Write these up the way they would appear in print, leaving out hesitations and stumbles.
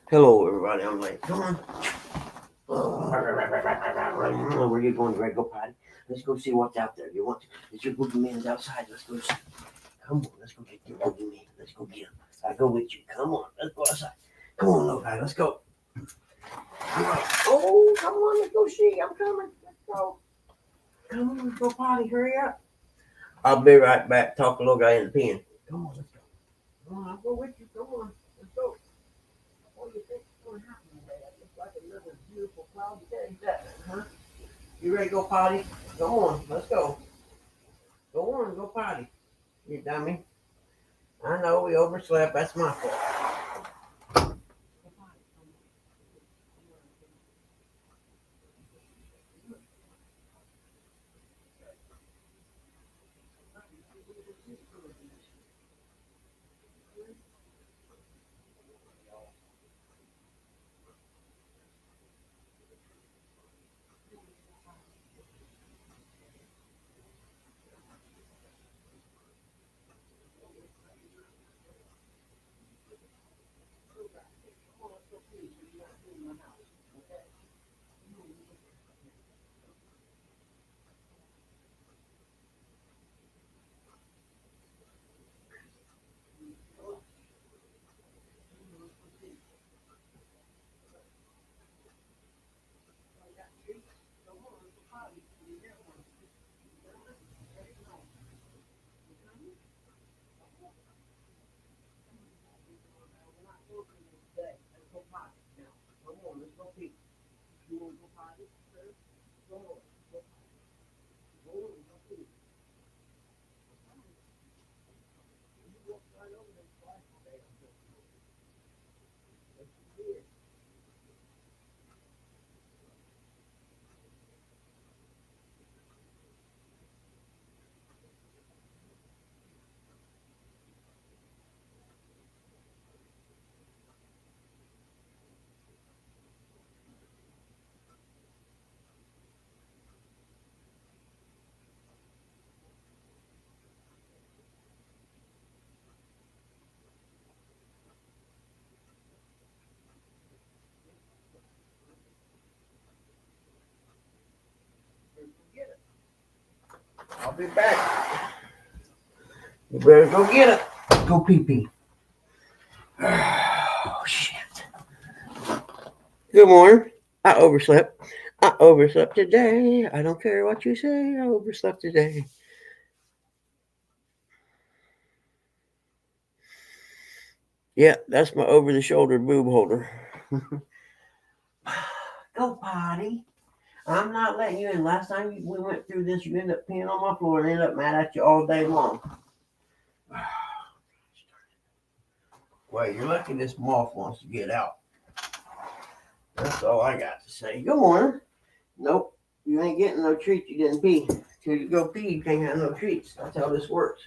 Hello, everybody. I'm late. Come on. Where you going, Greg? Go potty. Let's go see what's out there. You want to? It's your boogeyman's outside. Let's go see. Come on. Let's go get your boogeyman. Let's go get him. I go with you. Come on. Let's go outside. Come on, little guy. Let's go. Oh, come on. Let's go see. I'm coming. Let's go. Come on. Let's go potty. Hurry up. I'll be right back. Talk a little guy in the pen. Come on. Let's go. Come on. I'll go with you. Come on. Let's go. What do you think is going to happen today? It looks like another beautiful cloudy day. Huh? You ready to go potty? Go on, let's go. Go on, go potty. You dummy. I know we overslept. That's my fault. I'll be back. You better go get it. Go pee pee. Oh, shit. Good morning. I overslept. I overslept today. I don't care what you say. I overslept today. Yeah, that's my over the shoulder boob holder. Go potty. I'm not letting you in. Last time we went through this, you ended up peeing on my floor and ended up mad at you all day long. Well, you're lucky this moth wants to get out. That's all I got to say. Good morning. Nope, you ain't getting no treats. You didn't pee. Till you go pee, you can't have no treats. That's how this works.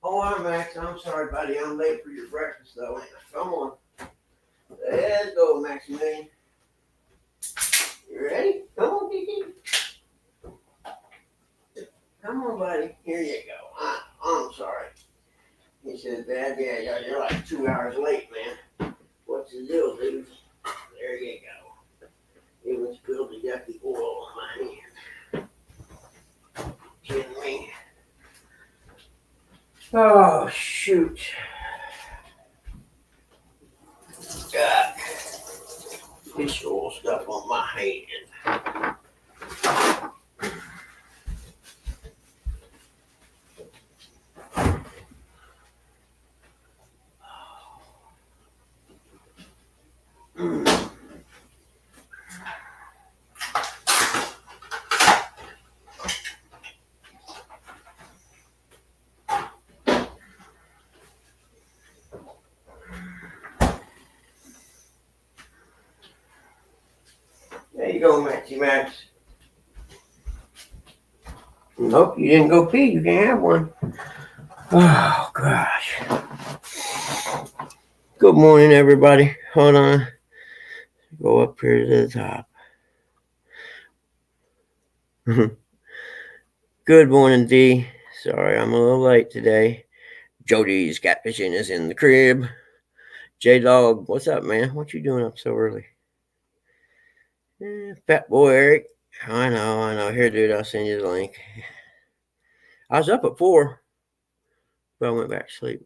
Oh, I'm Max. I'm sorry, buddy. I'm late for your breakfast, though. Come on. Let's go, Maximilian. You ready? Come on, Kiki. Come on, buddy. Here you go. I'm sorry. He says, Dad, yeah, you're like 2 hours late, man. What's the deal, dude? There you go. It was spilled the yucky oil on my hand. Kidding me? Oh, shoot. Got fish oil stuff on my hand. There you go, Maxie Max. Nope, you didn't go pee. You can't have one. Oh, gosh. Good morning, everybody. Hold on. Go up here to the top. Good morning, D. Sorry, I'm a little late today. Jody's catfishing is in the crib. J-Dog, what's up, man? What you doing up so early? Fat boy Eric. I know. Here, dude, I'll send you the link. I was up at 4, but I went back to sleep.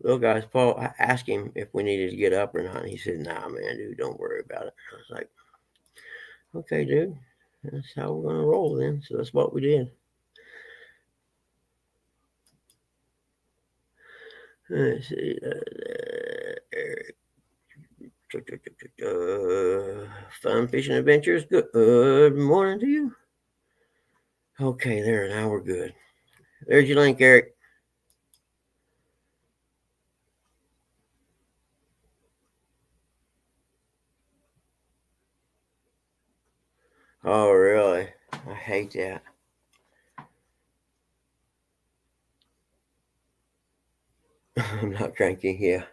Little guys, Paul, I asked him if we needed to get up or not. And he said, nah, man, dude, don't worry about it. I was like, okay, dude, that's how we're going to roll then. So that's what we did. Let's see. Fun fishing adventures. Good morning to you. Okay, there. Now we're good. There's your link, Eric. Oh, really? I hate that. I'm not cranky here.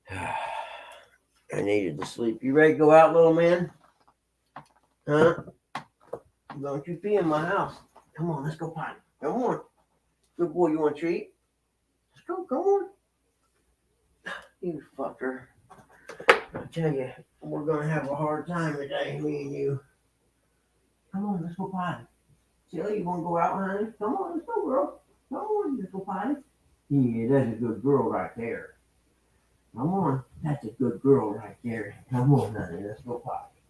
I needed to sleep. You ready to go out, little man? Huh? Don't you pee in my house? Come on, let's go potty. Come on. Good boy, you want a treat? Let's go, come on. You fucker. I tell you, we're going to have a hard time today, me and you. Come on, let's go potty. Silly, you want to go out, honey? Come on, let's go, girl. Come on, let's go potty. Yeah, that's a good girl right there. Come on, that's a good girl right there. Come on, honey, let's go potty.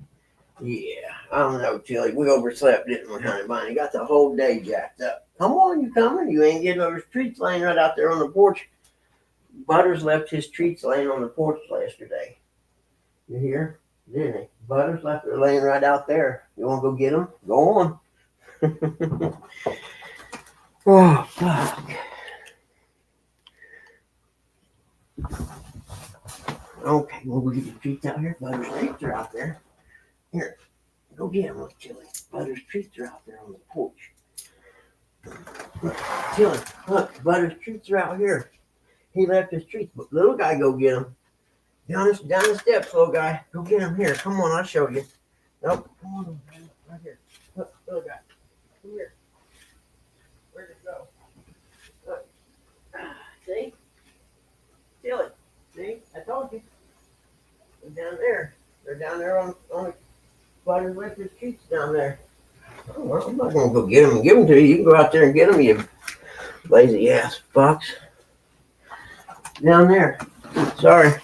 Yeah, I don't know, Tilly. We overslept, didn't we, honey bunny? Got the whole day jacked up. Come on, you coming? You ain't getting those treats laying right out there on the porch. Butters left his treats laying on the porch yesterday. You hear? Didn't he? Butters left her laying right out there. You want to go get them? Go on. Oh, fuck. Okay, well, we'll get the treats out here. Butters' treats are out there. Here, go get them, look, Tilly. Butters' treats are out there on the porch. Look, Tilly, look, Butters' treats are out here. He left his treats, but little guy, go get them. Down the steps, little guy. Go get him here. Come on, I'll show you. Nope. Come on, man. Right here. Look, little guy. Come here. Where'd it go? Look. See? Silly. See? I told you. They're down there. They're down there on the Butters left his treats down there. Oh, well, I'm not going to go get them and give them to you. You can go out there and get them, you lazy ass fucks. Down there. Sorry.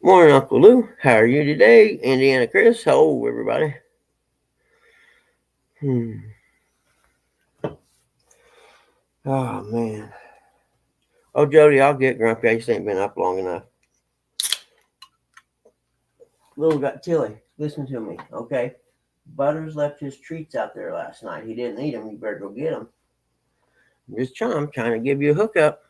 Morning, Uncle Lou. How are you today? Indiana Chris. Hello, everybody. Oh, man. Oh, Jody, I'll get grumpy. I just ain't been up long enough. Little got Tilly. Listen to me, okay? Butters left his treats out there last night. He didn't eat them. You better go get them. I'm trying to give you a hookup.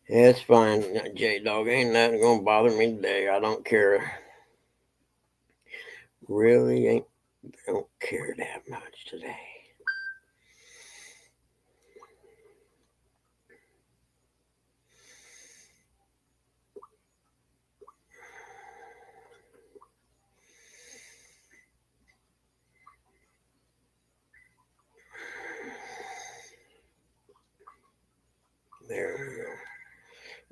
Yeah, it's fine, J-Dog. Ain't nothing gonna bother me today. I don't care. Really don't care that much today.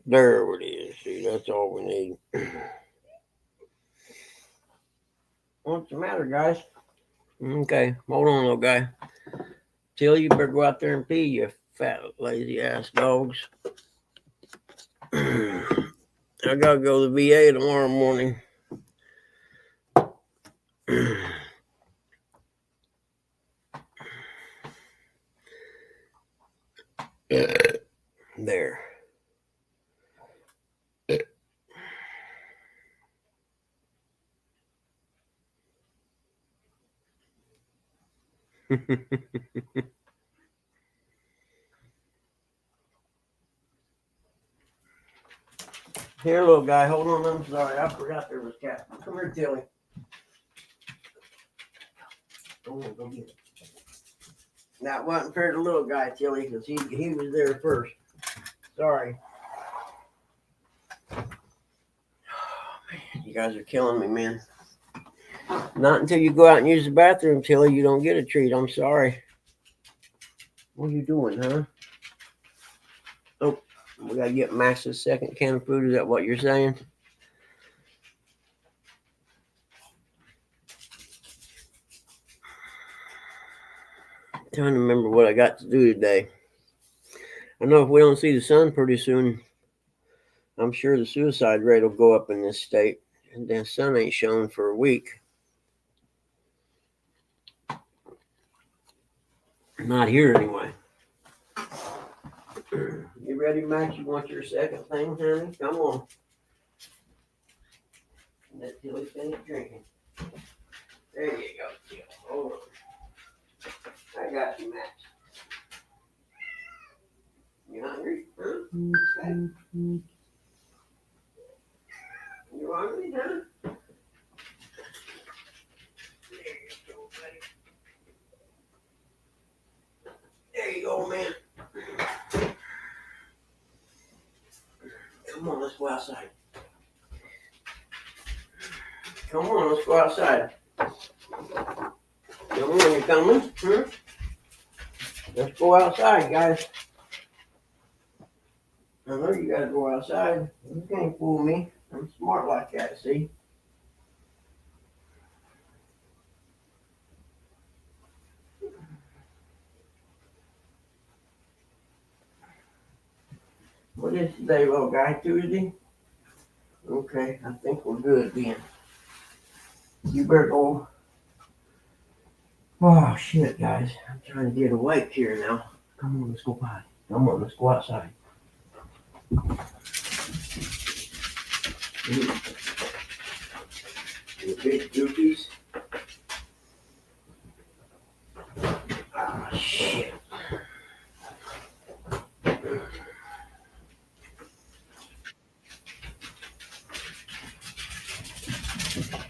There it is. See, that's all we need. What's the matter, guys? Okay, hold on, little guy. Till you better go out there and pee, you fat, lazy ass dogs. I gotta go to the VA tomorrow morning. There. Here, little guy, hold on. I'm sorry, I forgot there was cat. Come here, Tilly. Go on, go get it. That wasn't for the little guy, Tilly, because he was there first. Sorry. You guys are killing me, man. Not until you go out and use the bathroom, Tilly, you don't get a treat. I'm sorry. What are you doing, huh? Oh, we gotta get Max's second can of food. Is that what you're saying? I'm trying to remember what I got to do today. I know if we don't see the sun pretty soon, I'm sure the suicide rate will go up in this state. And the sun ain't shone for a week. Not here anyway. You ready, Max? You want your second thing, honey? Come on. Let Tilly finish drinking. There you go, Tilly. Hold on. I got you, Max. You hungry? Huh? Okay. You hungry, huh? There you go, buddy. There you go, man. Come on, let's go outside. Come on, let's go outside. Come on, you coming? Huh? Let's go outside, guys. I know you gotta go outside. You can't fool me. I'm smart like that, see? What is today, little guy? Tuesday? Okay, I think we're good then. You better go. Oh, shit, guys. I'm trying to get awake here now. Come on, let's go potty. Come on, let's go outside. You big goofies. Ah, shit.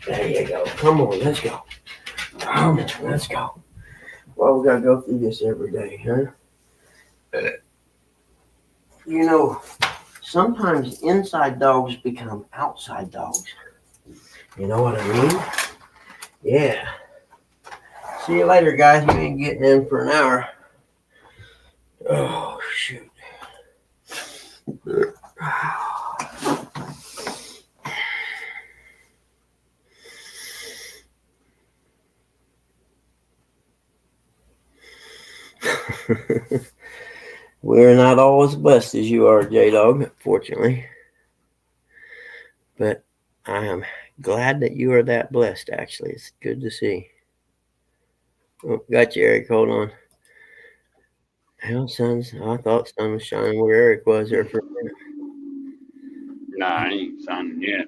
There you go. Come on, let's go. Come on, let's go. Well, we gotta go through this every day, huh? You know, sometimes inside dogs become outside dogs. You know what I mean? Yeah. See you later, guys. You ain't getting in for an hour. Oh, shoot. We're not all as blessed as you are, J-Dog, fortunately. But I am glad that you are that blessed, actually. It's good to see. Oh, got you, Eric. Hold on. Hell, sun's. I thought sun was shining where Eric was there for a minute. Nah, I ain't signing yet.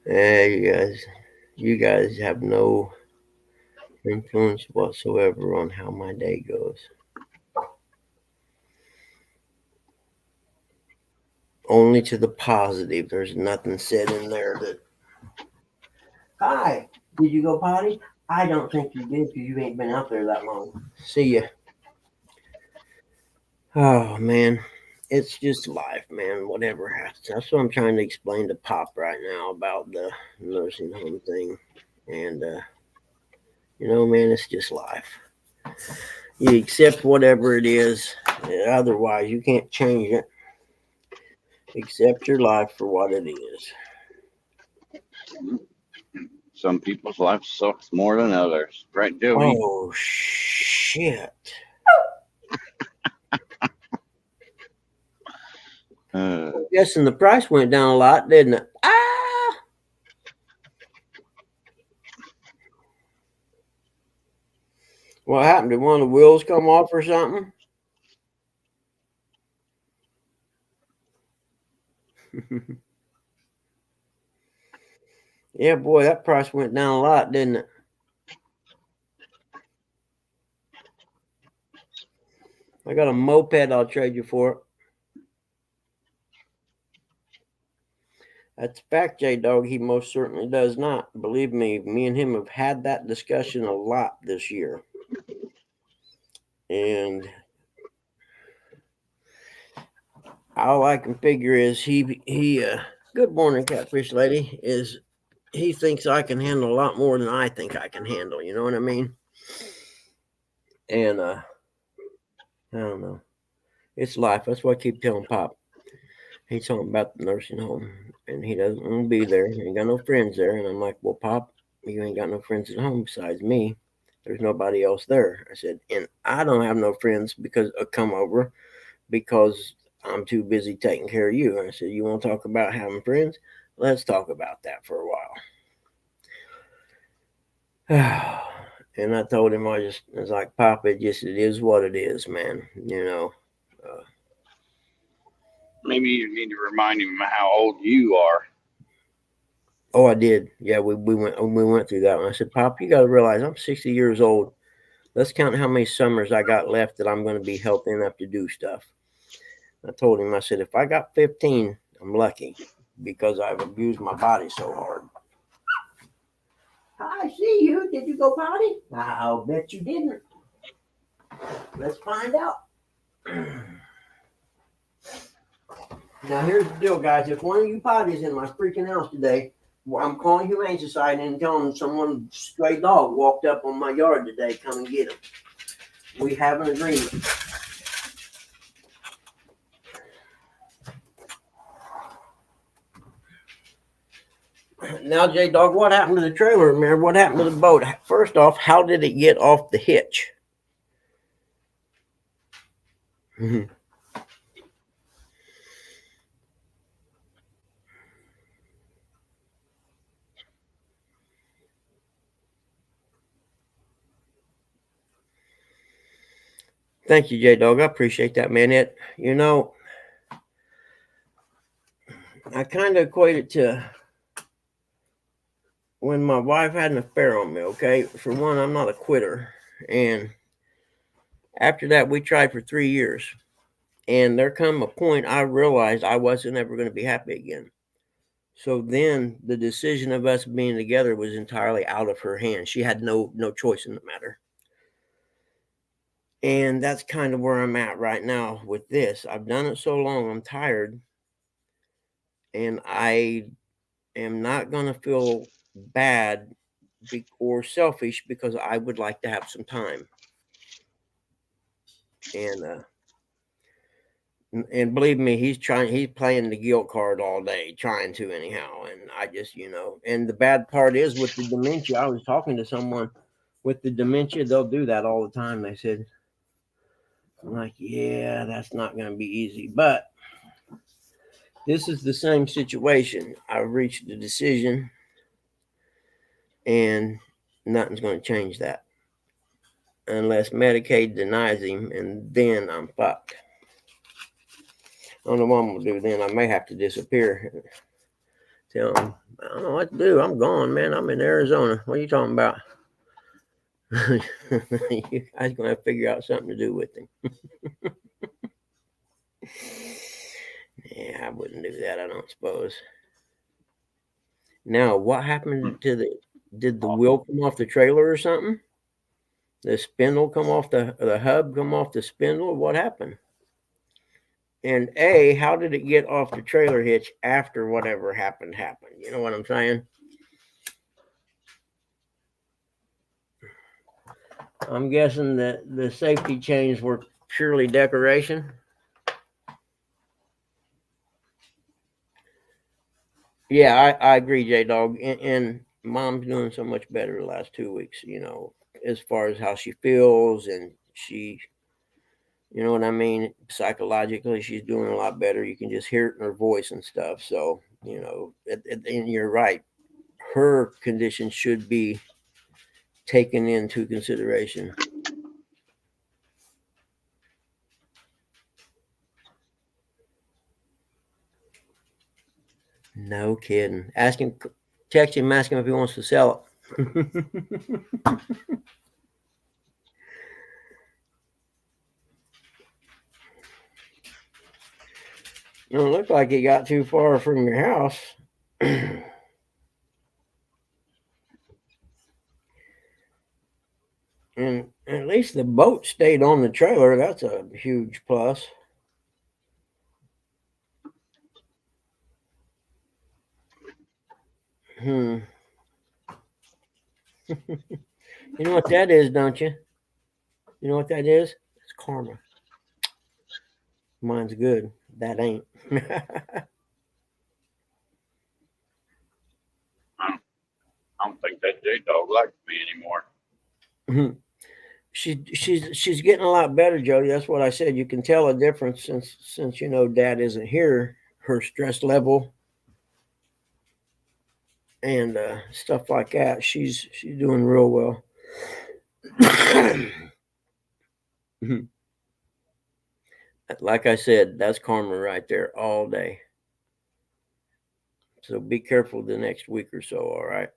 Yeah, you guys have no influence whatsoever on how my day goes. Only to the positive. There's nothing said in there that, hi, did you go potty? I don't think you did because you ain't been out there that long. See ya. Oh, man. It's just life, man. Whatever happens. That's what I'm trying to explain to Pop right now about the nursing home thing. And, man, it's just life. You accept whatever it is. Otherwise, you can't change it. Accept your life for what it is. Some people's life sucks more than others. Right, Joey? Oh, shit. I'm guessing the price went down a lot, didn't it? Ah! What happened? Did one of the wheels come off or something? Yeah, boy, that price went down a lot, didn't it? I got a moped I'll trade you for. That's a fact, J-Dog. He most certainly does not. Believe me and him have had that discussion a lot this year. And all I can figure is good morning, Catfish Lady, is he thinks I can handle a lot more than I think I can handle. You know what I mean? And I don't know. It's life. That's what I keep telling Pop. He's talking about the nursing home, and he doesn't want to be there. He ain't got no friends there. And I'm like, well, Pop, you ain't got no friends at home besides me. There's nobody else there. I said, and I don't have no friends because come over because I'm too busy taking care of you. And I said, you want to talk about having friends? Let's talk about that for a while. And I told him, it's like, Pop, it is what it is, man. You know. Maybe you need to remind him how old you are. Oh, I did. Yeah, we went through that one. I said, Pop, you got to realize I'm 60 years old. Let's count how many summers I got left that I'm going to be healthy enough to do stuff. I told him, I said, if I got 15, I'm lucky because I've abused my body so hard. I see you. Did you go potty? I'll bet you didn't. Let's find out. Now, here's the deal, guys. If one of you potties in my freaking house today, I'm calling Humane Society and telling them someone stray dog walked up on my yard today. Come and get him. We have an agreement. Now, J-Dog, what happened to the trailer, man? What happened to the boat? First off, how did it get off the hitch? Thank you, J-Dog. I appreciate that, man. I kind of equate it to when my wife had an affair on me, okay? For one, I'm not a quitter. And after that, we tried for 3 years. And there come a point I realized I wasn't ever going to be happy again. So then the decision of us being together was entirely out of her hands. She had no choice in the matter. And that's kind of where I'm at right now with this. I've done it so long, I'm tired. And I am not going to feel bad or selfish because I would like to have some time. And believe me, he's playing the guilt card all day, trying to anyhow. And I just, and the bad part is with the dementia, I was talking to someone with the dementia, they'll do that all the time. They said, I'm like, yeah, that's not going to be easy. But this is the same situation. I've reached a decision and nothing's going to change that unless Medicaid denies him, and then I'm fucked. I don't know what I'm going to do then. I may have to disappear. Tell him, I don't know what to do. I'm gone, man. I'm in Arizona. What are you talking about? You guys going to figure out something to do with him. Yeah, I wouldn't do that, I don't suppose. Now, what happened to did the wheel come off the trailer or something? The spindle come off the hub come off the spindle? What happened? And how did it get off the trailer hitch after whatever happened? You know what I'm saying? I'm guessing that the safety chains were purely decoration. Yeah, I agree, J-Dog. And Mom's doing so much better the last 2 weeks, as far as how she feels, and she, you know what I mean? Psychologically, she's doing a lot better. You can just hear it in her voice and stuff. So, and you're right. Her condition should be taken into consideration. No kidding. Text him, ask him if he wants to sell it. Don't look like it got too far from your house. And at least the boat stayed on the trailer. That's a huge plus. You know what that is, don't you? You know what that is? It's karma. Mine's good. That ain't. I don't think that J Dog likes me anymore. She's getting a lot better, Jody. That's what I said. You can tell a difference since you know Dad isn't here. Her stress level and stuff like that. She's doing real well. Like I said, that's karma right there all day. So be careful the next week or so, all right?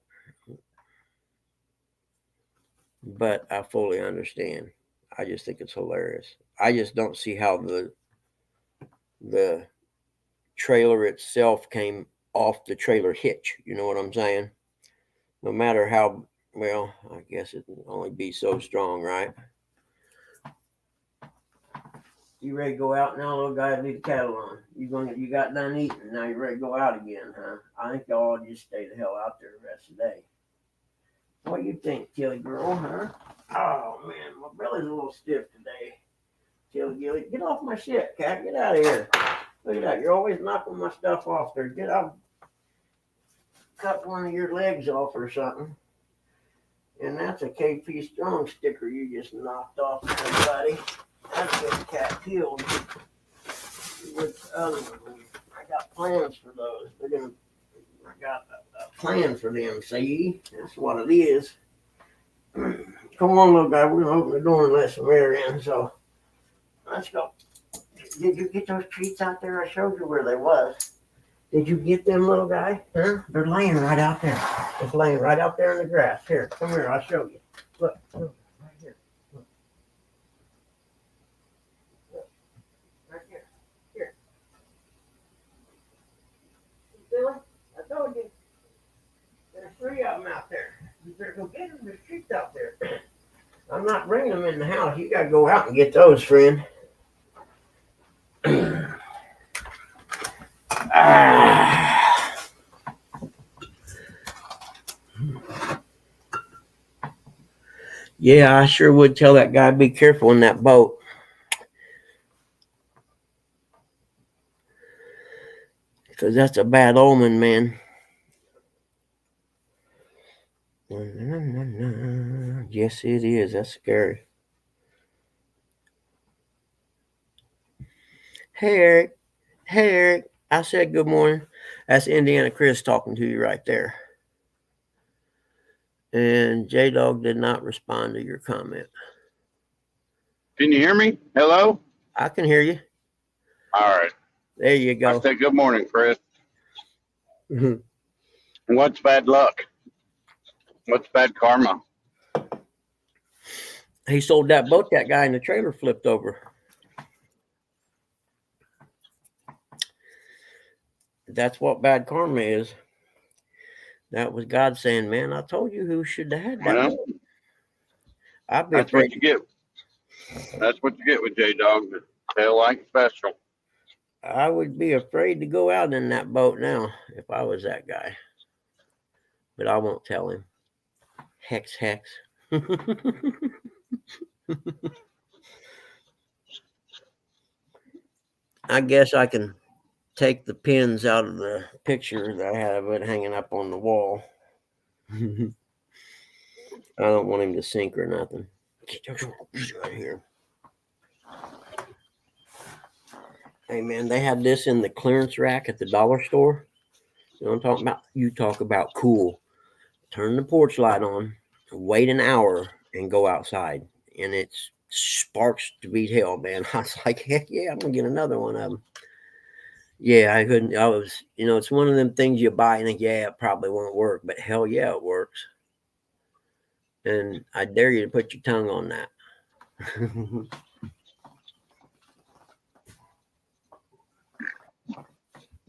But I fully understand. I just think it's hilarious. I just don't see how the trailer itself came off the trailer hitch. You know what I'm saying? No matter how well, I guess it can only be so strong, right? You ready to go out now, little guy? Leave the cattle on. You got done eating. Now you ready to go out again, huh? I think y'all just stay the hell out there the rest of the day. What do you think, Tilly girl, huh? Oh man, my belly's a little stiff today. Tilly Gilly, get off my shit, cat. Get out of here. Look at that. You're always knocking my stuff off there. Get out. Cut one of your legs off or something. And that's a KP Strong sticker you just knocked off there, buddy. That's what the cat peeled. With the other one. I got plans for those. I got a plan for them, see? That's what it is. Come on, little guy. We're going to open the door and let some air in. So, let's go. Did you get those treats out there? I showed you where they was. Did you get them, little guy? Huh? They're laying right out there. It's laying right out there in the grass. Here, come here. I'll show you. Look, right here. Look. Right here. Here. Billy, I told you. There's 3 of them out there. You better go get them. There's treats out there. I'm not bringing them in the house. You got to go out and get those, friend. Yeah, I sure would tell that guy be careful in that boat. Because that's a bad omen, man. Yes, it is. That's scary. Hey, Eric. Hey, Eric. I said good morning. That's Indiana Chris talking to you right there. And J Dog did not respond to your comment. Can you hear me? Hello? I can hear you. All right. There you go. I said good morning, Chris. What's bad luck? What's bad karma? He sold that boat that guy in the trailer flipped over. That's what bad karma is. That was God saying, man, I told you who should have had that Well, boat. I'd be that's afraid. what you get. That's what you get with J Dog. Tail like special. I would be afraid to go out in that boat now if I was that guy. But I won't tell him. Hex. I guess I can take the pins out of the picture that I have it hanging up on the wall. I don't want him to sink or nothing. Right here. Hey man, they had this in the clearance rack at the dollar store. You know what I'm talking about? You talk about cool. Turn the porch light on, wait an hour, and go outside. And it's sparks to beat hell, man. I was like, heck yeah, I'm gonna get another one of them. Yeah, I couldn't. I was, it's one of them things you buy and think, yeah, it probably won't work, but hell yeah, it works. And I dare you to put your tongue on that.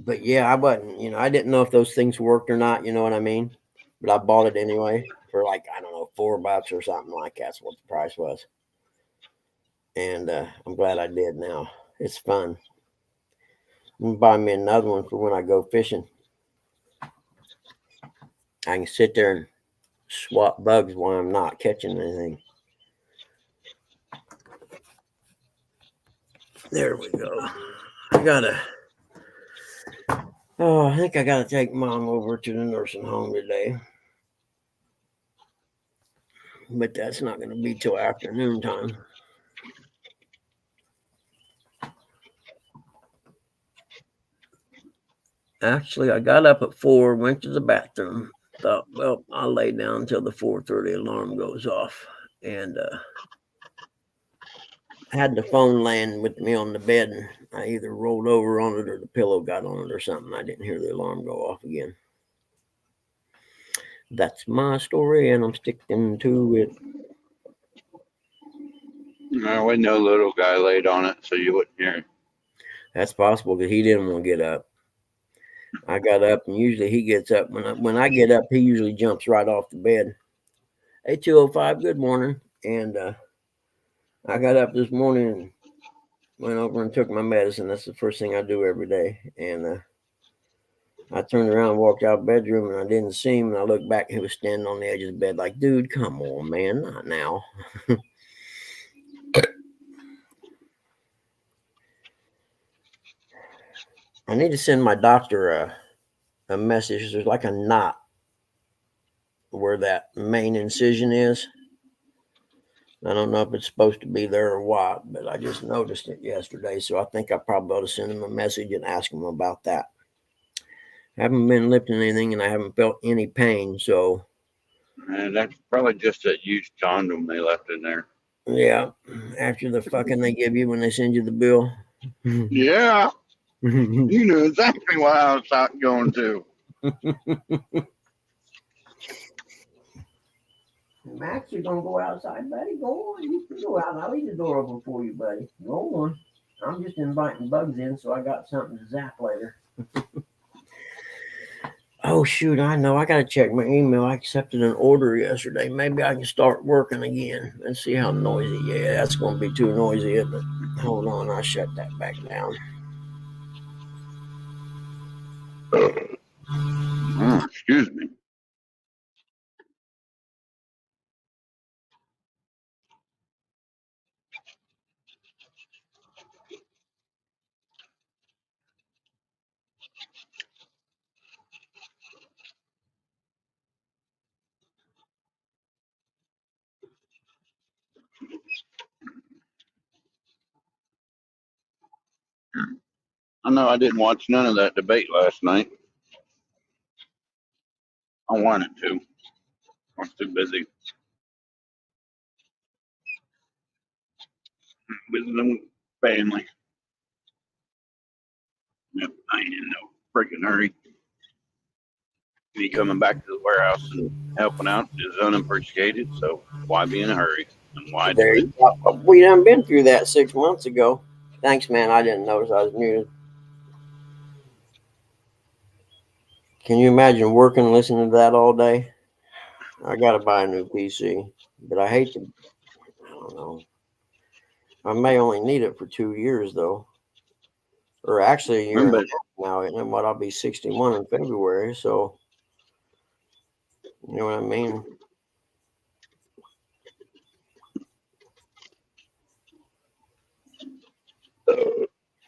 But yeah, I wasn't, I didn't know if those things worked or not, you know what I mean? But I bought it anyway for like, I don't know, $4 or something like that's what the price was. And I'm glad I did now. It's fun. I'm gonna buy me another one for when I go fishing. I can sit there and swat bugs while I'm not catching anything. There we go. I think I gotta take Mom over to the nursing home today. But that's not gonna be till afternoon time. Actually, I got up at 4, went to the bathroom, thought, well, I'll lay down until the 4:30 alarm goes off. And I had the phone laying with me on the bed, and I either rolled over on it or the pillow got on it or something. I didn't hear the alarm go off again. That's my story, and I'm sticking to it. No, we know little guy laid on it, so you wouldn't hear him. That's possible because he didn't want to get up. I got up, and usually he gets up. When I get up, he usually jumps right off the bed. Hey, 205, good morning. And I got up this morning and went over and took my medicine. That's the first thing I do every day. And I turned around, walked out of the bedroom, and I didn't see him. And I looked back, and he was standing on the edge of the bed like, dude, come on, man, not now. I need to send my doctor a message. There's like a knot where that main incision is. I don't know if it's supposed to be there or what, but I just noticed it yesterday. So I think I probably ought to send him a message and ask him about that. I haven't been lifting anything and I haven't felt any pain. So, And that's probably just that used condom they left in there. yeah, after the fucking they give you when they send you the bill. Yeah, you knew exactly what I was going to. Max, you're gonna go outside, buddy? Go on. You can go out. I'll leave the door open for you, buddy. Go on. I'm just inviting bugs in, so I got something to zap later. Oh shoot, I know. I gotta check my email. I accepted an order yesterday. Maybe I can start working again. Let's see how noisy. Yeah, that's gonna be too noisy, isn't it? Hold on, I'll shut that back down. Excuse me. I know I didn't watch none of that debate last night. I wanted to. I was too busy visiting family. Yep, I ain't in no freaking hurry. Me coming back to the warehouse and helping out is unappreciated, so why be in a hurry? And why do There it? you go. We done been through that 6 months ago. Thanks, man. I didn't notice I was muted. Can you imagine working and listening to that all day? I gotta buy a new PC, but I hate to. I don't know. I may only need it for 2 years though, or actually a year and a Remember, half now. And what I'll be 61 in February, so you know what I mean.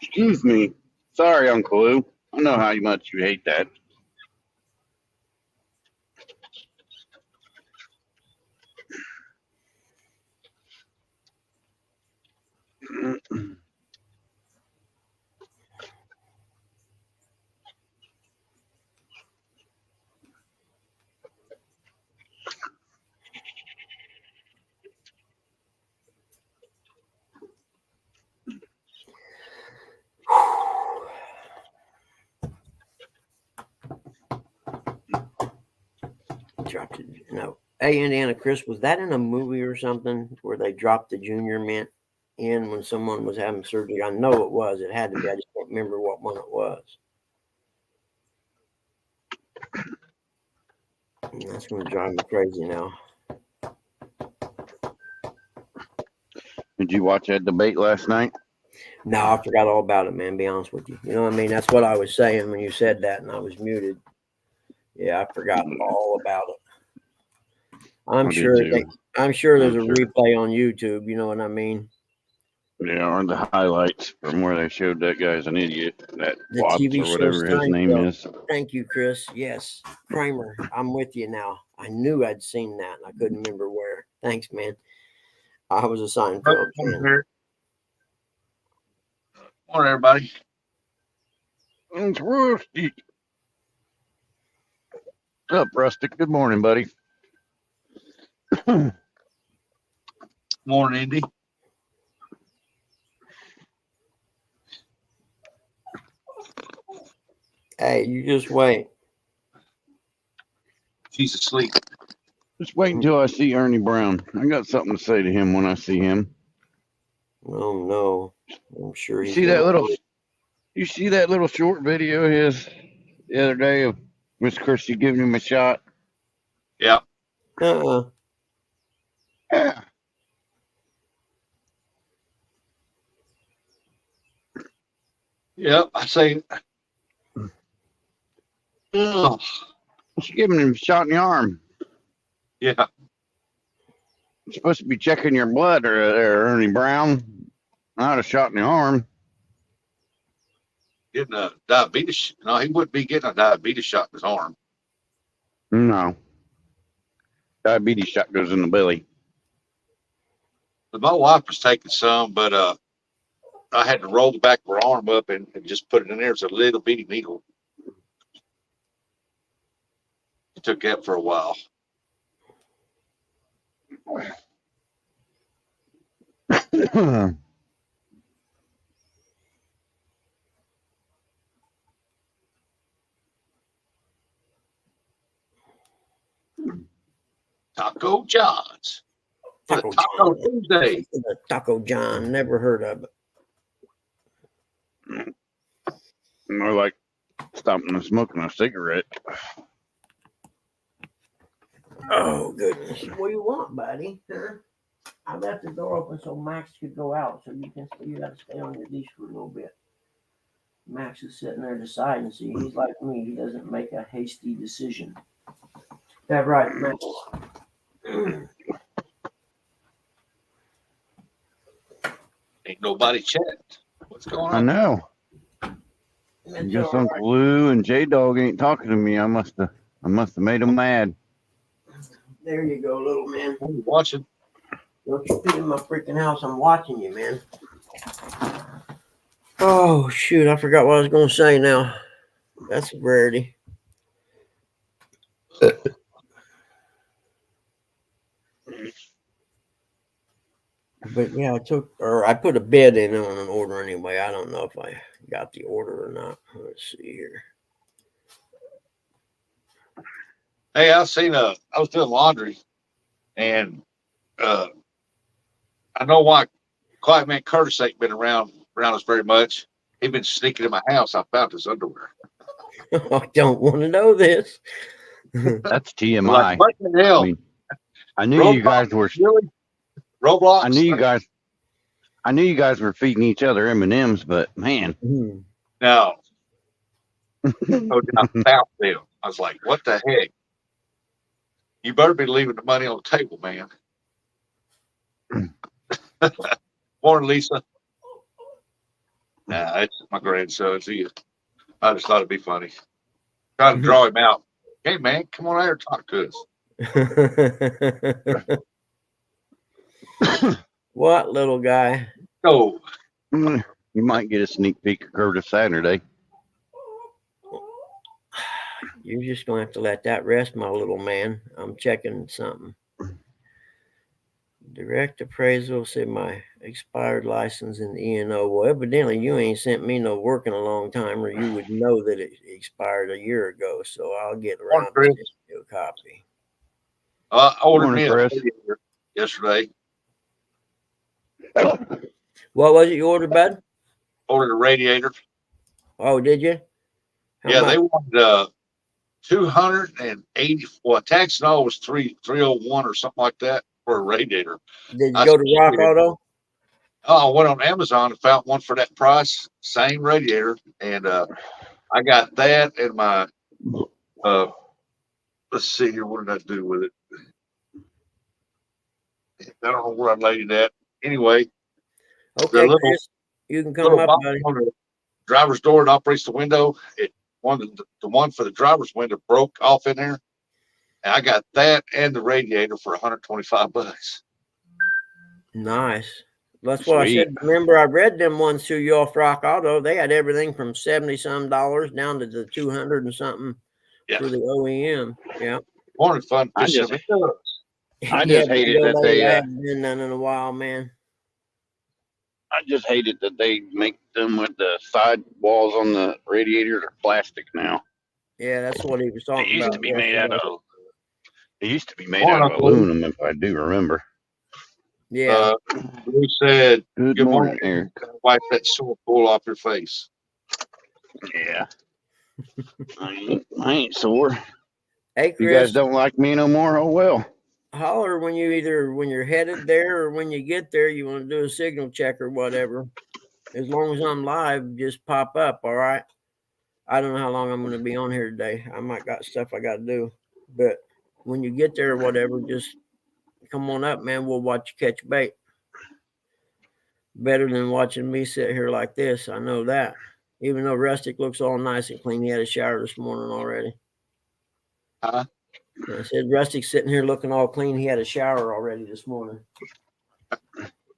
excuse me. Sorry, Uncle Lou. I know how much you hate that. Dropped it. No. Hey, Indiana Chris, was that in a movie or something where they dropped the junior mint in when someone was having surgery? I know it was. It had to be. I just can't remember what one it was. That's going to drive me crazy now. Did you watch that debate last night? No, I forgot all about it, man. Be honest with you. You know what I mean? That's what I was saying when you said that, and I was muted. Yeah, I forgot all about it. I'm sure there's a replay on YouTube. You know what I mean? Yeah, or the highlights from where they showed that guy's an idiot. That The Watts TV or show whatever his name Seinfeld. is. Thank you, Chris. Yes, Kramer. I'm with you now. I knew I'd seen that, and I couldn't remember where. Thanks, man. I was a Seinfeld fan. Morning, everybody. It's Rusty. What's up, Rustic? Good morning, buddy. Morning, Indy. Hey, you just wait. She's asleep. Just wait until I see Ernie Brown. I got something to say to him when I see him. Oh no, I'm sure You he's see that little? You see that little short video of his the other day of Miss Christie giving him a shot? Yeah. Uh-uh. Yeah. Yep. I say. Oh, She's giving him a shot in the arm. yeah. You're supposed to be checking your blood there, Ernie Brown. Not a shot in the arm. Getting a diabetes. No, he wouldn't be getting a diabetes shot in his arm. No. Diabetes shot goes in the belly. But my wife was taking some, but I had to roll the back of her arm up and just put it in there. It's a little bitty needle. It took that for a while. Taco John's. Taco Taco John. Tuesday. Taco John. Never heard of it. More like stopping and smoking a cigarette. Oh goodness. What do you want, buddy? Huh? I left the door open so Max could go out, so you got to stay on your leash for a little bit. Max is sitting there deciding. See, he's like me. He doesn't make a hasty decision. That right, Max? Ain't nobody checked. What's going I on? know. I guess Uncle Lou and J Dog ain't talking to me. I must have made them mad. There you go, little man. What are you watching? Don't you fit in my freaking house. I'm watching you, man. Oh, shoot. I forgot what I was going to say now. That's a rarity. But yeah, I put a bid in on an order anyway. I don't know if I got the order or not. Let's see here. Hey, I was doing laundry, and I know why Quiet Man Curtis ain't been around us very much. He been sneaking in my house. I found his underwear. I don't want to know this. That's TMI. Like, what the hell? I knew you guys were. Really? Roblox. I knew you guys were feeding each other M&Ms, but man. No. Oh, I found them. I was like, what the heck? You better be leaving the money on the table, man. Morning, Lisa. Nah, it's my grandson. I just thought it'd be funny. Trying to draw him out. Hey, man, come on out here and talk to us. What, little guy? Oh. You might get a sneak peek of Curtis Saturday. You're just going to have to let that rest, my little man. I'm checking something. Direct appraisal, say my expired license in the E&O. Well, evidently you ain't sent me no work in a long time, or you would know that it expired a year ago. So I'll get around to sending you a copy. I ordered me a radiator yesterday. What was it you ordered, bud? Ordered a radiator. Oh, did you? They wanted $280. Well, tax and all was 301 or something like that for a radiator. Did you I go to Rock said, Auto? oh, I went on Amazon and found one for that price, same radiator, and I got that and my let's see here, what did I do with it? I don't know where I laid it at. Anyway, the Okay, little Chris, you can come little up, box buddy. on the driver's door that operates the window, the one for the driver's window broke off in there. And I got that and the radiator for $125. Nice. That's what I Sweet. said. Remember, I read them ones through you off Rock Auto. They had everything from $70-some down to the 200 and something Yeah. for the OEM. Yeah. Morning fun I fishing. just- Yeah, just hate it that they, I haven't been none in a while, man. I just hate it that they make them with the side walls on the radiators are plastic now. Yeah, that's what he was They talking used about. to be made out yesterday. of. They used to be made Morning, out of Uncle. aluminum, if I do remember. Yeah. We said, Good good morning, morning. Eric. Wipe that sore pool off your face. Yeah. I ain't sore. Hey, You guys Chris, don't like me no more? Oh well. holler when you're headed there or when you get there. You want to do a signal check or whatever. As long as I'm live, just pop up. All right. I don't know how long I'm going to be on here today. I might got stuff I got to do, but when you get there or whatever, just come on up, man. We'll watch you catch bait. Better than watching me sit here like this. I know that. Even though Rustic looks all nice and clean, he had a shower this morning already. Huh? I said Rustic's sitting here looking all clean. He had a shower already this morning.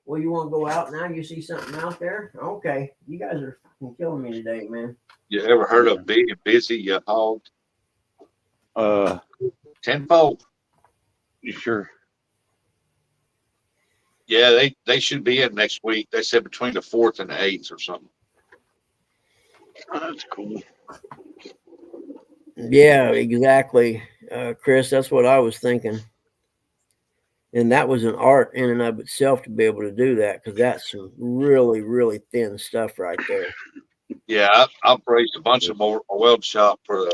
Well, you want to go out now? You see something out there? Okay. You guys are fucking killing me today, man. You ever heard of being busy, you hog? Tenfold. You sure? Yeah, they should be in next week. They said between the 4th and the 8th or something. Oh, that's cool. Yeah, exactly. Chris, that's what I was thinking. And that was an art in and of itself to be able to do that, because that's some really, really thin stuff right there. Yeah, I raised a bunch of more a weld shop for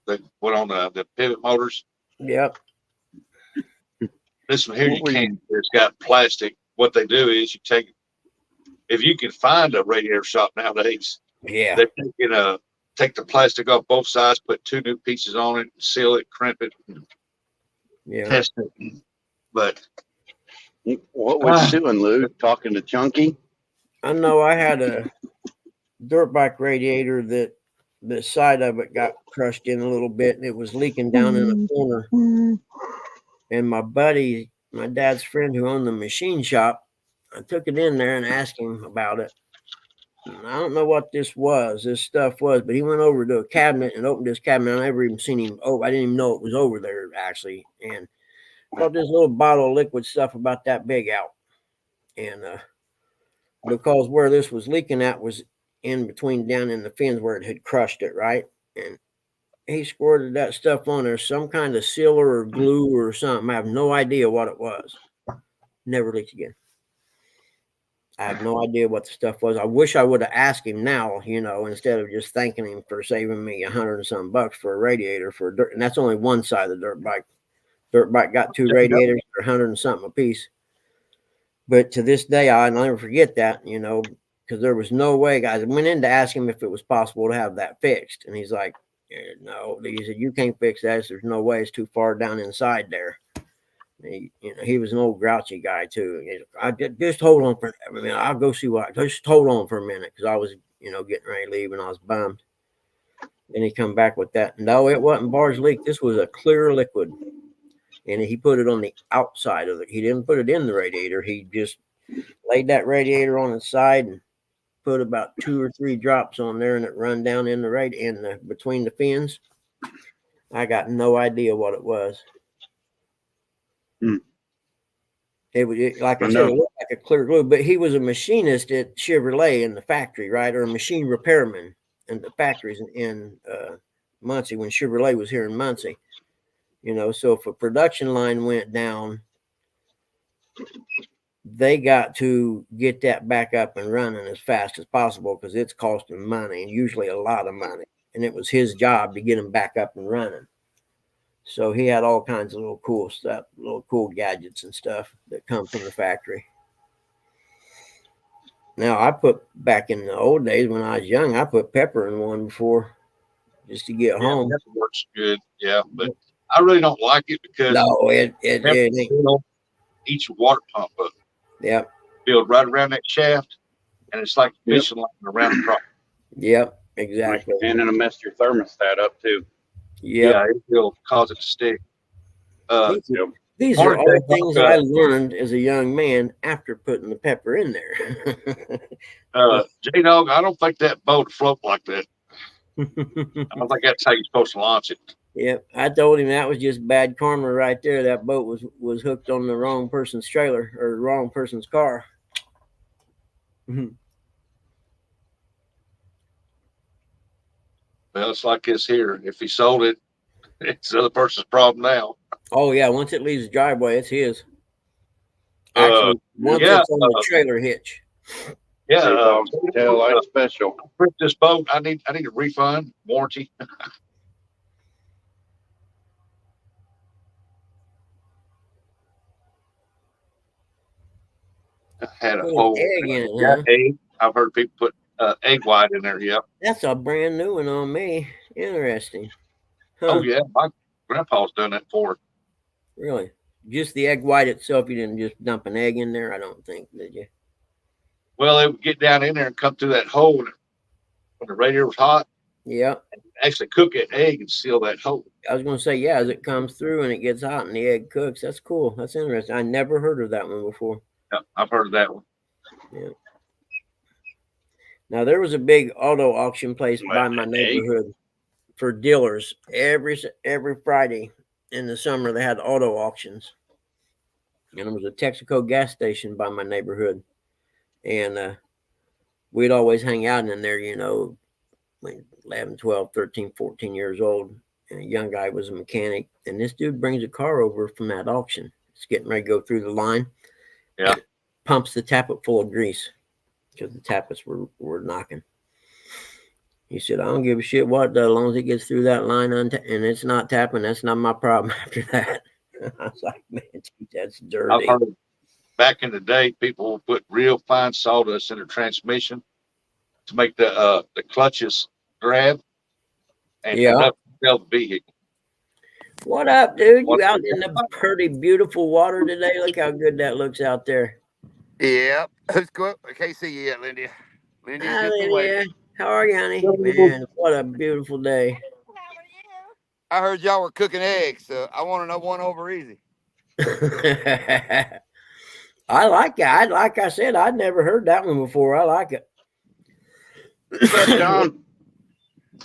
the went on the pivot motors. Yep. This one here you can't. It's got plastic. What they do is you take, if you can find a radiator shop nowadays, Yeah. they take the plastic off both sides, put 2 new pieces on it, seal it, crimp it, and Yeah. test it. But What was you doing, Lou? Talking to Chunky? I know I had a dirt bike radiator that the side of it got crushed in a little bit and it was leaking down in a corner. And my buddy, my dad's friend who owned the machine shop, I took it in there and asked him about it. And I don't know what this stuff was, but he went over to a cabinet and opened this cabinet. I never even seen him. Oh, I didn't even know it was over there actually. And brought this little bottle of liquid stuff about that big out. And because where this was leaking at was in between down in the fins where it had crushed it, right? And he squirted that stuff on there, some kind of sealer or glue or something. I have no idea what it was. Never leaked again. I have no idea what the stuff was. I wish I would have asked him now, instead of just thanking him for saving me $100 and some bucks for a radiator for dirt. And that's only one side of the dirt bike. Dirt bike got 2 radiators for $100 and something a piece. But to this day, I'll never forget that, because there was no way, guys. I went in to ask him if it was possible to have that fixed. And he's like, no. He said, you can't fix that. There's no way. It's too far down inside there. He was an old grouchy guy, too. I just hold on for a minute. I'll go see what. Just hold on for a minute, because I was, getting ready to leave and I was bummed. Then he come back with that. No, it wasn't barge leak. This was a clear liquid. And he put it on the outside of it. He didn't put it in the radiator. He just laid that radiator on its side and put about 2 or 3 drops on there, and it run down in the between the fins. I got no idea what it was. It was like I said, it looked like a clear glue. But he was a machinist at Chevrolet in the factory, right, or a machine repairman in the factories in Muncie when Chevrolet was here in Muncie. So if a production line went down, they got to get that back up and running as fast as possible, because it's costing money, and usually a lot of money. And it was his job to get them back up and running. So he had all kinds of little cool stuff, little cool gadgets and stuff that come from the factory. Now I put back in the old days when I was young, I put pepper in one before just to get Yeah, home. that works good. Yeah, but I really don't like it because No, it pepper ain't. will eat your water pump up. Yep, Build right around that shaft, and it's like Yep. fishing line around the crop. yep, exactly. And it'll mess your thermostat up too. Yep. Yeah, it will cause it to stick. These, Yep. these are Morning, all Dave. things that I learned as a young man after putting the pepper in there. J-Dog, I don't think that boat float like that. I don't think that's how you're supposed to launch it. Yep, I told him that was just bad karma right there. That boat was hooked on the wrong person's trailer or the wrong person's car. Well, it's like this here. If he sold it, it's the other person's problem now. Oh yeah, once it leaves the driveway, it's his. Uh, Actually, once yeah, it's on the trailer hitch. Yeah, J-Dog's tail light special. print this boat. I need a refund, warranty. I had a Put an whole egg in it, huh? egg. I've heard people put egg white in there. Yep. That's a brand new one on me. Interesting. Huh, Oh yeah, my grandpa's done that for. really? Just the egg white itself, you didn't just dump an egg in there, I don't think, did you? Well, it would get down in there and come through that hole when the radiator was hot. Yep. Actually, cook that egg and seal that hole. I was going to say, yeah, as it comes through and it gets hot and the egg cooks. That's cool. That's interesting. I never heard of that one before. Yep, I've heard of that one. Yeah. Now there was a big auto auction place by my neighborhood for dealers every Friday in the summer. They had auto auctions, and there was a Texaco gas station by my neighborhood, and we'd always hang out in there. 11, 12, 13, 14 years old, and a young guy was a mechanic, and this dude brings a car over from that auction. It's getting ready to go through the line. Yeah. Pumps the tappet full of grease because the tappets were knocking. He said, I don't give a shit what, as long as it gets through that line and it's not tapping, that's not my problem after that. I was like, man, that's dirty. I've heard back in the day, people would put real fine sawdust in their transmission to make the clutches grab and enough to sell the vehicle. What up, dude? You out in the pretty beautiful water today? Look how good that looks out there. Yep. Who's good? I can't see you yet, Lindy. Lindy's Hi, just away. Lydia. How are you, honey? Man, what a beautiful day. I heard y'all were cooking eggs, so I want to know one over easy. I like it. Like I said, I'd never heard that one before. I like it. What's up, John?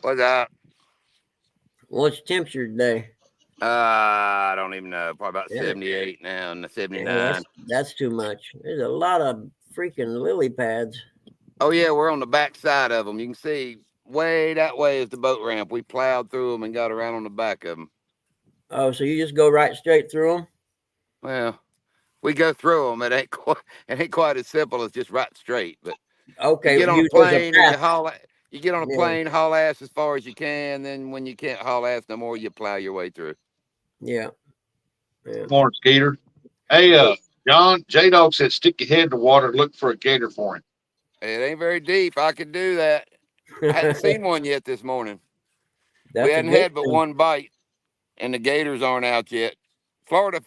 What's up? What's your temperature today? I don't even know. Probably about 78 now and the 79. Yeah, that's too much. There's a lot of freaking lily pads. Oh, yeah, we're on the back side of them. You can see way that way is the boat ramp. We plowed through them and got around on the back of them. Oh, so you just go right straight through them? Well, we go through them. It ain't quite as simple as just right straight. But okay, you get on a plane and you get on a plane, haul ass as far as you can. Then when you can't haul ass no more, you plow your way through. Yeah. Morning, Skeeter. Hey, John, J-Dog said stick your head in the water and look for a gator for him. It ain't very deep. I could do that. I hadn't seen one yet this morning. We hadn't had but one bite, and the gators aren't out yet. Florida.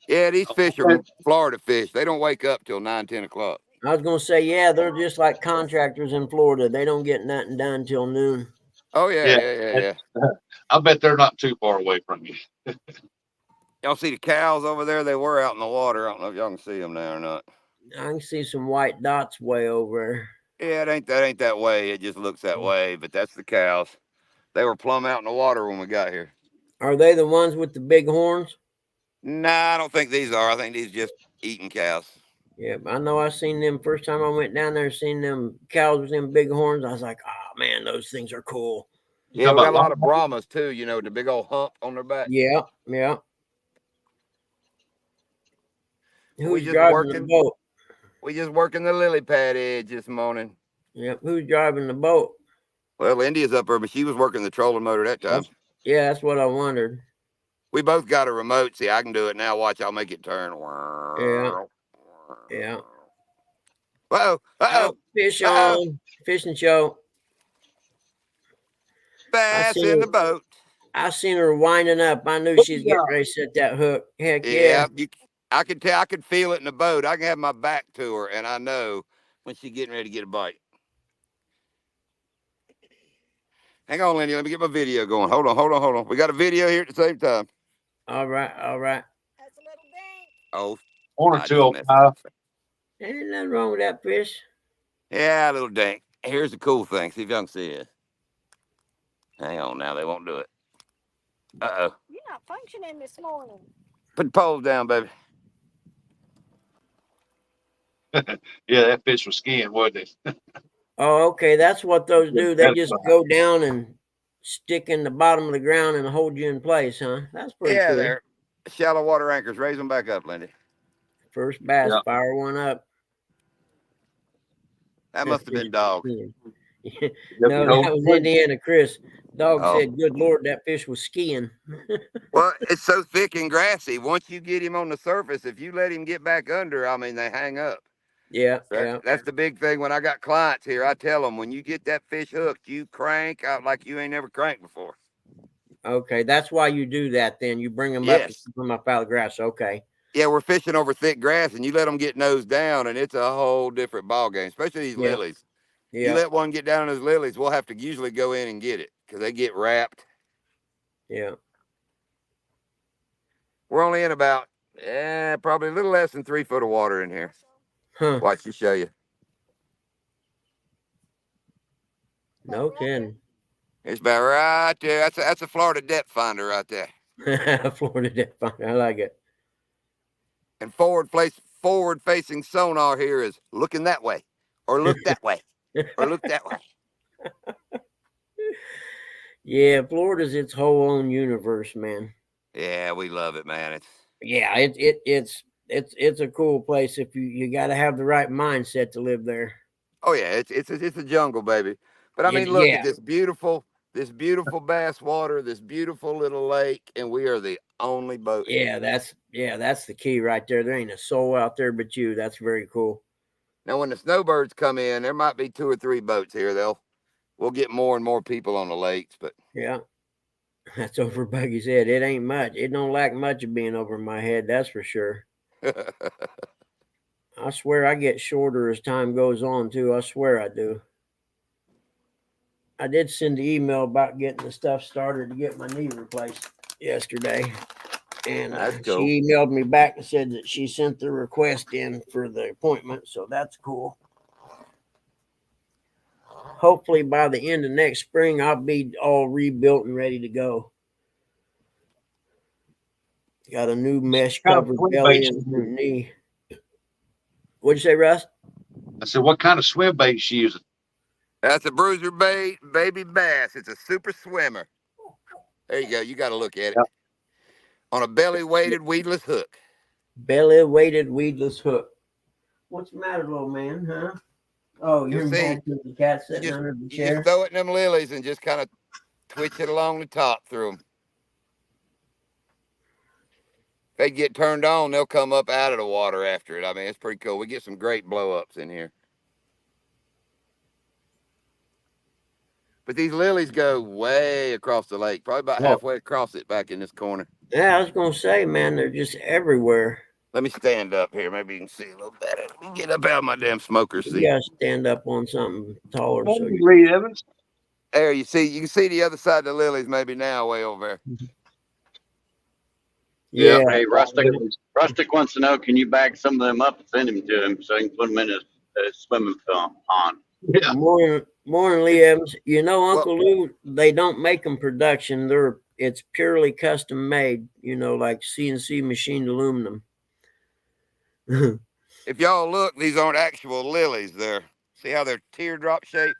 Yeah, these fish are Florida fish. They don't wake up till 9, 10 o'clock. I was going to say, yeah, they're just like contractors in Florida. They don't get nothing done till noon. Oh, yeah. I bet they're not too far away from you. Y'all see the cows over there? They were out in the water. I don't know if y'all can see them now or not. I can see some white dots way over there. Yeah, it ain't that way. It just looks that way, but that's the cows. They were plumb out in the water when we got here. Are they the ones with the big horns? Nah, I don't think these are. I think these just eating cows. Yeah, I know I seen them first time I went down there, seen them cows with them big horns. I was like, oh, man, those things are cool. Yeah, we got a lot of Brahmas, too, the big old hump on their back. Yeah. Who's driving the boat? We just working the lily pad edge this morning. Yep. Who's driving the boat? Well, India's up there, but she was working the trolling motor that time. Yeah, that's what I wondered. We both got a remote. See, I can do it now. Watch, I'll make it turn. Yeah. Yeah. Uh-oh. Uh-oh. Oh, fish Uh-oh. on. Fishing show. Bass in the boat. I seen her winding up. I knew she was getting ready to set that hook. Heck yeah. I could tell. I could feel it in the boat. I can have my back to her, and I know when she's getting ready to get a bite. Hang on, Lenny. Let me get my video going. Hold on. We got a video here at the same time. All right. That's a little dink. Oh, One or two on five. Ain't nothing wrong with that fish. yeah, a little dink. Here's the cool thing. See if y'all can see it. Hang on now. They won't do it. Uh-oh. You're not functioning this morning. Put the poles down, baby. Yeah, that fish was skiing, wasn't it? Oh, okay. That's what those do. They just go down and stick in the bottom of the ground and hold you in place, huh? That's pretty cool. They're shallow water anchors. Raise them back up, Lindy. First bass, fire one up. That must have been dog. No, that was Indiana Chris. Dog said, good Lord, that fish was skiing. Well, it's so thick and grassy. Once you get him on the surface, if you let him get back under, I mean, they hang up. Yeah, That's the big thing. When I got clients here, I tell them, when you get that fish hooked, you crank out like you ain't never cranked before. Okay, that's why you do that then. You bring them up and put them up out of the grass. Okay. Yeah, we're fishing over thick grass, and you let them get nose down, and it's a whole different ball game, especially these lilies. You let one get down on those lilies, we'll have to usually go in and get it because they get wrapped. Yeah. We're only in about, probably a little less than 3 foot of water in here. Huh. Watch you show you. No kidding. It's about right there. That's a Florida depth finder right there. Florida depth finder. I like it. And forward facing sonar here is looking that way, or look that way, or look that way. Yeah, Florida's its whole own universe, man. Yeah, we love it, man. It's a cool place if you got to have the right mindset to live there. Oh yeah, it's a jungle, baby. But I mean, look at this beautiful bass water, this beautiful little lake, and we are the only boat. Yeah, that's the key right there. There ain't a soul out there but you. That's very cool. Now, when the snowbirds come in, there might be 2 or 3 boats here. We'll get more and more people on the lakes, but yeah, that's over Buggy's head. It ain't much. It don't lack much of being over my head. That's for sure. I swear I get shorter as time goes on too. I swear I do. I did send the email about getting the stuff started to get my knee replaced yesterday. And cool. She emailed me back and said that she sent the request in for the appointment. So that's cool. Hopefully by the end of next spring, I'll be all rebuilt and ready to go. Got a new mesh covered belly and new knee. What'd you say, Russ? I said, what kind of swim bait is she using? That's a bruiser bait baby bass. It's a super swimmer. There you go. You got to look at it. On a belly weighted weedless hook. Belly weighted weedless hook. What's the matter, little man, huh? Oh, you're mad because the cat sitting under the chair? You just throw it in them lilies and just kind of twitch it along the top through them. If they get turned on, they'll come up out of the water after it. I mean, it's pretty cool. We get some great blow-ups in here. But these lilies go way across the lake, probably about halfway across it back in this corner. Yeah, I was going to say, man, they're just everywhere. Let me stand up here. Maybe you can see a little better. Let me get up out of my damn smoker seat. You got to stand up on something taller. So Lee Evans. There, you can see the other side of the lilies maybe now way over there. Yeah. Hey, Rustic wants to know, can you bag some of them up and send them to him so he can put them in a swimming pond? Yeah. Morning, Lee Evans. You know, Uncle Lou, they don't make them production. It's purely custom made, like CNC machined aluminum. If y'all look, these aren't actual lilies. See how they're teardrop shaped?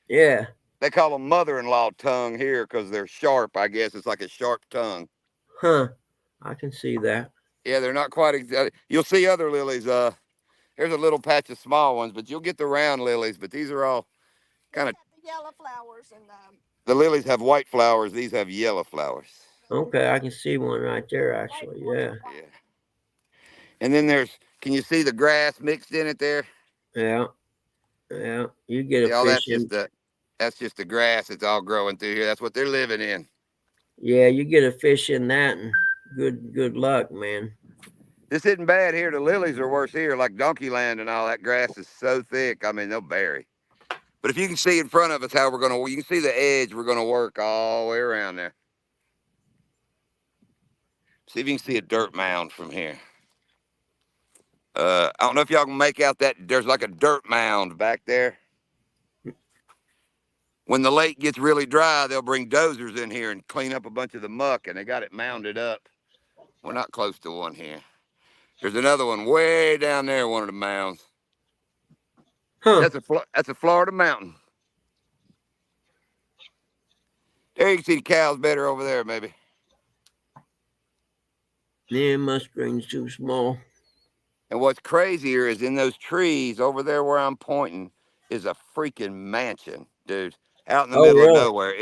Yeah. They call them mother-in-law tongue here because they're sharp, I guess. It's like a sharp tongue. Huh. I can see that. Yeah, they're not quite exact. You'll see other lilies. Here's a little patch of small ones, but you'll get the round lilies. But these are all kind of the yellow flowers and the lilies have white flowers. These have yellow flowers. Okay, I can see one right there, actually. Yeah. Yeah. And then can you see the grass mixed in it there? Yeah. Yeah. You get See, a all fish in. that's just the grass that's all growing through here. That's what they're living in. Yeah, you get a fish in that, and good luck, man. This isn't bad here. The lilies are worse here, like Donkey Land and all that grass is so thick. I mean, they'll bury. But if you can see in front of us how you can see the edge, we're gonna work all the way around there. See if you can see a dirt mound from here. I don't know if y'all can make out that there's like a dirt mound back there. When the lake gets really dry, they'll bring dozers in here and clean up a bunch of the muck, and they got it mounded up. We're not close to one here. There's another one way down there, one of the mounds. Huh. That's a Florida mountain. There you can see the cows better over there, maybe. Yeah, my screen's too small. And what's crazier is in those trees over there where I'm pointing is a freaking mansion, dude. Out in the Oh, middle of really? nowhere.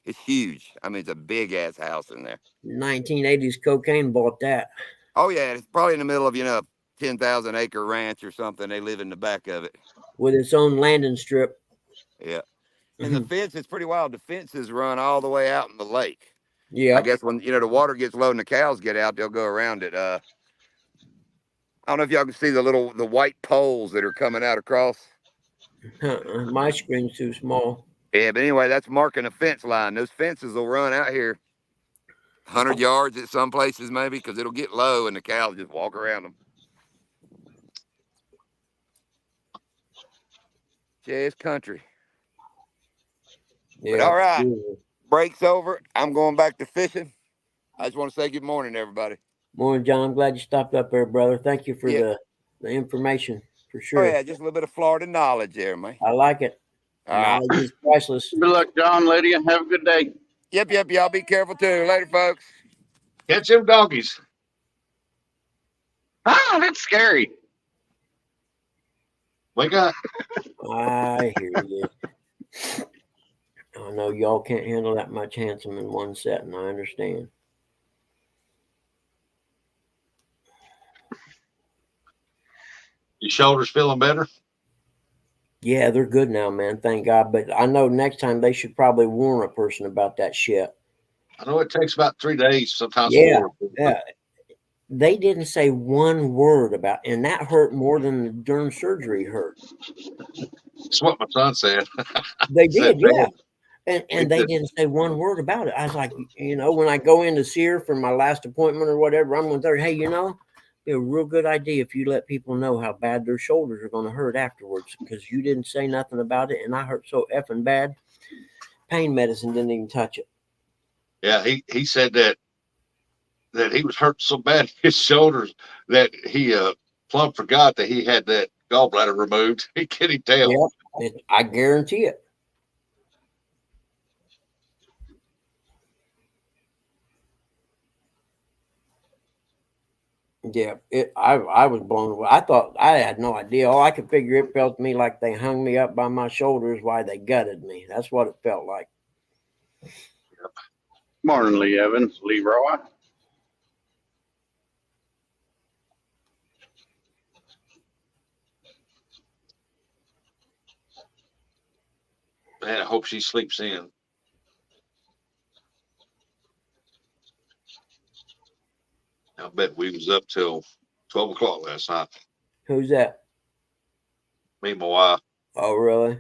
It's huge. I mean, it's a big ass house in there. 1980s cocaine bought that. Oh yeah, it's probably in the middle of, 10,000 acre ranch or something. They live in the back of it. With its own landing strip. Yeah. And the fence is pretty wild. The fences run all the way out in the lake. Yeah. I guess when, the water gets low and the cows get out, they'll go around it. I don't know if y'all can see the white poles that are coming out across. My screen's too small. Yeah, but anyway, that's marking a fence line. Those fences will run out here 100 yards at some places maybe because it'll get low and the cows just walk around them. Yeah, it's country. Yeah. But all right, break's over. I'm going back to fishing. I just want to say good morning, everybody. Morning, John. I'm glad you stopped up there, brother. Thank you for the information, for sure. Oh, yeah, just a little bit of Florida knowledge there, man. I like it. Knowledge is priceless. Good luck, John, Lydia. Have a good day. Yep. Y'all be careful, too. Later, folks. Catch them doggies. Ah, that's scary. Wake up. I hear you. I know y'all can't handle that much handsome in one setting. I understand. Your shoulders feeling better? Yeah, they're good now, man. Thank God. But I know next time they should probably warn a person about that shit. I know it takes about 3 days, sometimes Yeah, 4. yeah. They didn't say one word about, and that hurt more than the darn surgery hurt. That's what my son said. They did, said, yeah. And they didn't say one word about it. I was like, when I go in to see her for my last appointment or whatever, I'm going to tell her, hey, it'd be a real good idea if you let people know how bad their shoulders are going to hurt afterwards because you didn't say nothing about it, and I hurt so effing bad. Pain medicine didn't even touch it. Yeah, he said that he was hurt so bad in his shoulders that he plumb forgot that he had that gallbladder removed. He couldn't tell. Yeah, I guarantee it. Yeah, I was blown away. I thought I had no idea. All I could figure, it felt to me like they hung me up by my shoulders while they gutted me. That's what it felt like. Yep. Morning, Lee Evans, Leroy. Man, I hope she sleeps in. I bet we was up till 12 o'clock last night. Who's that? Me and my wife. Oh, really?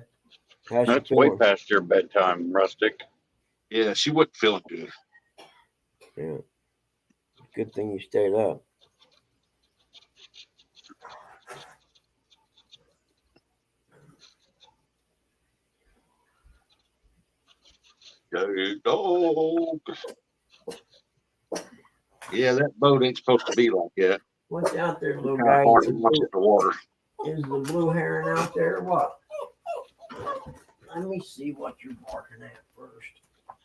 How's she That's way feeling? past your bedtime, Rustic. Yeah, she wasn't feeling good. Yeah. Good thing you stayed up. Dog. Yeah, that boat ain't supposed to be like that. What's out there, little Kind guy? of hard to watch it in the water. Is the blue heron out there or what? Let me see what you're barking at first.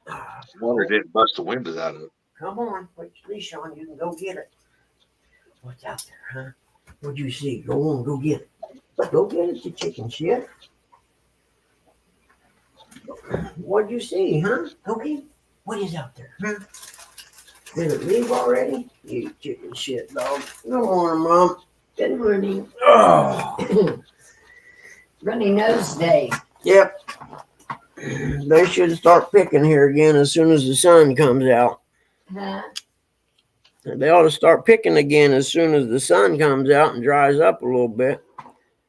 I wonder it didn't bust the windows out of it. Come on, put your leash on. You can go get it. What's out there, huh? What'd you see? Go on, go get it. Go get it, you chicken shit. What'd you see, huh? Okay. What is out there, huh? Did it leave already? You chicken shit, dog. Good morning, Mom. Good morning. Oh. Runny nose day. Yep. They should start picking here again as soon as the sun comes out. Huh? They ought to start picking again as soon as the sun comes out and dries up a little bit.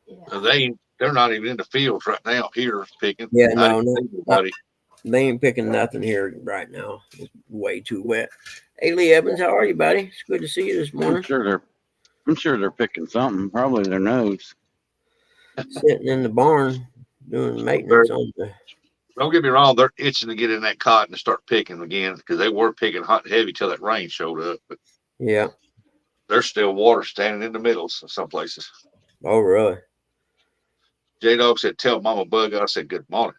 Yeah. They're not even in the fields right now here picking. Yeah, I no, didn't no. see anybody. They ain't picking nothing here right now. It's way too wet. Hey, Lee Evans, how are you, buddy? It's good to see you this I'm morning. sure they're picking something, probably their nose. Sitting in the barn doing maintenance on the. Don't get me wrong, they're itching to get in that cotton and start picking again because they were picking hot and heavy till that rain showed up. But Yeah. there's still water standing in the middles of some places. Oh, really? J Dog said, "Tell Mama Bug." I said, "Good morning."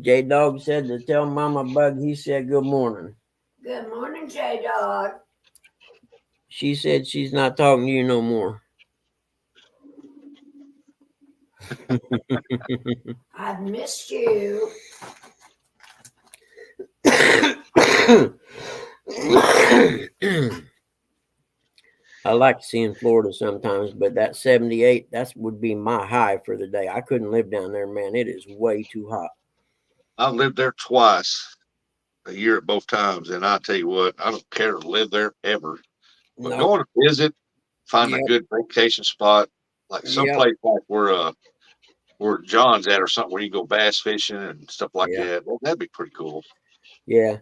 J Dog said to tell Mama Bug. He said good morning. Good morning, J Dog. She said she's not talking to you no more. I've missed you. I like seeing Florida sometimes, but that 78, that would be my high for the day. I couldn't live down there, man. It is way too hot. I've lived there twice, a year at both times, and I tell you what, I don't care to live there ever. But No. going to visit, find a Yep. good vacation spot, like Yep. someplace like where John's at or something where you go bass fishing and stuff like Yeah. that. Well, that'd be pretty cool. Yeah.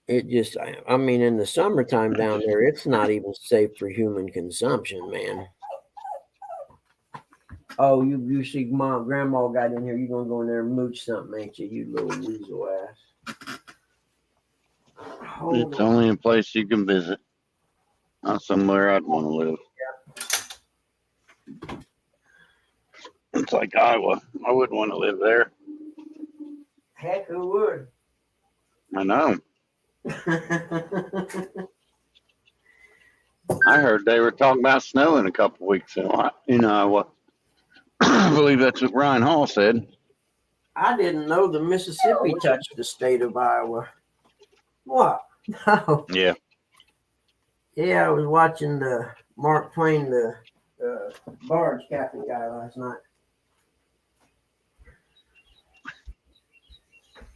It just, I mean, in the summertime down there, it's not even safe for human consumption, man. Oh, you see grandma got in here. You're going to go in there and mooch something, ain't you? You little weasel ass. Hold It's on. only a place you can visit, not somewhere I'd want to live. It's like Iowa. I wouldn't want to live there. Heck, who would? I know. I heard they were talking about snow in a couple weeks in Iowa. I believe that's what Ryan Hall said. I didn't know the Mississippi touched the state of Iowa. What? No. Yeah. Yeah, I was watching the Mark Twain, the barge captain guy last night.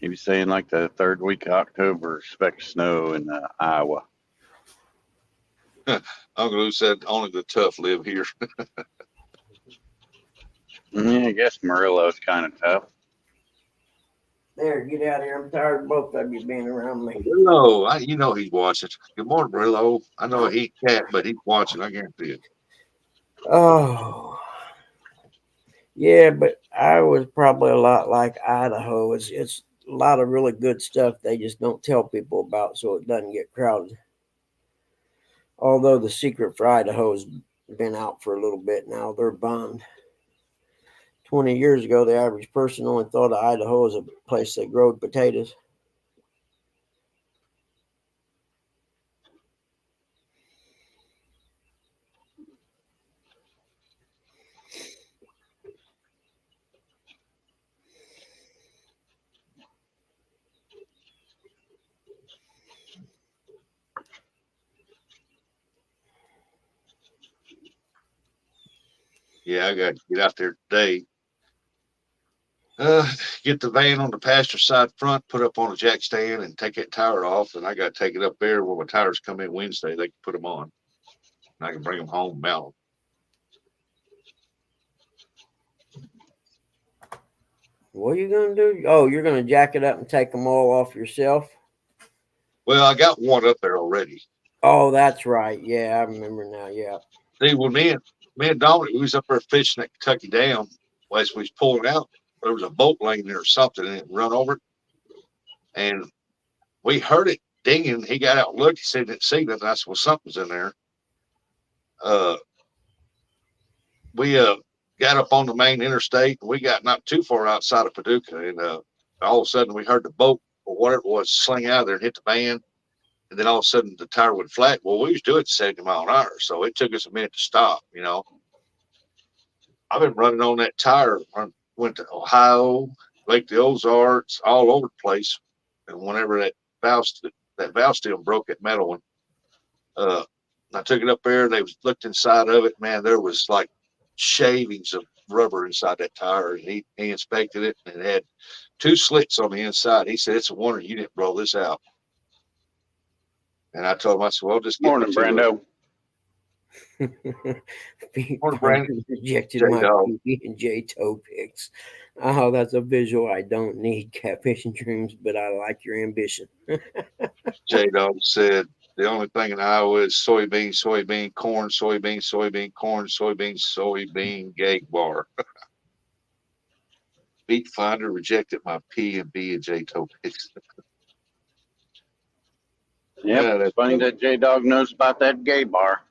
He was saying like the third week of October, expect snow in Iowa. Uncle Lou said only the tough live here. Yeah, I guess Murillo's kind of tough. There, get out of here. I'm tired of both of you being around me. Brillo, you know he's watching. Good morning, Brillo. I know he can't, but he's watching. I guarantee it. Oh, yeah, but Iowa's probably a lot like Idaho. It's a lot of really good stuff they just don't tell people about, so it doesn't get crowded. Although the secret for Idaho's been out for a little bit now, they're bummed. 20 years ago, the average person only thought of Idaho as a place that growed potatoes. Yeah, I got to get out there today. Get the van on the passenger side front, put up on a jack stand, and take that tire off. And I got to take it up there where my tires come in Wednesday. They can put them on, and I can bring them home and mount them. What are you going to do? Oh, you're going to jack it up and take them all off yourself? Well, I got one up there already. Oh, that's right. Yeah, I remember now. Yeah. See, when me and Dominic, we was up there fishing at Kentucky Dam. As we was pulling out, there was a boat laying there or something, and it run over it. And we heard it dinging. He got out and looked. He said he didn't see nothing. I said, well, something's in there. We got up on the main interstate. And we got not too far outside of Paducah, and all of a sudden we heard the boat or whatever it was sling out of there and hit the van. And then all of a sudden the tire went flat. Well, we was doing 70 mile an hour, so it took us a minute to stop. You know, I've been running on that tire. Went to Ohio, Lake the Ozarks, all over the place. And whenever that valve stem broke, that metal one, I took it up there and they looked inside of it. Man, there was like shavings of rubber inside that tire. And he inspected it and it had 2 slits on the inside. He said, "It's a wonder you didn't blow this out." And I told him, I said, "Well, just get Morning, Brando. Morning, Brandon. Rejected J my Dog. PB and J toe picks. Oh, that's a visual I don't need, catfishing dreams, but I like your ambition. J Dog said, "The only thing in Iowa is soybean, soybean, corn, soybean, soybean, corn, soybean, soybean, gate bar." Beat Finder rejected my P and B and J toe picks. Yep, Yeah, it's funny that J Dog knows about that gay bar.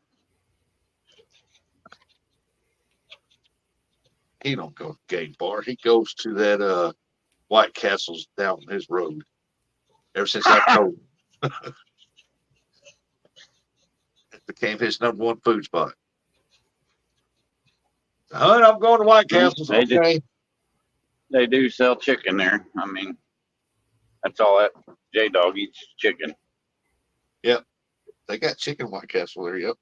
He don't go to gate bar. He goes to that White Castle's down his road. Ever since I told him. It became his #1 food spot. I'm going to White Castle's. Okay. They do sell chicken there. I mean, that's all that J Dog eats, chicken. Yep. They got chicken White Castle there. Yep.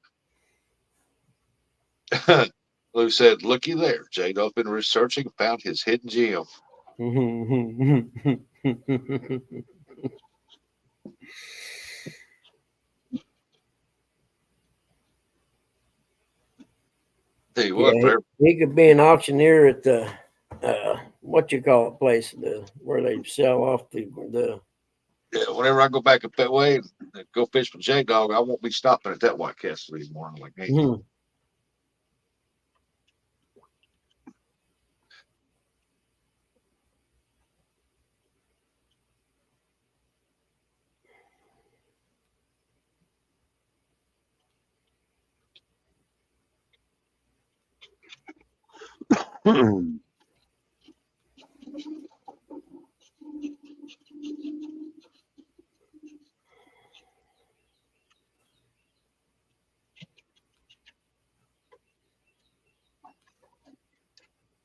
Lou said, "Looky there. J Dog been researching, found his hidden gem." Tell you what, he could be an auctioneer at the what you call it place, where they sell off the yeah, whenever I go back up that way and go fish with J Dog, I won't be stopping at that White Castle anymore. I'm like, hey.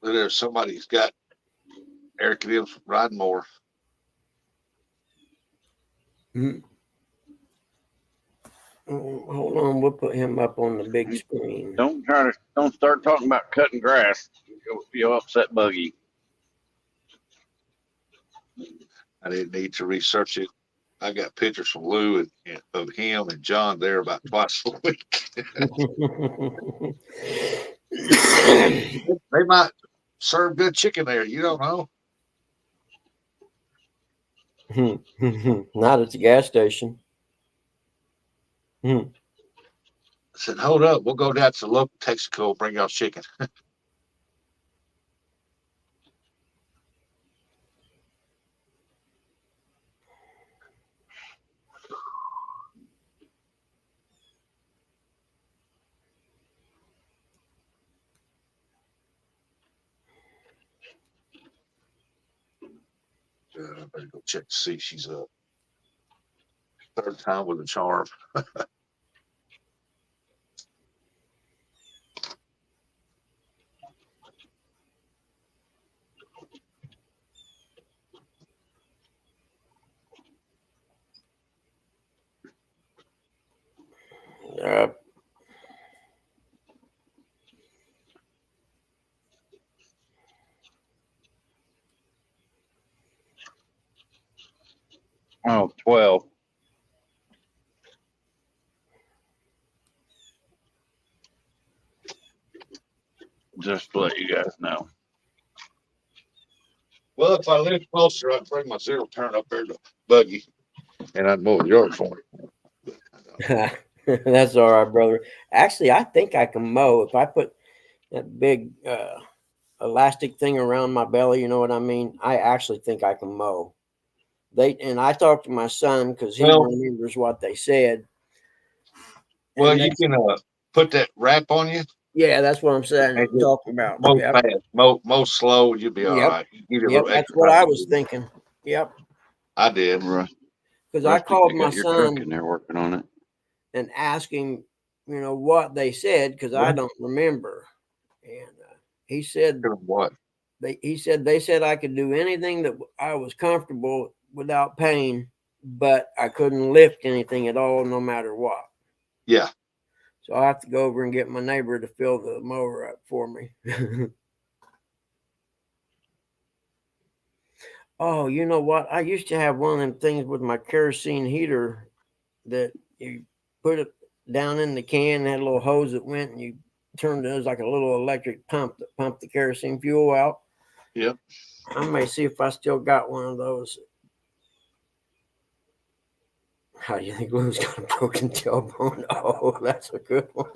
There's somebody's got Eric and him's riding more. Hold on, we'll put him up on the big screen. Don't start talking about cutting grass. You'll upset Buggy. I didn't need to research it. I got pictures from Lou and of him and John there about twice a week. They might serve good chicken there. You don't know. Not at the gas station. I said, "Hold up. We'll go down to the local Texaco, bring y'all chicken." I better go check to see if she's up. 3rd time with a charm. Oh, 12. Just to let you guys know. Well, if I live closer, I'd bring my 0 turn up there to Buggy, and I'd mow the yard for him. That's all right, brother. Actually, I think I can mow if I put that big elastic thing around my belly. You know what I mean? I actually think I can mow. And I talked to my son because he remembers what they said. Well, you can put that wrap on you. Yeah, that's what I'm saying. I'm talking about. Mow fast, mow slow, you'll be all right. Yep, that's what I was thinking. Yep, I did. Because I called my son and they're working on it and asked him, what they said because I don't remember. And he said, "What? He said they said I could do anything that I was comfortable without pain, but I couldn't lift anything at all, no matter what. Yeah. So I have to go over and get my neighbor to fill the mower up for me. Oh, you know what? I used to have one of them things with my kerosene heater that you put it down in the can, had a little hose that went, and you turned it. It was like a little electric pump that pumped the kerosene fuel out. Yep. I may see if I still got one of those. How do you think Lou's got a broken tailbone? Oh, that's a good one.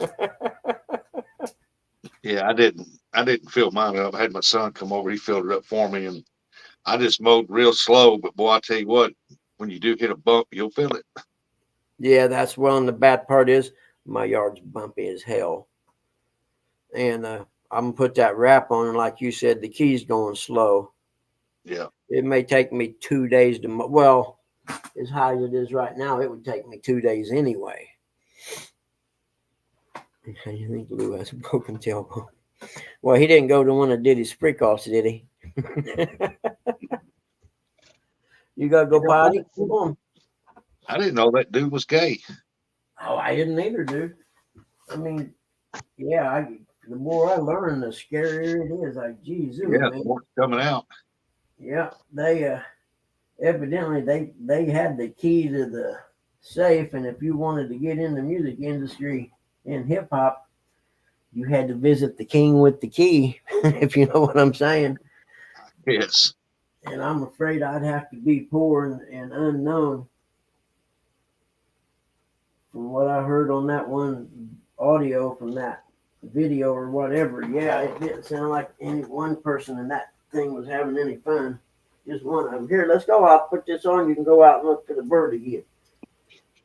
Yeah, I didn't fill mine up. I had my son come over, he filled it up for me, and I just mowed real slow. But boy, I tell you what, when you do hit a bump, you'll feel it. Yeah, that's well, and the bad part is my yard's bumpy as hell. And I'm gonna put that wrap on, and like you said, the key's going slow. Yeah. It may take me 2 days to well, as high as it is right now, it would take me 2 days anyway. How do you think Lou has a broken tailbone? Well, he didn't go to one of Diddy's freak offs, did he? You gotta go potty? Come on. I didn't know that dude was gay. Oh, I didn't either, dude. I mean, yeah, the more I learn, the scarier it is. Like, geez, Yeah, man. more coming out. Yeah, they evidently they had the key to the safe, and if you wanted to get in the music industry in hip hop, you had to visit the king with the key, if you know what I'm saying. Yes. And I'm afraid I'd have to be poor and unknown. From what I heard on that one audio from that video or whatever, yeah, it didn't sound like any one person in that thing was having any fun. Just one of them. Here, let's go. I'll put this on. You can go out and look for the bird again.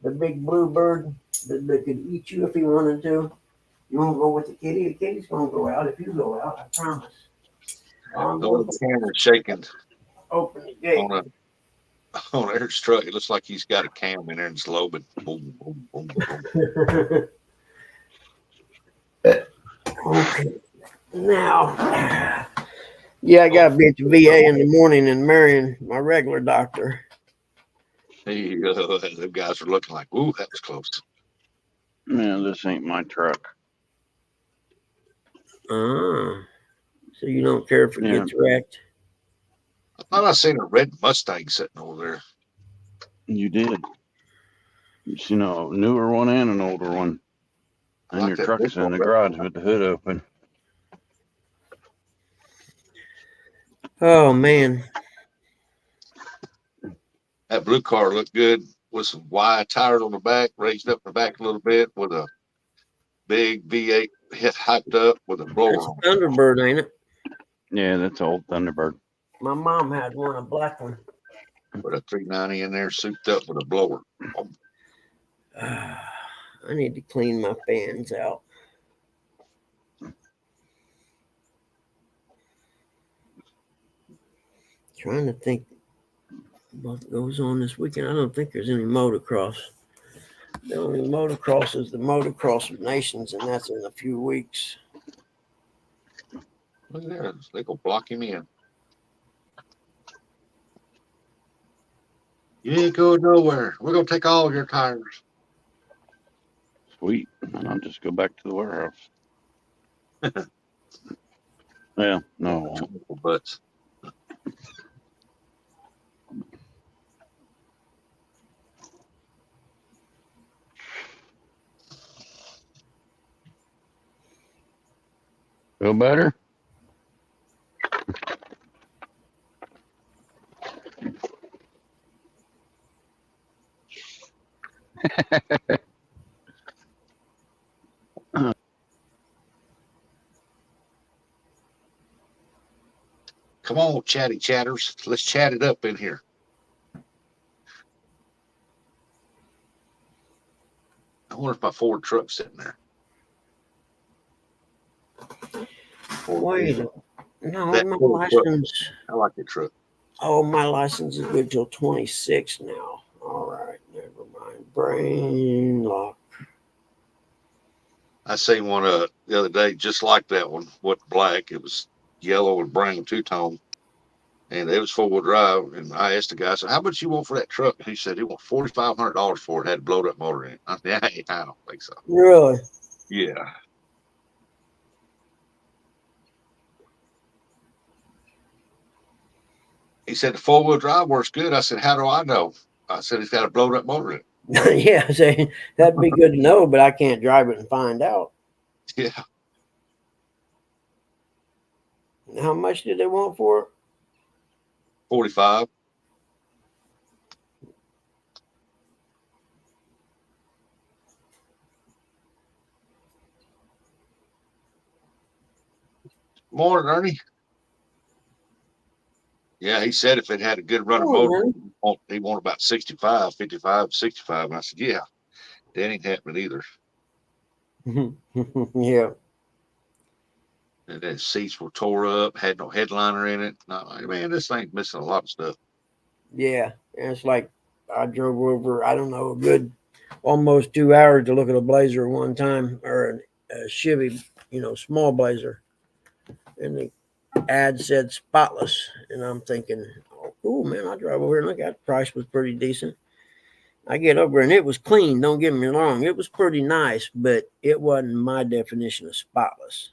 The big blue bird that could eat you if he wanted to. You want to go with the kitty? The kitty's going to go out if you go out. I promise. The camera's shaking Open the gate. On Eric's truck. It looks like he's got a cam in there and it's low, but boom, boom, boom, boom. Okay. Now, yeah, I got to be at the VA in the morning and Marion, my regular doctor. Hey, the guys are looking like, ooh, that was close. Man, this ain't my truck. So you don't care if it gets wrecked? I thought I seen a red Mustang sitting over there. You did. You seen a newer one and an older one. And your truck's in the garage with the hood open. Oh, man. That blue car looked good with some wide tires on the back, raised up the back a little bit with a big V8 hyped up with a blower That's a on it. Thunderbird, ain't it? Yeah, that's an old Thunderbird. My mom had one, a black one. With a 390 in there, souped up with a blower. I need to clean my fans out. Trying to think what goes on this weekend. I don't think there's any motocross. The only motocross is the Motocross of Nations, and that's in a few weeks. Look at that. They go block him in. You ain't going nowhere. We're going to take all your tires. Sweet. And I'll just go back to the warehouse. Well, no. Butts. Feel better? Come on, chatty chatters. Let's chat it up in here. I wonder if my Ford truck's sitting there. Wait, no, That my Ford license. truck. I like the truck. Oh, my license is good till 26 now. All right, never mind. Brain lock. I seen one the other day, just like that one. What black? It was yellow and brown two-tone. And it was 4-wheel drive. And I asked the guy, I said, how much you want for that truck? And he said he want $4,500 for it. Had a blowed up motor in it. I said, hey, I don't think so. Really? Yeah. He said the 4-wheel drive works good. I said, how do I know? I said, he's got a blowed up motor in it. Yeah, that'd be good to know, but I can't drive it and find out. Yeah. How much did they want for it? 45. Morning, Ernie. Yeah, he said if it had a good running motor, he wanted about 65, 55, 65. And I said, yeah, that ain't happening either. Yeah. And the seats were tore up, had no headliner in it. No, man, this thing's missing a lot of stuff. Yeah. And it's like I drove over, I don't know, a good almost 2 hours to look at a Blazer one time, or a Chevy, small Blazer. And the ad said spotless. And I'm thinking, oh, cool, man. I drive over here and look at it. The price was pretty decent. I get over and it was clean. Don't get me wrong. It was pretty nice, but it wasn't my definition of spotless.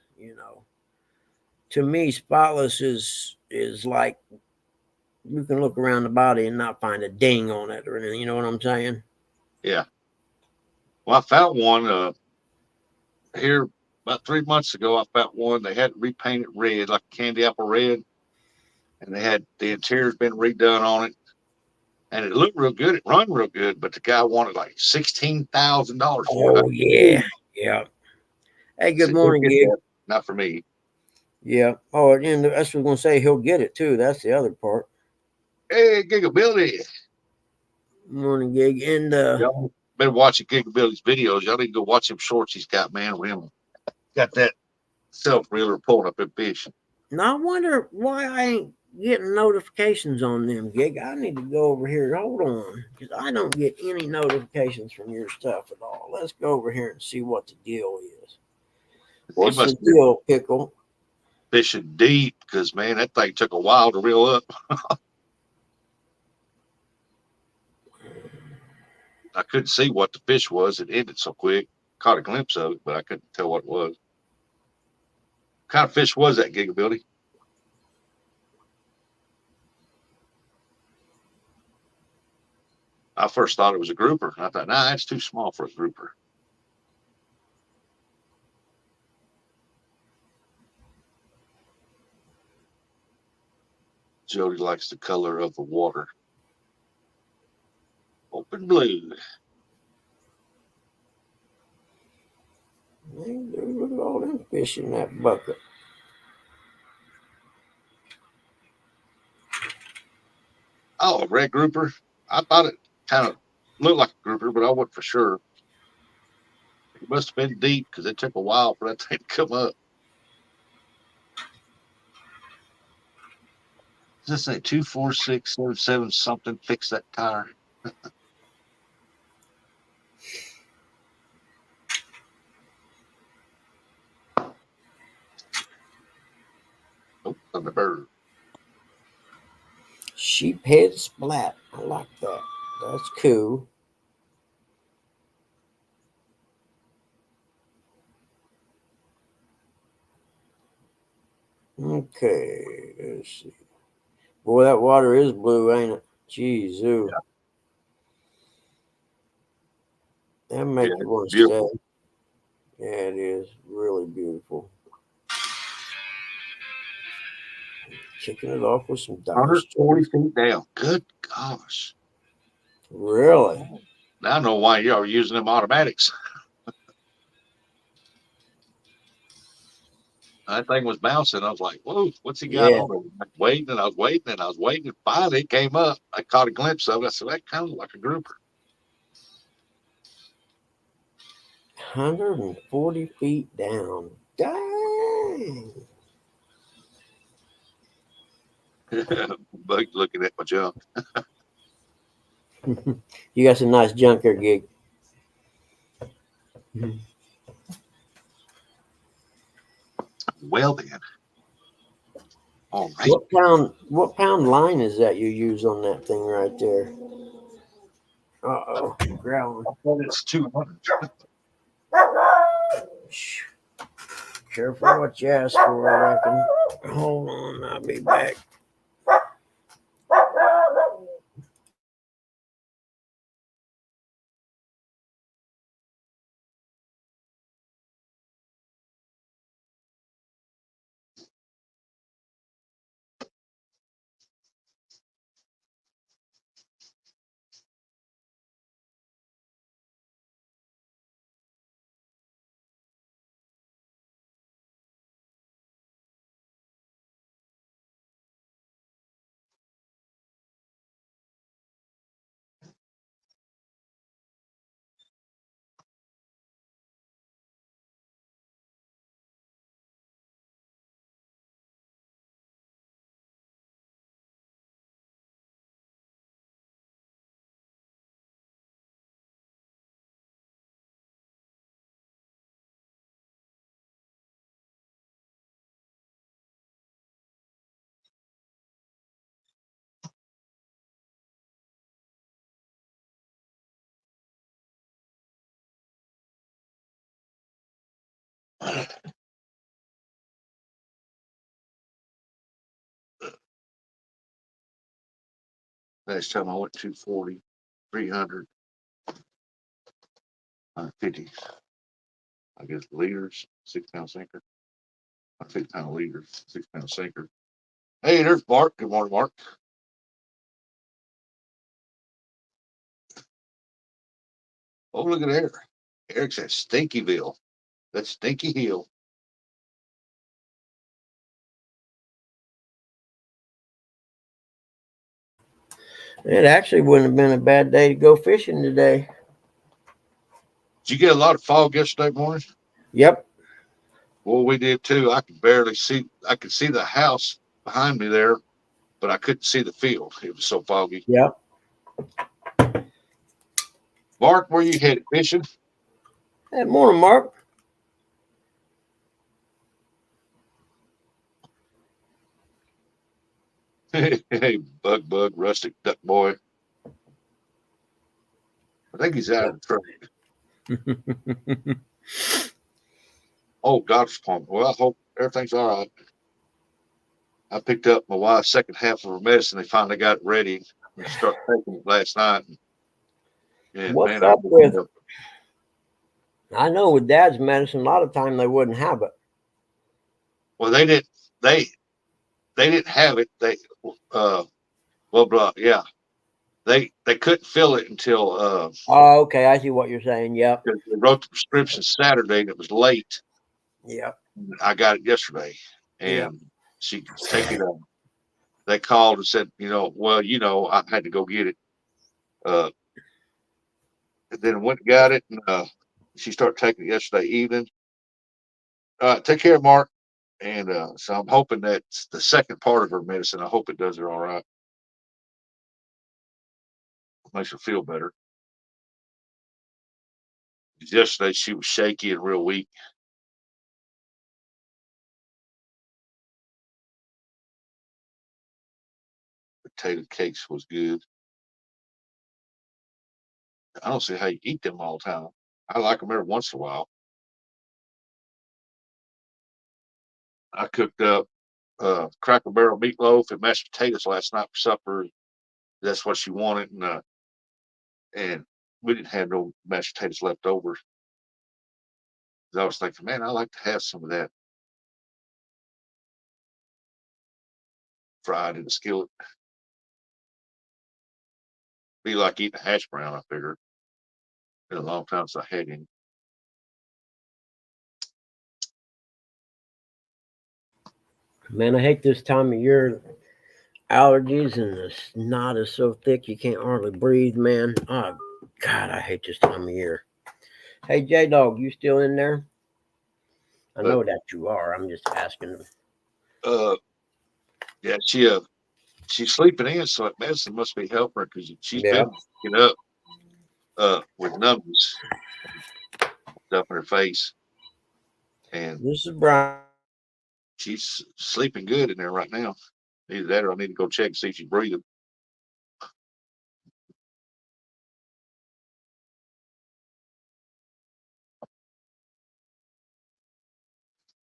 To me, spotless is like you can look around the body and not find a ding on it or anything. You know what I'm saying? Yeah. Well, I found one here about 3 months ago. I found one. They had it repainted red, like candy apple red, and they had the interior's been redone on it, and it looked real good. It run real good, but the guy wanted like $16,000 for it. Oh yeah, yeah. Hey, good morning, Gig. Not for me. Yeah. Oh, and that's what I was gonna say. He'll get it too. That's the other part. Hey, Gigability. Morning, Gig. And y'all been watching Gigability's videos. Y'all need to go watch him shorts he's got, man. With him, got that self reeler pulling up in fish. Now I wonder why I ain't getting notifications on them, Gig. I need to go over here. Hold on, because I don't get any notifications from your stuff at all. Let's go over here and see what the deal is. What's the deal, Pickle? Fishing deep, because man, that thing took a while to reel up. I couldn't see what the fish was. It ended so quick. Caught a glimpse of it, but I couldn't tell what it was. What kind of fish was that, Gigability? I first thought it was a grouper. I thought, nah, that's too small for a grouper. Jody likes the color of the water. Open blue. Man, dude, look at all them fish in that bucket. Oh, a red grouper. I thought it kind of looked like a grouper, but I wasn't for sure. It must have been deep because it took a while for that thing to come up. Does this say 24677 something? Fix that tire. Oh, Thunderbird. Sheephead splat. I like that. That's cool. Okay, let's see. Boy, that water is blue, ain't it? Jeez, ooh. Yeah. That makes you want to stay. Yeah, it is really beautiful. Kicking it off with some dice. 140 feet down. Good gosh. Really? Now I know why y'all are using them automatics. That thing was bouncing. I was like, whoa, what's he got on it? I was waiting and I was waiting and I was waiting. And finally it came up. I caught a glimpse of it. I said, that kind of looked like a grouper. 140 feet down. Dang. Bug's looking at my junk. You got some nice junk here, Gig. Well then. All right. What pound line is that you use on that thing right there? Uh-oh, growling. I thought it's 200. Careful what you ask for, I reckon. Hold on, I'll be back. Last time I went 240, 300, 50. I guess liters, 6-pound sinker. 50-pound liters, 6-pound sinker. Hey, there's Mark. Good morning, Mark. Oh, look at there. Eric's at Stinkyville. That's Stinky Hill. It actually wouldn't have been a bad day to go fishing today. Did you get a lot of fog yesterday morning? Yep. Well, we did too. I could barely see. I could see the house behind me there, but I couldn't see the field. It was so foggy. Yep. Mark, where you headed? Fishing? Hey, morning, Mark. Hey, bug, rustic duck boy. I think he's out of the truck. Oh, God's appointment. Well, I hope everything's all right. I picked up my wife's second half of her medicine. They finally got it ready and started taking it last night. And What's man, up with? I know with Dad's medicine, a lot of time they wouldn't have it. Well, they didn't. They didn't have it. They blah. Yeah, they couldn't fill it until Oh, okay. I see what you're saying. Yep. they wrote the prescription Saturday and it was late. Yep. I got it yesterday, and she could take it on. They called and said, I had to go get it. Then went and got it, and she started taking it yesterday evening. Take care, Mark. And so I'm hoping that's the second part of her medicine. I hope it does her all right. Makes her feel better. Yesterday she was shaky and real weak. Potato cakes was good. I don't see how you eat them all the time. I like them every once in a while. I cooked up Cracker Barrel meatloaf and mashed potatoes last night for supper. That's what she wanted, and we didn't have no mashed potatoes left over. I was thinking, man, I like to have some of that fried in the skillet. Be like eating a hash brown, I figured. Been a long time since I had any. Man, I hate this time of year. Allergies and the snot is so thick you can't hardly breathe, man. Oh, God, I hate this time of year. Hey, J Dog, you still in there? I know that you are. I'm just asking. Yeah, she's sleeping in, so that medicine must be helping her because she's been waking up with numbness up in her face. And this is Brian. she's sleeping good in there right now. Either that or I need to go check and see if she's breathing.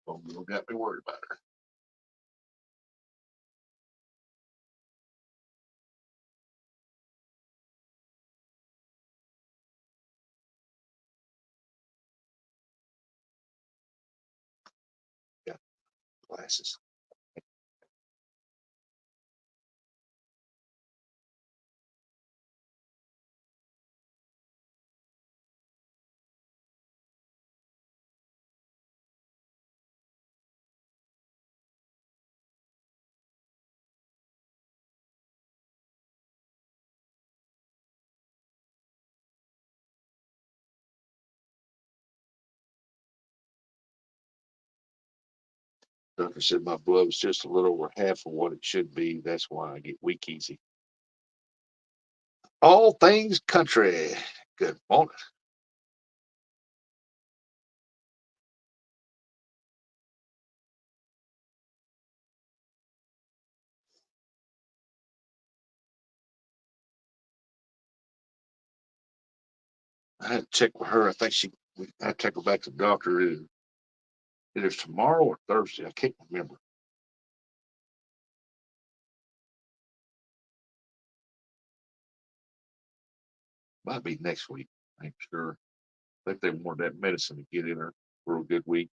Oh, you got me worried about her. Yeah, glasses. Doctor said my blood was just a little over half of what it should be. That's why I get weak easy. All things country. Good morning. I had to check with her. I think I had to take her back to the doctor. Either tomorrow or Thursday. I can't remember. Might be next week. I ain't sure. I think they wanted that medicine to get in her for a good week.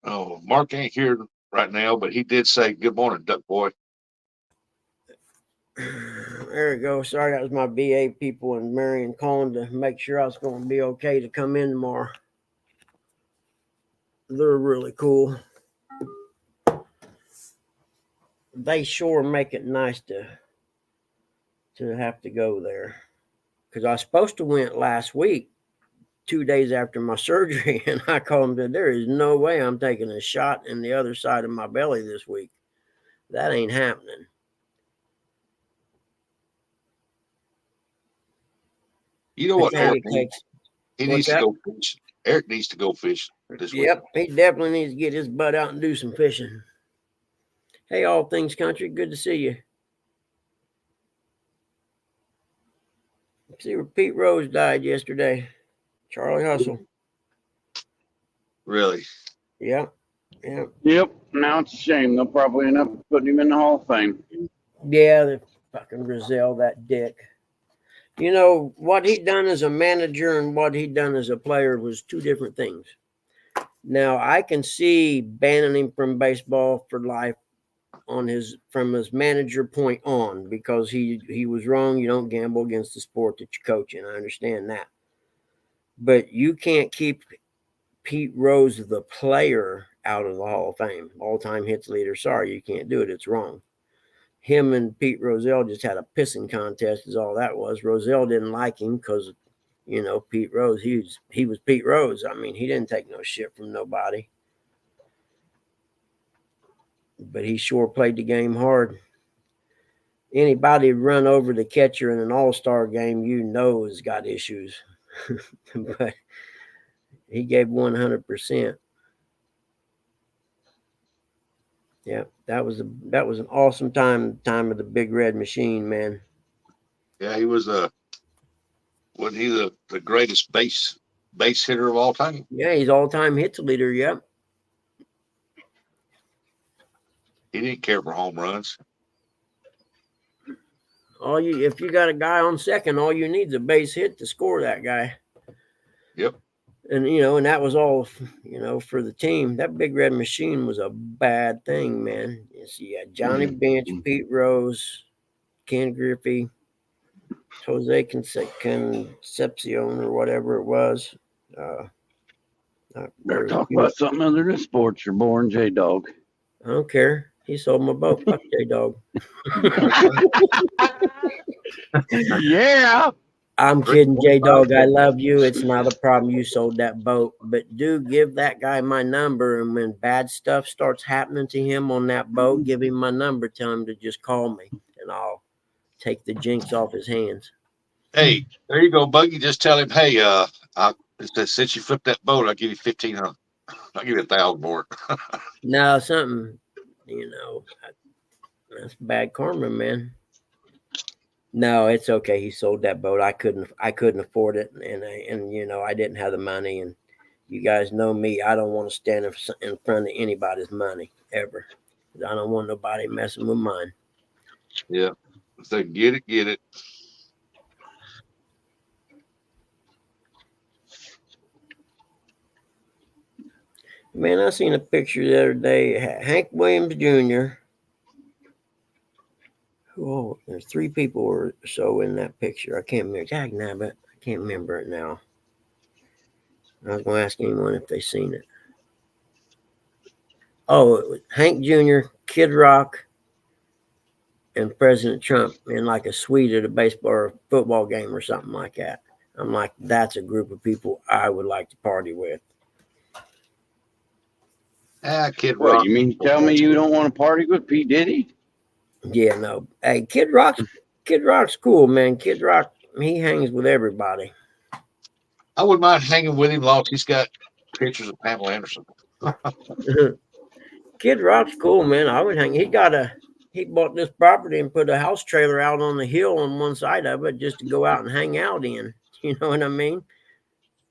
Oh, Mark ain't here right now, but he did say, "Good morning, Duck Boy." There we go. Sorry, that was my BA people and Marion calling to make sure I was going to be okay to come in tomorrow. They're really cool. They sure make it nice to have to go there. Because I was supposed to went last week, 2 days after my surgery, and I called them and said, there is no way I'm taking a shot in the other side of my belly this week. That ain't happening. You know what, Eric? He needs to go fishing. Eric needs to go fishing this week. Yep, he definitely needs to get his butt out and do some fishing. Hey, All Things Country, good to see you. See where Pete Rose died yesterday. Charlie Hustle. Really? Yep. Yep. Yep. Now it's a shame. They'll probably end up putting him in the Hall of Fame. Yeah, the fucking Grizel, that dick. You know, what he done as a manager and what he done as a player was two different things. Now, I can see banning him from baseball for life from his manager point on, because he was wrong. You don't gamble against the sport that you coach in. I understand that. But you can't keep Pete Rose, the player, out of the Hall of Fame. All-time hits leader. Sorry, you can't do it. It's wrong. Him and Pete Rozelle just had a pissing contest is all that was. Rozelle didn't like him because, you know, Pete Rose, he was Pete Rose. I mean, he didn't take no shit from nobody. But he sure played the game hard. Anybody run over the catcher in an all-star game, you know, has got issues. But he gave 100%. Yeah, that was an awesome time of the Big Red Machine, man. Yeah, he was wasn't he the greatest base hitter of all time? Yeah, he's all-time hits leader. Yep. He didn't care for home runs. If you got a guy on second, all you need is a base hit to score that guy. Yep. And and that was all, for the team. That Big Red Machine was a bad thing, man. You had Johnny Bench, Pete Rose, Ken Griffey, Jose Concepcion, or whatever it was. Better talk about something other than sports. You're boring, J-Dog. I don't care. He sold my boat. Fuck J-Dog. Yeah. I'm Drink kidding, J Dog. I 25. love you. It's not a problem. You sold that boat, but do give that guy my number. And when bad stuff starts happening to him on that boat, give him my number. Tell him to just call me, and I'll take the jinx off his hands. Hey, there you go, Buggy. Just tell him, hey, since you flipped that boat, I'll give you 1,500. I'll give you 1,000 more. Now, something, that's bad karma, man. No, it's okay. He sold that boat. I couldn't afford it, and I didn't have the money. And you guys know me. I don't want to stand in front of anybody's money ever. I don't want nobody messing with mine. Yeah. So get it, get it. Man, I seen a picture the other day. Hank Williams Jr. Oh, there's 3 people or so in that picture. I can't remember. Jack Nabbit. I can't remember it now. I was going to ask anyone if they seen it. Oh, it was Hank Jr., Kid Rock, and President Trump in like a suite at a baseball or football game or something like that. I'm like, that's a group of people I would like to party with. Kid What, Rock. you mean tell me you don't want to party with P. Diddy? Yeah, no. Hey, Kid Rock's cool, man. Kid Rock, he hangs with everybody. I wouldn't mind hanging with him long as he's got pictures of Pamela Anderson. Kid Rock's cool, man. I would hang. He bought this property and put a house trailer out on the hill on one side of it just to go out and hang out in. You know what I mean?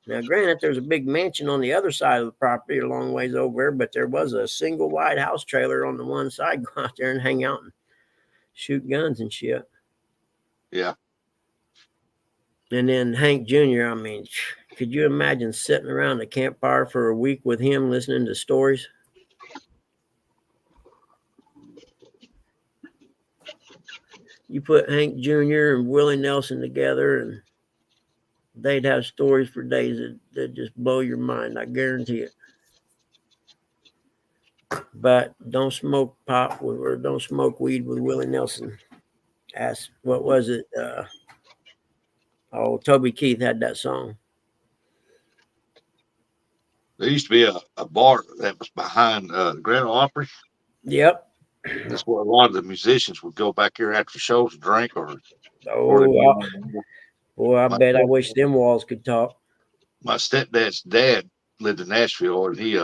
Now, granted, there's a big mansion on the other side of the property, a long ways over, but there was a single wide house trailer on the one side. Go out there and hang out and shoot guns and shit. Yeah. And then Hank Jr., I mean, could you imagine sitting around a campfire for a week with him listening to stories? You put Hank Jr. and Willie Nelson together, and they'd have stories for days that just blow your mind. I guarantee it. But don't smoke pot or don't smoke weed with Willie Nelson. What was it? Toby Keith had that song. There used to be a bar that was behind the Grand Ole Opry. Yep. That's where a lot of the musicians would go back here after shows to drink or. I bet I wish them walls could talk. My stepdad's dad lived in Nashville, and he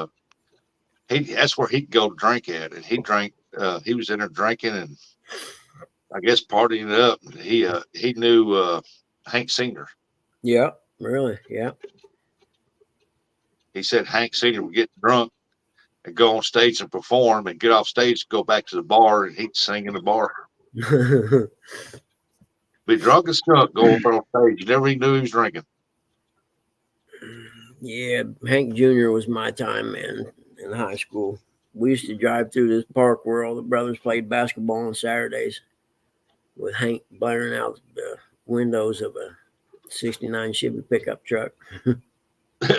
that's where he'd go drink at, and he drank. He was in there drinking and I guess partying it up. He knew Hank Sr. Yeah, really, yeah. He said Hank Sr. would get drunk and go on stage and perform, and get off stage, go back to the bar, and he'd sing in the bar. Be drunk as skunk, go over on stage. You never even knew he was drinking. Yeah, Hank Jr. was my time, man, in high school. We used to drive through this park where all the brothers played basketball on Saturdays with Hank blaring out the windows of a 69 Chevy pickup truck.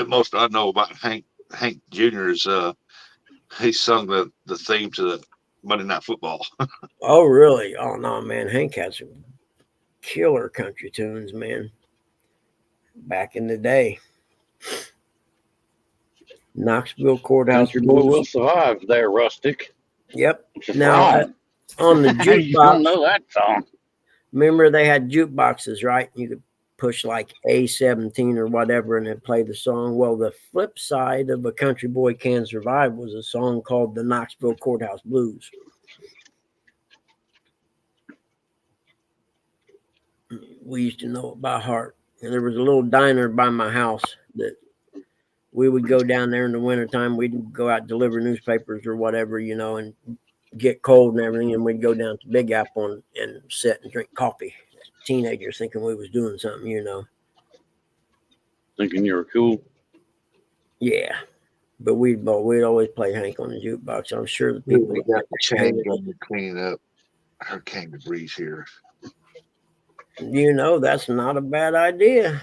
Most I know about Hank Jr. is he sung the theme to the Monday Night Football. Oh, really? Oh, no, man. Hank had some killer country tunes, man, back in the day. Knoxville Courthouse Country boy will survive there, Rustic. Yep. Now, on the jukebox. You don't know that song. Remember, they had jukeboxes, right? You could push like A17 or whatever and then play the song. Well, the flip side of A Country Boy Can Survive was a song called the Knoxville Courthouse Blues. We used to know it by heart. And there was a little diner by my house that we would go down there in the wintertime. We'd go out, deliver newspapers or whatever, and get cold and everything. And we'd go down to Big Apple and sit and drink coffee. Teenagers thinking we was doing something, Thinking you were cool. Yeah. But we'd always play Hank on the jukebox. I'm sure the people We got the change on the cleaning up. Hurricane debris here. That's not a bad idea.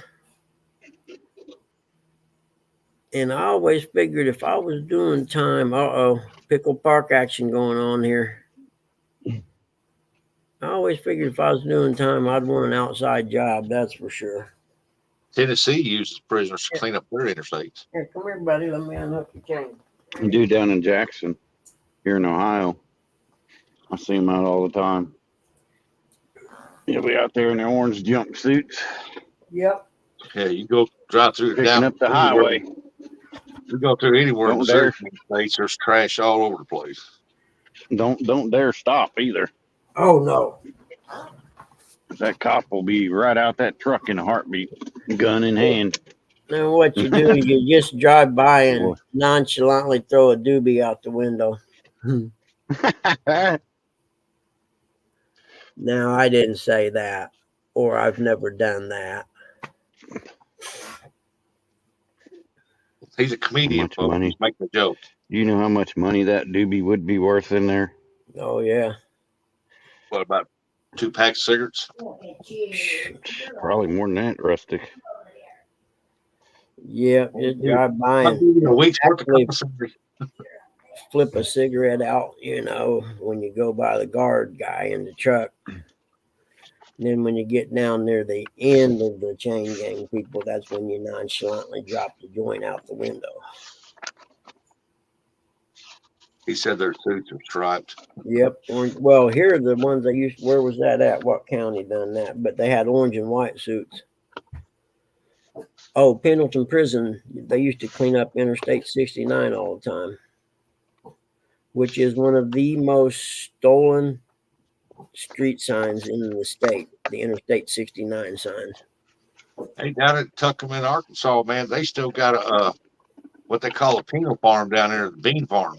And I always figured if I was doing time, Pickle Park action going on here. I always figured if I was doing time, I'd want an outside job. That's for sure. Tennessee uses prisoners to clean up their interstates. Here, come here, buddy. Let me unhook your chain. You do down in Jackson, here in Ohio. I see them out all the time. You'll be out there in their orange jumpsuits. Yep. Yeah, you go drive through Picking down up the anywhere. highway. You go through anywhere in Don't Missouri dare. states, there's trash all over the place. Don't dare stop either. Oh no. That cop will be right out that truck in a heartbeat, gun in hand. Then what you do, you just drive by and nonchalantly throw a doobie out the window. No, I didn't say that, or I've never done that. He's a comedian, Much money. He's making a joke. Do you know how much money that doobie would be worth in there? Oh yeah. What about 2 packs of cigarettes? Probably more than that, Rustic. Yeah, just drive by and a week's worth of commissary. flip a cigarette out, you know, when you go by the guard guy in the truck. And then when you get down near the end of the chain gang people, that's when you nonchalantly drop the joint out the window. He said their suits are striped. Yep. Well, here are the ones they used. Where was that at? What county done that? But they had orange and white suits. Oh, Pendleton Prison. They used to clean up Interstate 69 all the time, which is one of the most stolen street signs in the state. The Interstate 69 signs. Hey, down at Tuckerman, Arkansas, man, they still got a what they call a penal farm down there, the bean farm.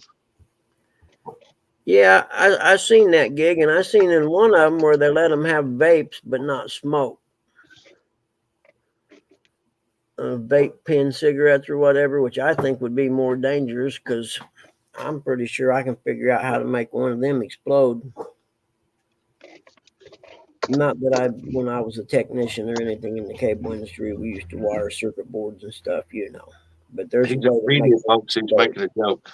Yeah, I seen that gig, and I seen in one of them where they let them have vapes but not smoke. Vape pen cigarettes or whatever, which I think would be more dangerous because I'm pretty sure I can figure out how to make one of them explode. Not that when I was a technician or anything in the cable industry, we used to wire circuit boards and stuff, you know. But there's a way to make folks. He's making a joke.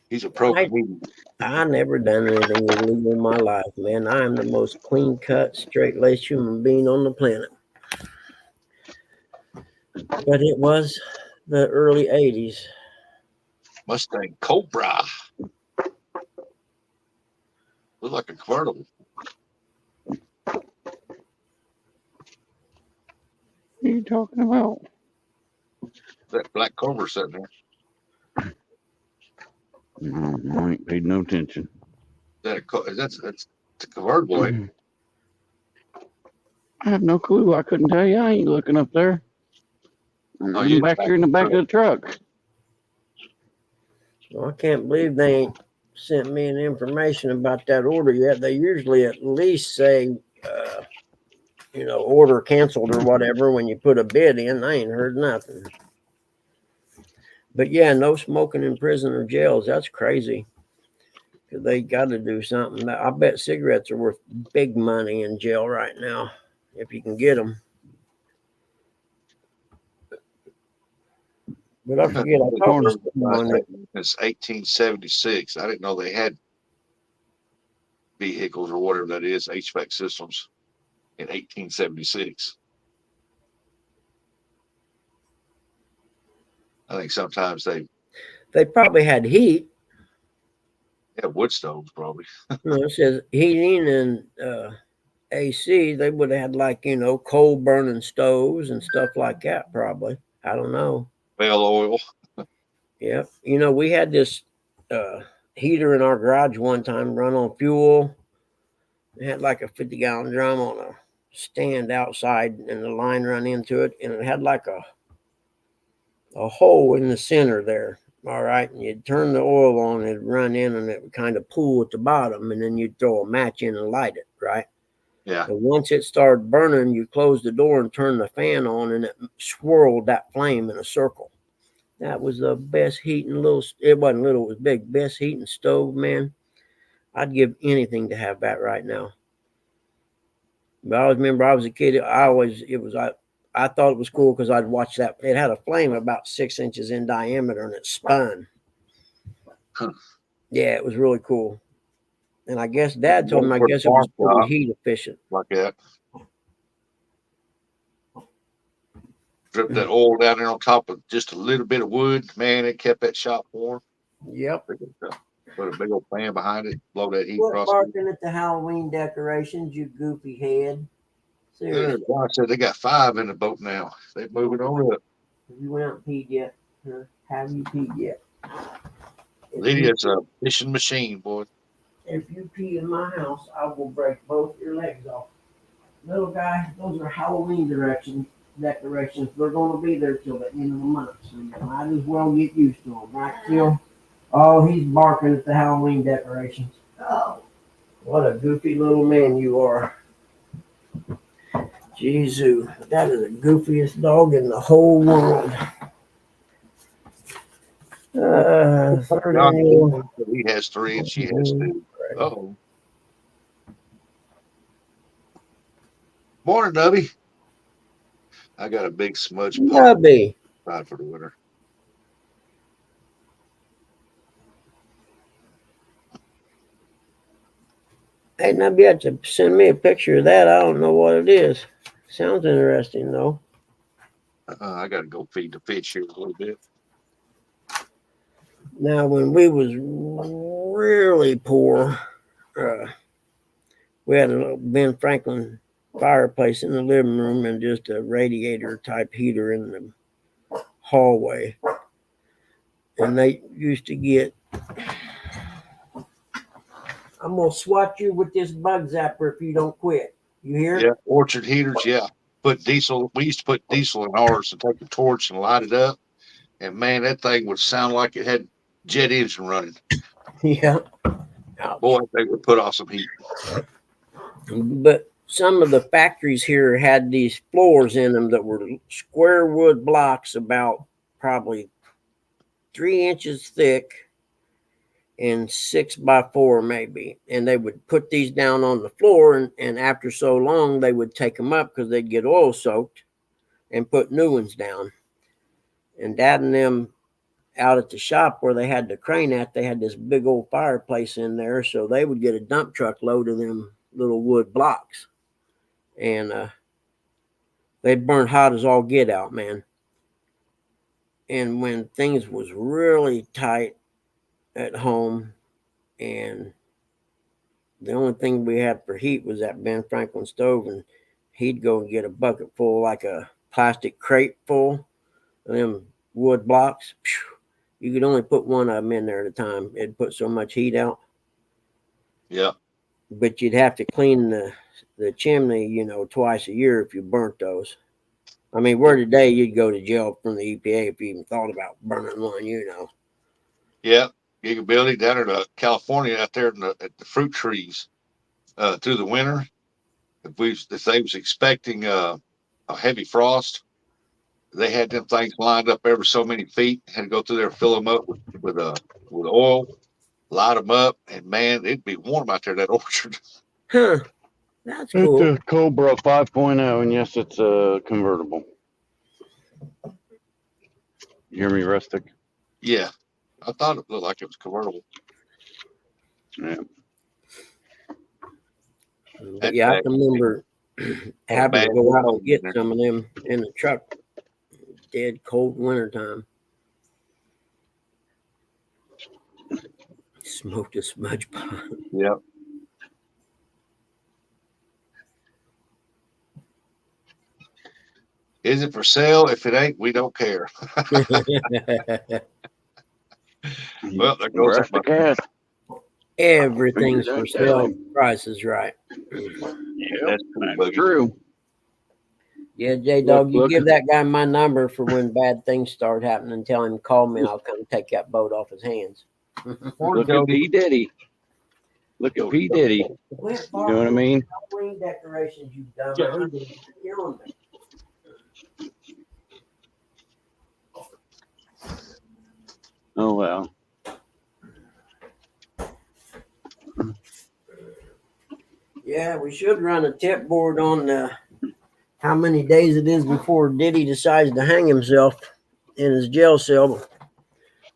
He's a pro comedian. I never done anything illegal in my life, man. I am the most clean-cut, straight-laced human being on the planet. But it was the early 80s. Mustang Cobra. Look like a convertible. What are you talking about? That black Cobra sitting there. No, I ain't paid no attention. That's a convertible. I have no clue. I couldn't tell you. I ain't looking up there. I'm back here in the back of the truck. Well, I can't believe they ain't sent me any information about that order yet. They usually at least say, order canceled or whatever when you put a bid in. I ain't heard nothing. But yeah, no smoking in prison or jails. That's crazy. Because they got to do something. I bet cigarettes are worth big money in jail right now, if you can get them. But I forget. I talked to someone. It's 1876. I didn't know they had vehicles or whatever that is, HVAC systems, in 1876. I think sometimes they probably had heat. Yeah, wood stoves probably. It says heating and AC. They would have had coal burning stoves and stuff like that. Probably. I don't know. Bell oil. Yep. We had this heater in our garage one time run on fuel. It had like a 50-gallon drum on a stand outside, and the line run into it, and it had like a hole in the center there. All right. And you'd turn the oil on, it'd run in, and it would kind of pool at the bottom, and then you'd throw a match in and light it. Right. Yeah. But once it started burning, you closed the door and turned the fan on, and it swirled that flame in a circle. That was the best heating it wasn't little, it was big, best heating stove, man. I'd give anything to have that right now. But I always remember I was a kid. I thought it was cool because I'd watch that. It had a flame about 6 inches in diameter and it spun. Huh. Yeah, it was really cool. And I guess Dad told him, I guess it was pretty heat efficient. Like that. Drip that oil down there on top of just a little bit of wood. Man, it kept that shop warm. Yep. Put a big old fan behind it, blow that heat Quit across. barking at the Halloween decorations, you goofy head. Seriously. I said they got 5 in the boat now. They're moving on up. Have you went out and peed yet? Huh? Have you peed yet? Lydia's a fishing machine, boy. If you pee in my house, I will break both your legs off. Little guy, those are Halloween decorations. They're going to be there till the end of the month, so you might as well get used to them, right, Phil? Oh, he's barking at the Halloween decorations. Oh, what a goofy little man you are. Jesus, that is the goofiest dog in the whole world. Third annual. He has 3 and she has 2. Oh. Morning, Nubby. I got a big smudge Nubby for the winter. Hey, Nubby, you have to send me a picture of that. I don't know what it is. Sounds interesting, though. I got to go feed the fish here a little bit. Now, when we was really poor, we had a little Ben Franklin fireplace in the living room and just a radiator type heater in the hallway. And they used to get, I'm going to swat you with this bug zapper if you don't quit. You hear? Yeah, orchard heaters, yeah. Put diesel. We used to put diesel in ours and take a torch and light it up. And man, that thing would sound like it had jet engine running. Yeah. Boy, they would put off some heat. But some of the factories here had these floors in them that were square wood blocks about probably 3 inches thick and 6 by 4 maybe. And they would put these down on the floor, and after so long, they would take them up because they'd get oil soaked and put new ones down. And Dad and them out at the shop where they had the crane at, they had this big old fireplace in there. So they would get a dump truck load of them little wood blocks. And they'd burn hot as all get out, man. And when things was really tight at home and the only thing we had for heat was that Ben Franklin stove, and he'd go and get a bucket full, like a plastic crate full of them wood blocks. You could only put one of them in there at a time. It'd put so much heat out. Yeah. But you'd have to clean the chimney, twice a year if you burnt those. I mean, where today you'd go to jail from the EPA if you even thought about burning one, Yeah. Gigability down in California out there at the fruit trees through the winter. If they was expecting a heavy frost, they had them things lined up every so many feet. Had to go through there, fill them up with oil, light them up, and man, it'd be warm out there, that orchard. Huh. That's cool. It's a Cobra 5.0, and yes, it's a convertible. You hear me, Rustic? Yeah. I thought it looked like it was convertible. Yeah. But yeah, I can remember having to go out and get some of them in the truck. Dead cold winter time. Smoked a smudge pot. Yep. Is it for sale? If it ain't, we don't care. Well, there goes Rustic has. Everything's for sale. Price is right. Yeah, that's true. Yeah, J-Dog, you give that guy my number for when bad things start happening and tell him to call me and I'll come take that boat off his hands. Look at P. Diddy. Look at P. Diddy. You know what I mean? Halloween decorations, you dumb. Killing me. Oh, well. Yeah, we should run a tip board on how many days it is before Diddy decides to hang himself in his jail cell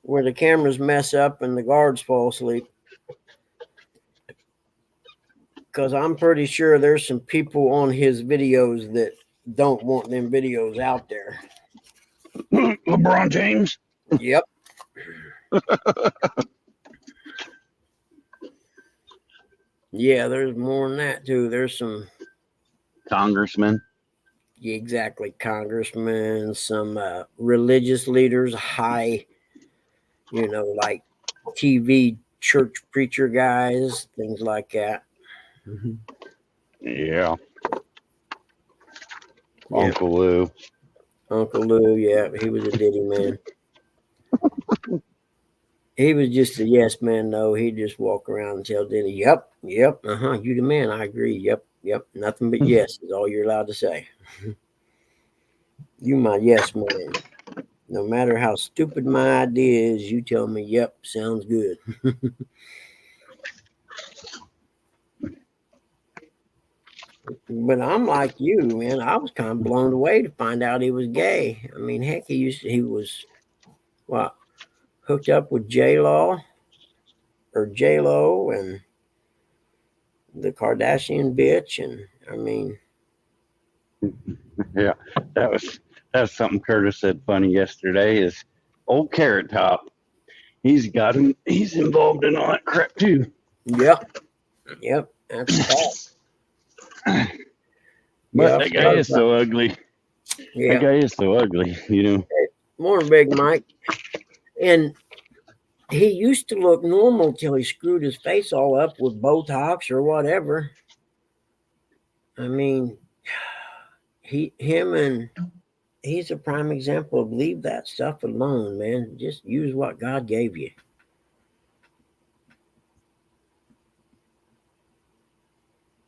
where the cameras mess up and the guards fall asleep. Because I'm pretty sure there's some people on his videos that don't want them videos out there. LeBron James. Yep. Yeah, there's more than that too. There's some Congressman. exactly congressmen, some religious leaders, high, like TV church preacher guys, things like that. Yeah. Yeah. Uncle Lou. Uncle Lou, yeah, he was a ditty man. He was just a yes man, though. He'd just walk around and tell Diddy, yep, you the man, I agree, yep, nothing but yes is all you're allowed to say. You my yes man. No matter how stupid my idea is, you tell me, yep, sounds good. But I'm like you, man. I was kind of blown away to find out he was gay. I mean, heck, he was what, hooked up with J-Lo and the Kardashian bitch, and I mean, Yeah, that's something Curtis said funny yesterday. Is old Carrot Top? He's got him. He's involved in all that crap too. yep, that's that. But Yep, that guy is so ugly. yeah. That guy is so ugly. Morning, Big Mike. And he used to look normal till he screwed his face all up with Botox or whatever. I mean, he's a prime example of leave that stuff alone, man. Just use what God gave you.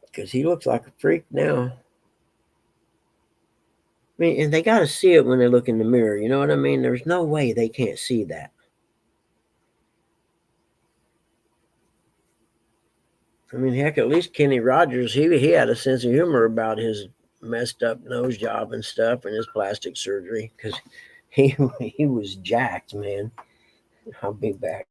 Because he looks like a freak now. I mean, and they got to see it when they look in the mirror. You know what I mean? There's no way they can't see that. I mean, heck, at least Kenny Rogers, he had a sense of humor about his messed up nose job and stuff and his plastic surgery because he was jacked, man. I'll be back.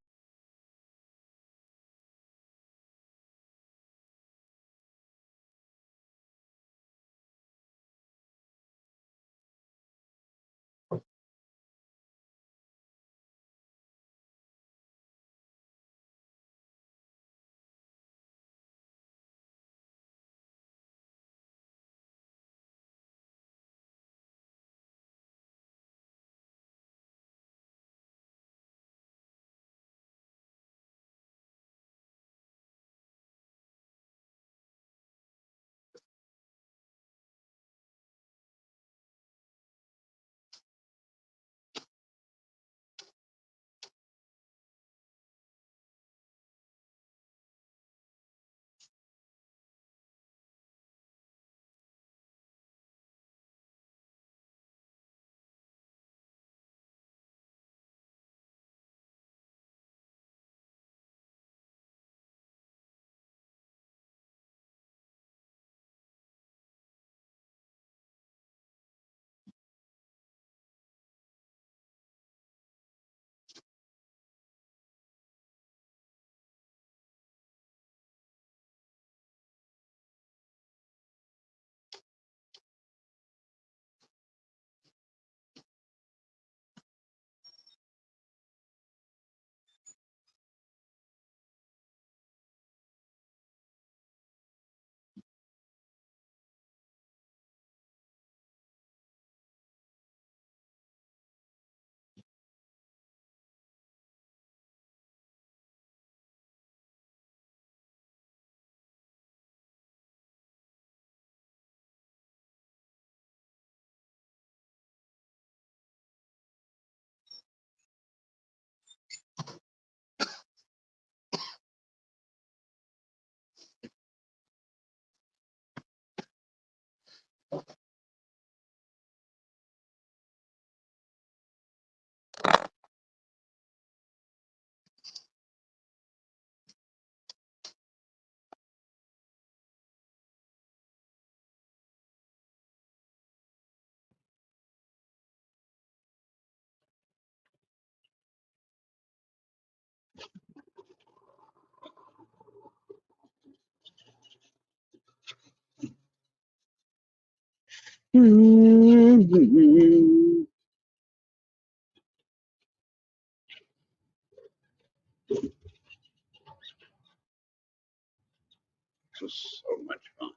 This was so much fun.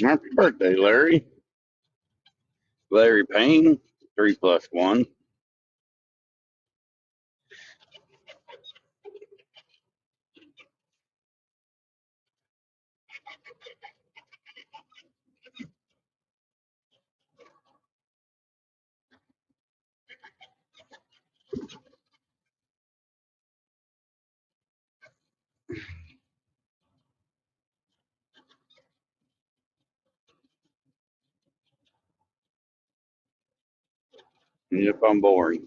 Happy birthday, Larry. Larry Payne, 3 plus 1. Yep, I'm boring.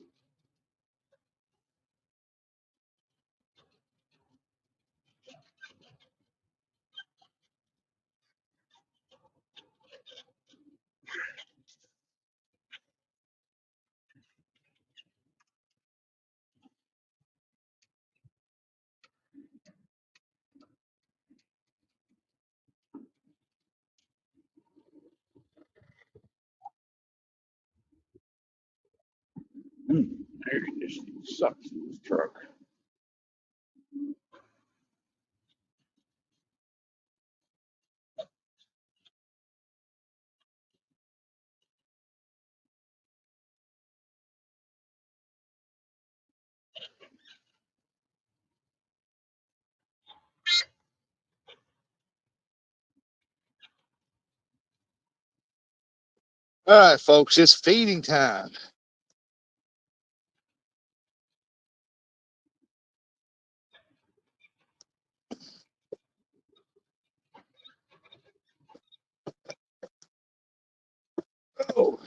Air conditioning sucks in this truck. All right, folks, it's feeding time. Oh.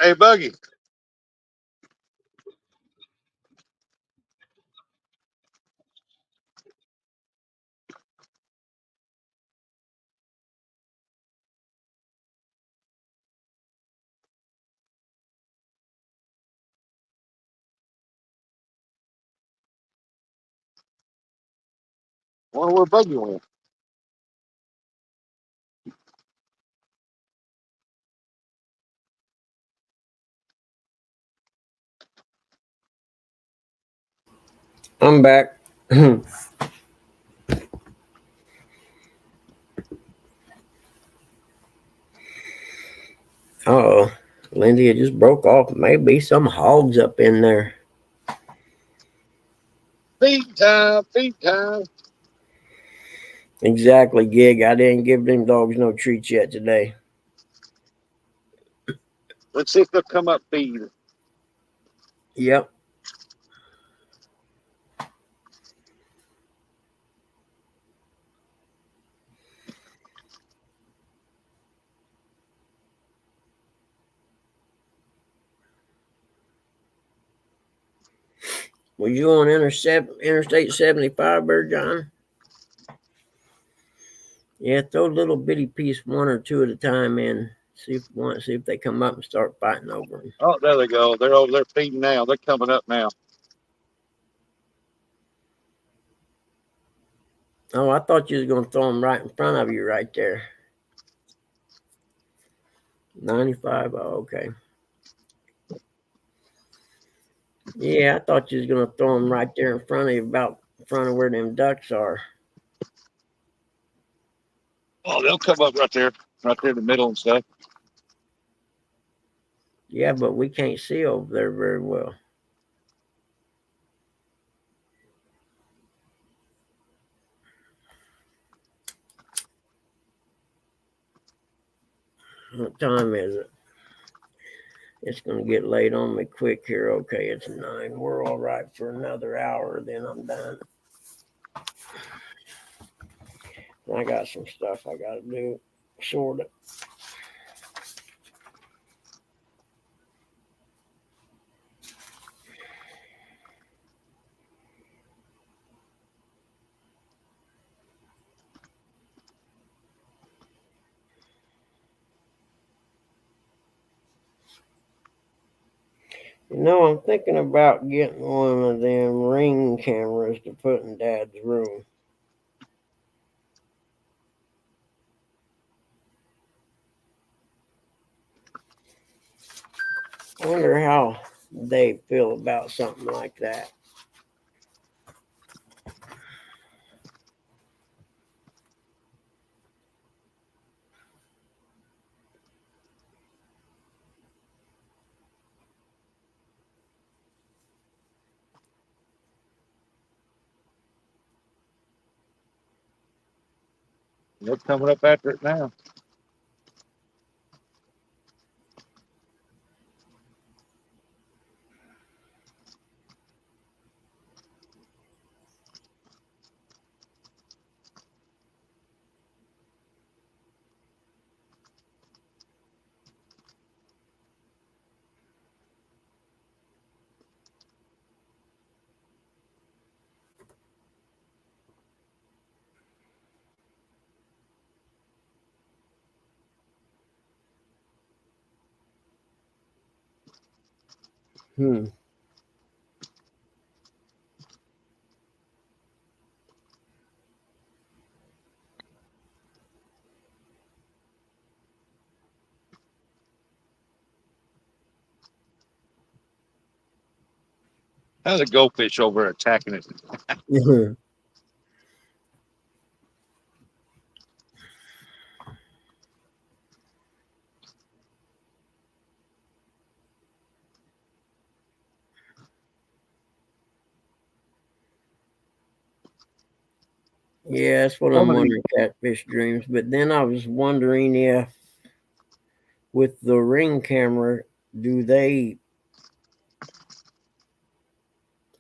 Hey, Buggy. Wonder where Buggy went. I'm back. Oh, Lindy, it just broke off. Maybe some hogs up in there. Feed time, feed time. Exactly, Gig. I didn't give them dogs no treats yet today. Let's see if they'll come up feed. Yep. Was you on Interstate 75, Bird John? Yeah, throw a little bitty piece, 1 or 2 at a time in. See if they come up and start fighting over them. Oh, there they go. They're over there feeding now. They're coming up now. Oh, I thought you was gonna throw them right in front of you, right there. 95. Oh, okay. Yeah, I thought you was gonna throw them right there in front of you, about in front of where them ducks are. Oh, they'll come up right there in the middle and stuff. Yeah, but we can't see over there very well. What time is it? It's gonna get late on me quick here. Okay, it's 9. We're all right for another hour, then I'm done. I got some stuff I gotta do, sort of. I'm thinking about getting one of them Ring cameras to put in Dad's room. I wonder how they feel about something like that. They're coming up after it now. Hmm. How's a goldfish over attacking it? Yeah, that's what I'm wondering, catfish dreams. But then I was wondering if with the Ring camera, do they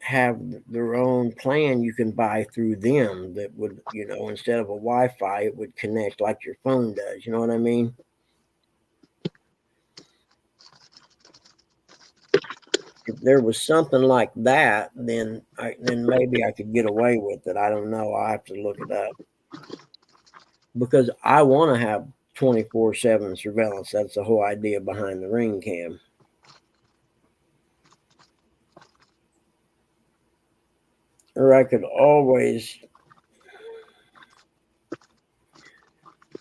have their own plan you can buy through them that would, instead of a Wi-Fi, it would connect like your phone does. You know what I mean? If there was something like that, then maybe I could get away with it. I don't know. I'll have to look it up because I want to have 24/7 surveillance. That's the whole idea behind the Ring cam. Or I could always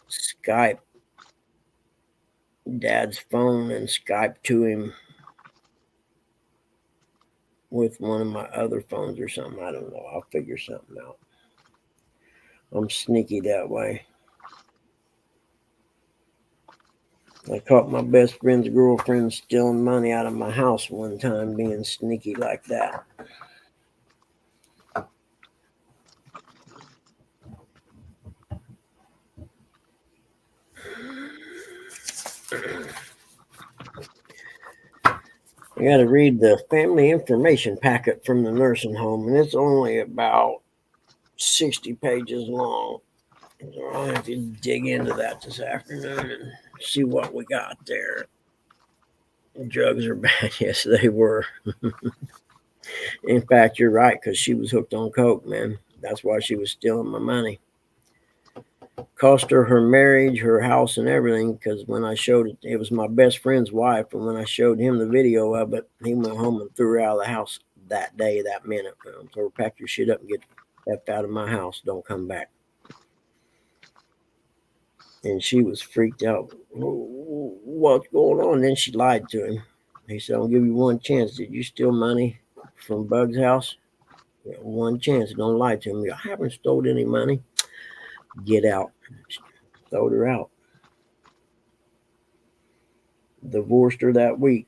Skype Dad's phone and Skype to him with one of my other phones or something. I don't know. I'll figure something out. I'm sneaky that way. I caught my best friend's girlfriend stealing money out of my house one time, being sneaky like that. I got to read the family information packet from the nursing home, and it's only about 60 pages long. So I'll have to dig into that this afternoon and see what we got there. The drugs are bad. Yes, they were. In fact, you're right, because she was hooked on coke, man. That's why she was stealing my money. Cost her marriage, her house, and everything, because when I showed it, it was my best friend's wife, and when I showed him the video of it, he went home and threw her out of the house that day, that minute. I told her, pack your shit up and get the F out of my house. Don't come back. And she was freaked out. What's going on? Then she lied to him. He said, I'll give you one chance. Did you steal money from Bug's house. One chance. Don't lie to me. I haven't stole any money. Get out. Throwed her out. Divorced her that week.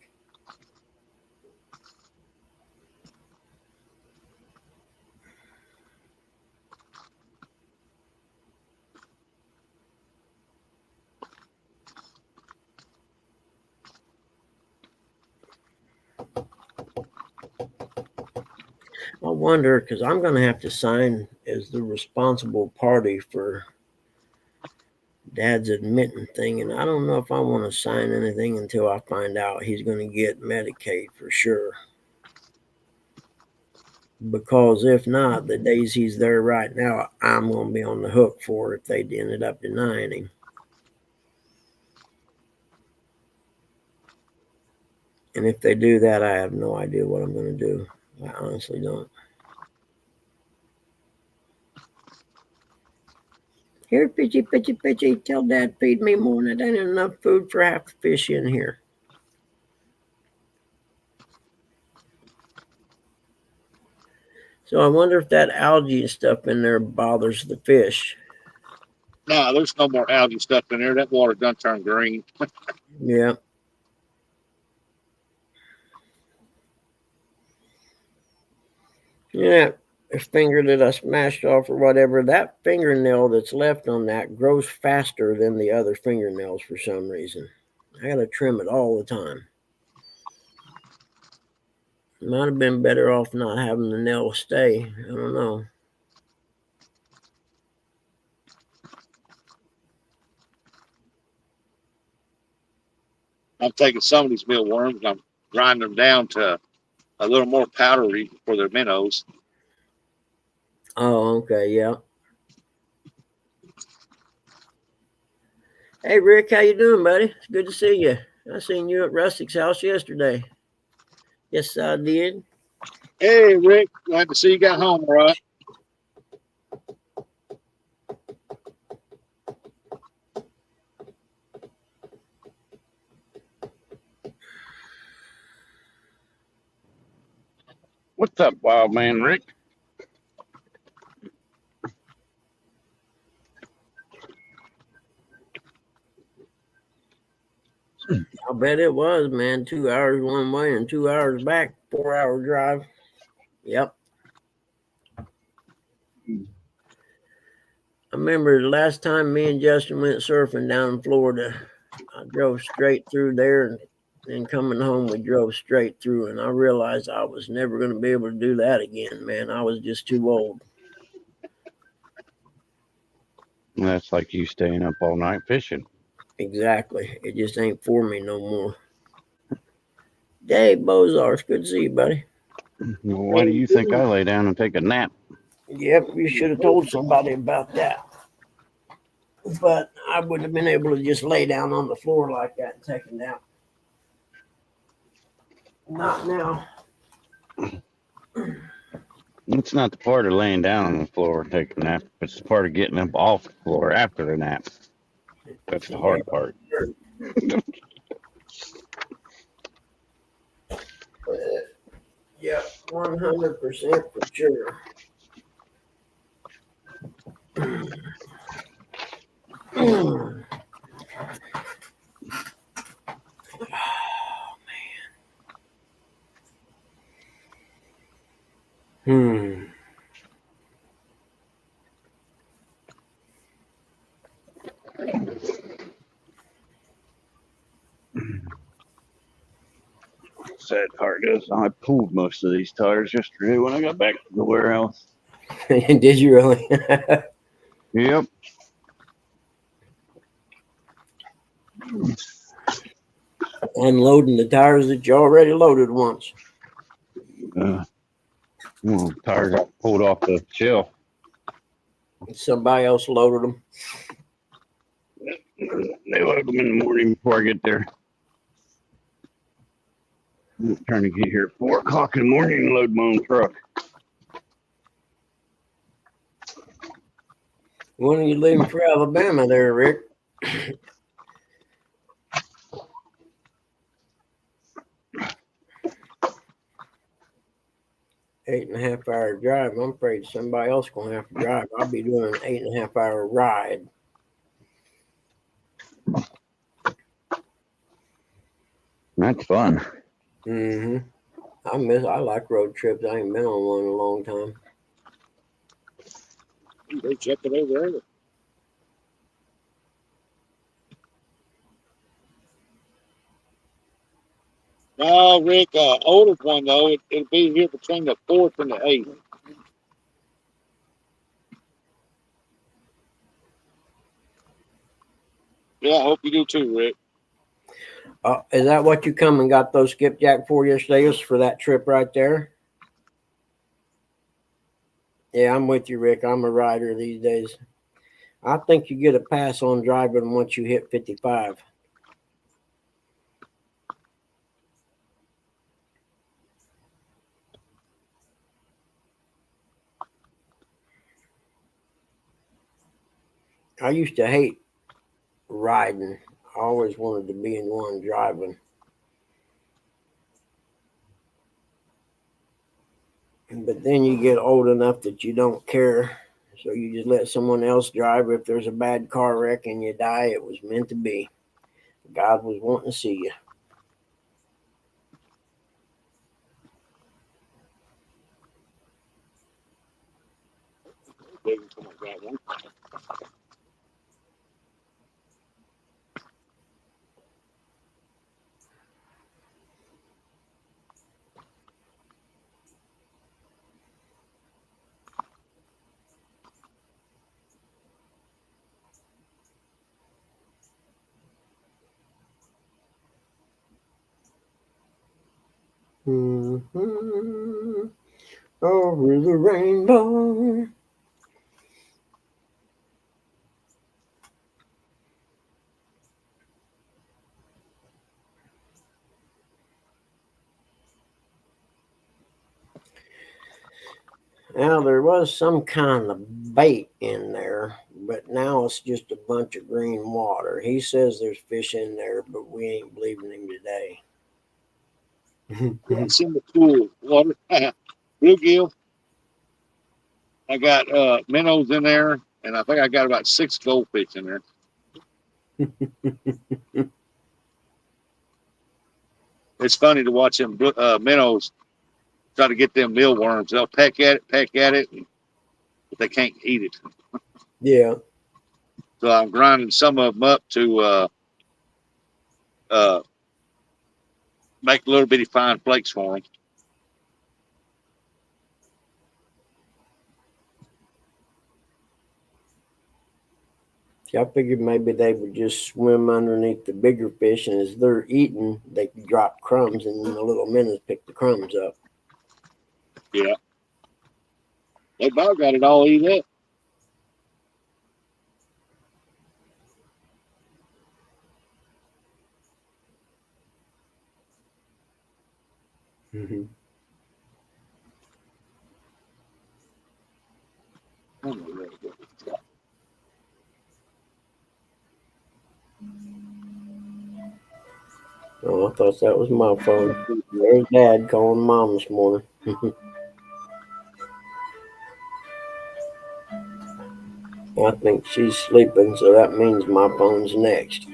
I wonder, because I'm going to have to sign as the responsible party for Dad's admitting thing, and I don't know if I want to sign anything until I find out he's going to get Medicaid for sure. Because if not, the days he's there right now, I'm going to be on the hook for if they ended up denying him. And if they do that, I have no idea what I'm going to do. I honestly don't. Here, Pitchy, tell Dad feed me more. That ain't enough food for half the fish in here. So I wonder if that algae and stuff in there bothers the fish. No, there's no more algae stuff in there. That water done turned green. Yeah. Yeah, a finger that I smashed off or whatever, that fingernail that's left on that grows faster than the other fingernails for some reason. I got to trim it all the time. Might have been better off not having the nail stay. I don't know. I'm taking some of these mealworms and I'm grinding them down to a little more powdery for their minnows. Oh, okay, yeah. Hey, Rick, how you doing, buddy? It's good to see you. I seen you at Rustic's house yesterday. Yes, I did. Hey, Rick, glad to see you got home, all right? What's up, wild man Rick? I bet it was, man. 2 hours one way and 2 hours back, 4-hour drive. Yep. I remember the last time me and Justin went surfing down in Florida, I drove straight through there and coming home, we drove straight through. And I realized I was never going to be able to do that again, man. I was just too old. That's like you staying up all night fishing. Exactly. It just ain't for me no more. Dave Bozar, it's good to see you, buddy. Well, why do you think I lay down and take a nap? Yep, you should have told somebody about that. But I wouldn't have been able to just lay down on the floor like that and take a nap. Not now. It's not the part of laying down on the floor and taking a nap. It's the part of getting up off the floor after the nap. That's the hard part. Yeah, 100% for sure. Sad part is I pulled most of these tires yesterday when I got back to the warehouse. Did you really? Yep. Unloading the tires that you already loaded once. Tires got pulled off the shelf. Somebody else loaded them. They load them in the morning before I get there. I'm trying to get here at 4 o'clock in the morning and load my own truck. When are you leaving for Alabama there, Rick? 8.5 hour drive. I'm afraid somebody else gonna have to drive. I'll be doing an 8.5 hour ride. That's fun. I like road trips. I ain't been on one in a long time. They check it over there. No, Rick, oldest one though, it'll be here between the 4th and the 8th. Yeah, I hope you do too, Rick. Is that what you come and got those skipjack for yesterday? Was for that trip right there? Yeah, I'm with you, Rick. I'm a rider these days. I think you get a pass on driving once you hit 55. I used to hate riding. I always wanted to be in one driving. But then you get old enough that you don't care. So you just let someone else drive. If there's a bad car wreck and you die, it was meant to be. God was wanting to see you. Over the rainbow. Now, there was some kind of bait in there, but now it's just a bunch of green water. He says there's fish in there, but we ain't believing him today. It's in the pool water. Bluegill. I got minnows in there, and I think I got about 6 goldfish in there. It's funny to watch them minnows try to get them mealworms. They'll peck at it, but they can't eat it. Yeah. So I'm grinding some of them up to make little bitty fine flakes for them. I figured maybe they would just swim underneath the bigger fish, and as they're eating, they could drop crumbs, and then the little minnows pick the crumbs up. Yeah. They about got it all eat up. Mm-hmm. Oh, I thought that was my phone. There's Dad calling Mom this morning. I think she's sleeping, so that means my phone's next.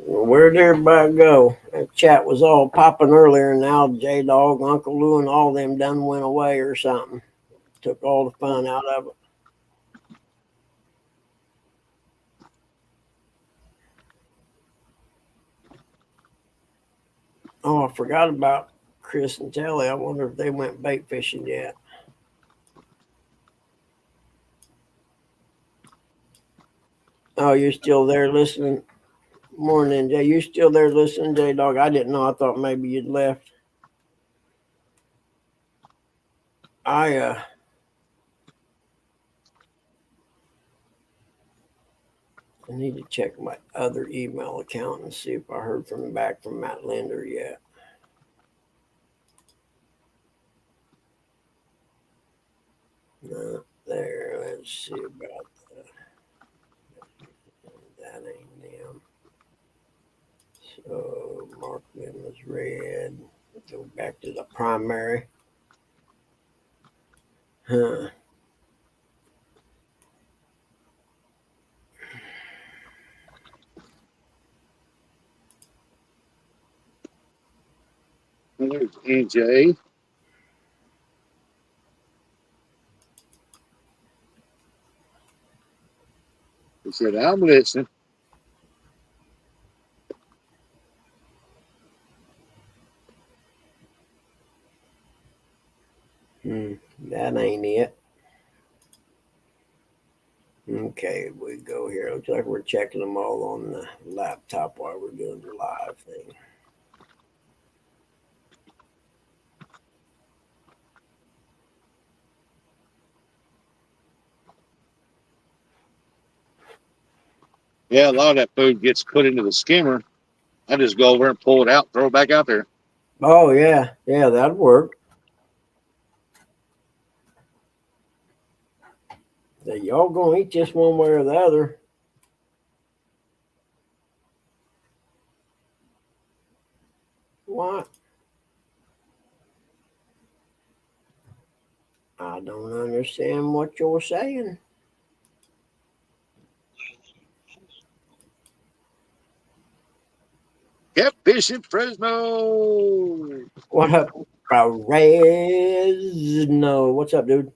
Well, where'd everybody go? That chat was all popping earlier, and now J-Dog, Uncle Lou, and all them done went away or something. Took all the fun out of it. Oh, I forgot about Chris and Telly. I wonder if they went bait fishing yet. Oh, you're still there listening? Morning, Jay. You still there listening, J-Dog? I didn't know. I thought maybe you'd left. I I need to check my other email account and see if I heard back from Matt Linder yet. No, there. Let's see about that. Ain't them. So mark them as red. Go back to the primary. Huh. There's NJ. He said, I'm listening. That ain't it. Okay, we go here. Looks like we're checking them all on the laptop while we're doing the live thing. Yeah, a lot of that food gets put into the skimmer. I just go over and pull it out, throw it back out there. Oh yeah, that'd work. So y'all gonna eat this one way or the other. What? I don't understand what you're saying. Catfish in Fresno. What up, Perez? No, what's up, dude?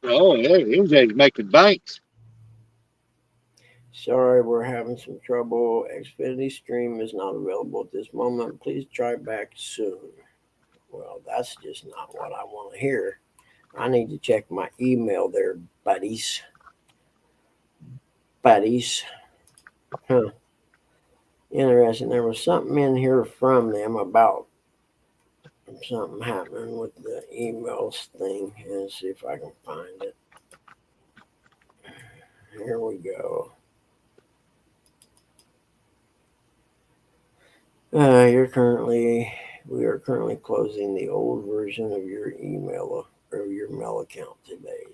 Oh, yeah, MJ's making banks. Sorry, we're having some trouble. Xfinity Stream is not available at this moment. Please try back soon. Well, that's just not what I want to hear. I need to check my email there, buddies. Huh. Interesting. There was something in here from them about something happening with the emails thing. Let's see if I can find it. Here we go. We are currently closing the old version of your email or your mail account today.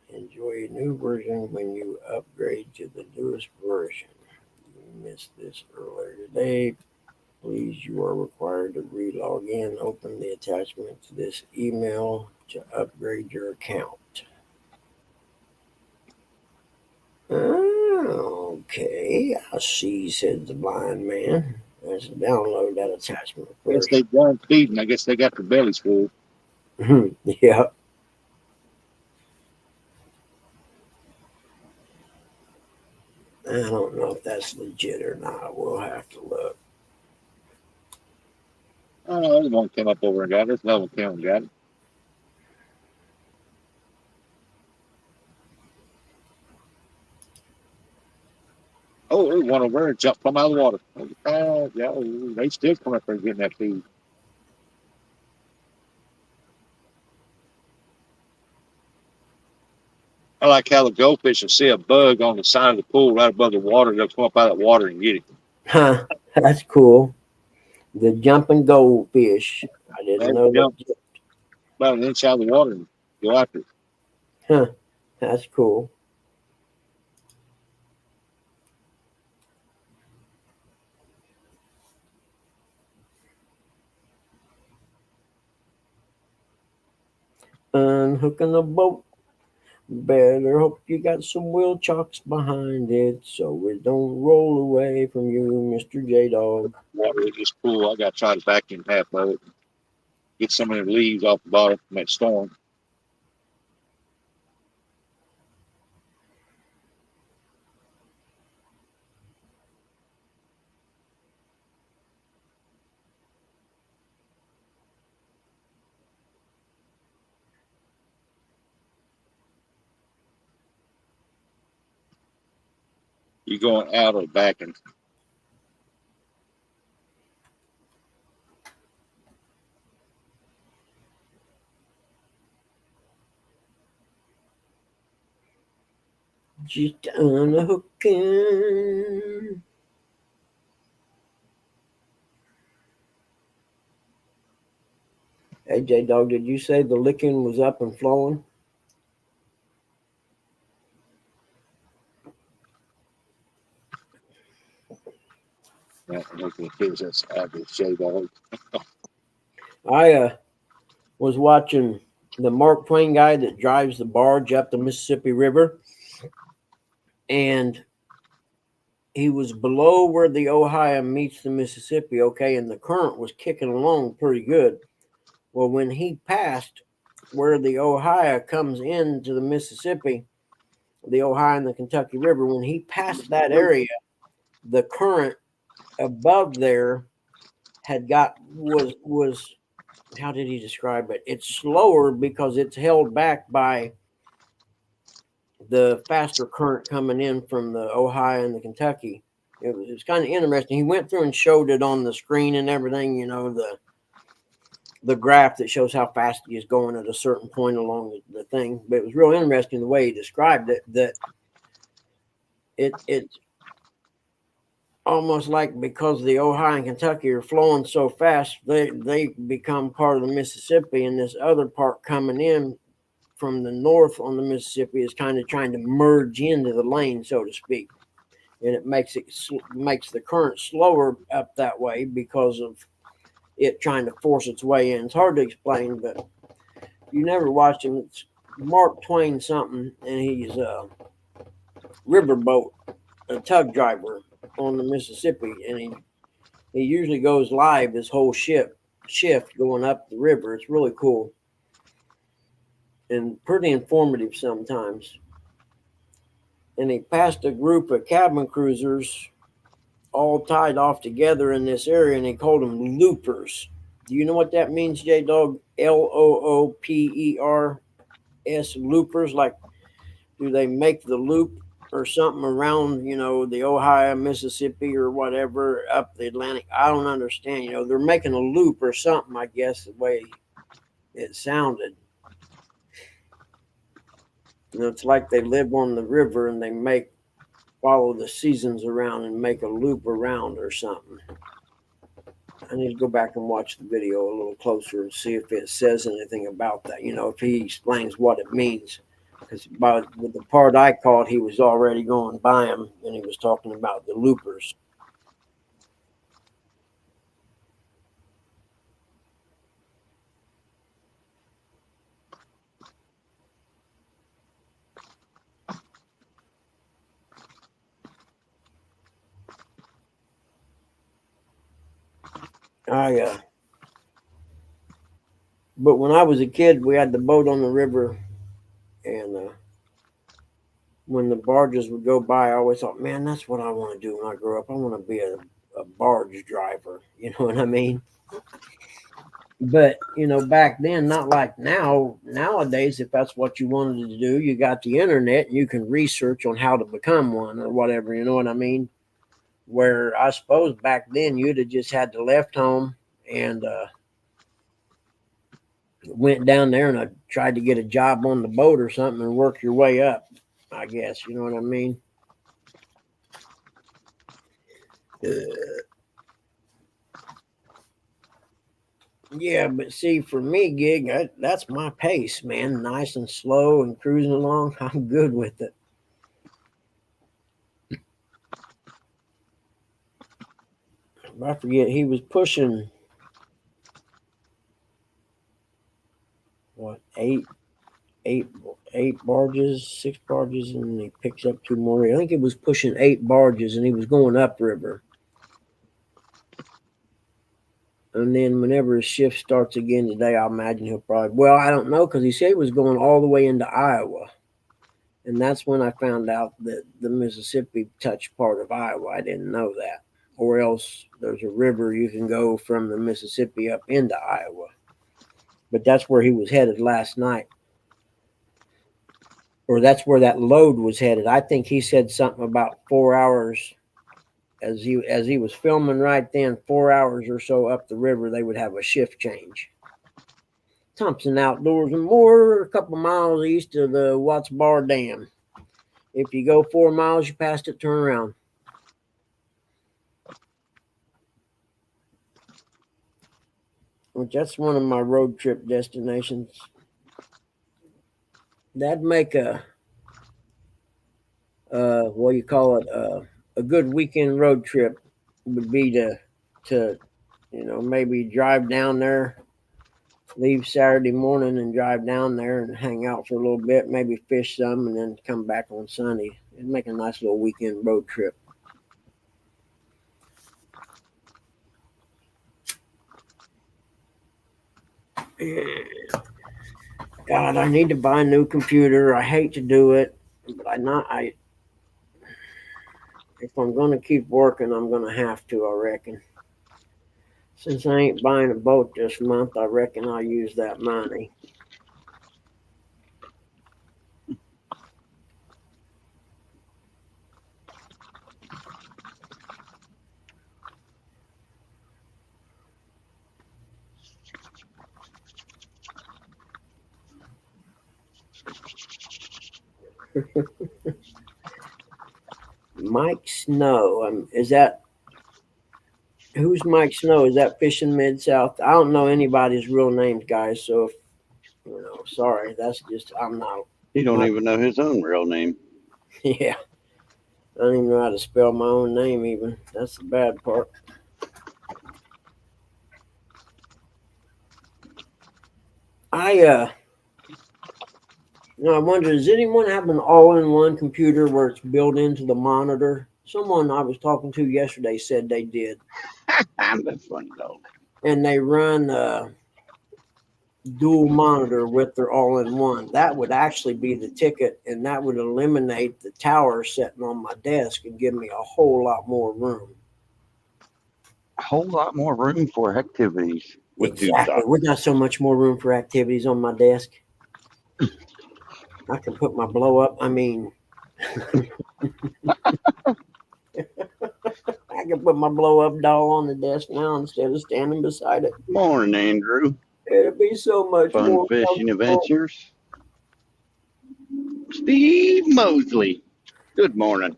Enjoy a new version when you upgrade to the newest version. You missed this earlier today. Please, you are required to re-log in. Open the attachment to this email to upgrade your account. Okay, I see, said the blind man. Let's download that attachment I guess first. they done feeding. I guess they got their bellies full. Yeah. I don't know if that's legit or not. We'll have to look. Oh, there's one came up over and got it. There's another one came and got it. Oh, there's one over there and jumped from out of the water. Oh, yeah, they still come up there getting that feed. I like how the goldfish will see a bug on the side of the pool right above the water. They'll come up out of the water and get it. Huh, that's cool. The jumping goldfish. I didn't know Jump that. about an inch out of the water and go after it. Huh, that's cool. Unhooking the boat. Better hope you got some wheel chocks behind it so it don't roll away from you, Mr. J Dog. Water is just cool. I got to try to vacuum half of it. Get some of the leaves off the bottom from that storm. You going out or backing? Just unhooking. Hey, J-Dog, did you say the licking was up and flowing? Yeah, look at the kids. That's average J-Dog. I was watching the Mark Twain guy that drives the barge up the Mississippi River, and he was below where the Ohio meets the Mississippi, okay, and the current was kicking along pretty good. Well, when he passed where the Ohio comes into the Mississippi, the Ohio and the Kentucky River, when he passed that area, the current above there was how did he describe it? It's slower because it's held back by the faster current coming in from the Ohio and the Kentucky. It was kind of interesting. He went through and showed it on the screen and everything, the graph that shows how fast he is going at a certain point along the thing. But it was real interesting the way he described it, that it's almost like because the Ohio and Kentucky are flowing so fast, they become part of the Mississippi, and this other part coming in from the north on the Mississippi is kind of trying to merge into the lane, so to speak. And it makes the current slower up that way because of it trying to force its way in. It's hard to explain, but you never watched him. It's Mark Twain something, and he's a riverboat, a tug driver on the Mississippi, and he usually goes live his whole shift going up the river. It's really cool and pretty informative sometimes. And he passed a group of cabin cruisers all tied off together in this area, and he called them loopers. Do you know what that means, J-Dog? Loopers, loopers. Like, do they make the loop or something around, the Ohio, Mississippi, or whatever up the Atlantic? I don't understand. They're making a loop or something, I guess, the way it sounded. It's like they live on the river and they follow the seasons around and make a loop around or something. I need to go back and watch the video a little closer and see if it says anything about that. If he explains what it means. Because with the part I caught, he was already going by him, and he was talking about the loopers. But when I was a kid, we had the boat on the river, and when the barges would go by, I always thought, man, that's what I want to do when I grow up. I want to be a barge driver. You know what I mean? But, back then, not like now. Nowadays, if that's what you wanted to do, you got the internet and you can research on how to become one or whatever. You know what I mean? Where I suppose back then you'd have just had to left home and went down there and I tried to get a job on the boat or something and work your way up, I guess. You know what I mean? Yeah, but see, for me, gig, that's my pace, man. Nice and slow and cruising along. I'm good with it. I forget, he was pushing, what, eight barges, 6 barges, and he picks up 2 more. I think it was pushing 8 barges, and he was going upriver. And then whenever his shift starts again today, I imagine he'll probably, well, I don't know, because he said he was going all the way into Iowa. And that's when I found out that the Mississippi touched part of Iowa. I didn't know that. Or else there's a river you can go from the Mississippi up into Iowa. But that's where he was headed last night. Or that's where that load was headed. I think he said something about 4 hours. As he was filming right then, 4 hours or so up the river, they would have a shift change. Thompson Outdoors and More, a couple miles east of the Watts Bar Dam. If you go 4 miles, you passed it, turn around. Which that's one of my road trip destinations. That'd make a what do you call it? A good weekend road trip would be to maybe drive down there, leave Saturday morning and drive down there and hang out for a little bit, maybe fish some, and then come back on Sunday. It'd make a nice little weekend road trip. God, I need to buy a new computer. I hate to do it, but if I'm gonna keep working, I'm gonna have to, I reckon. Since I ain't buying a boat this month, I reckon I'll use that money. Mike Snow, who's Mike Snow? Is that fishing Mid-South? I don't know anybody's real names, guys. So, sorry, that's just I'm not. He don't even know his own real name. Yeah, I don't even know how to spell my own name. Even that's the bad part. I wonder, does anyone have an all-in-one computer where it's built into the monitor? Someone I was talking to yesterday said they did. That's funny though. And they run dual monitor with their all-in-one. That would actually be the ticket, and that would eliminate the tower sitting on my desk and give me a whole lot more room. A whole lot more room for activities. Exactly. We got so much more room for activities on my desk. I can put my blow up. I can put my blow up doll on the desk now instead of standing beside it. Morning, Andrew. It'd be so much Fun more fishing adventures. Steve Mosley. Good morning.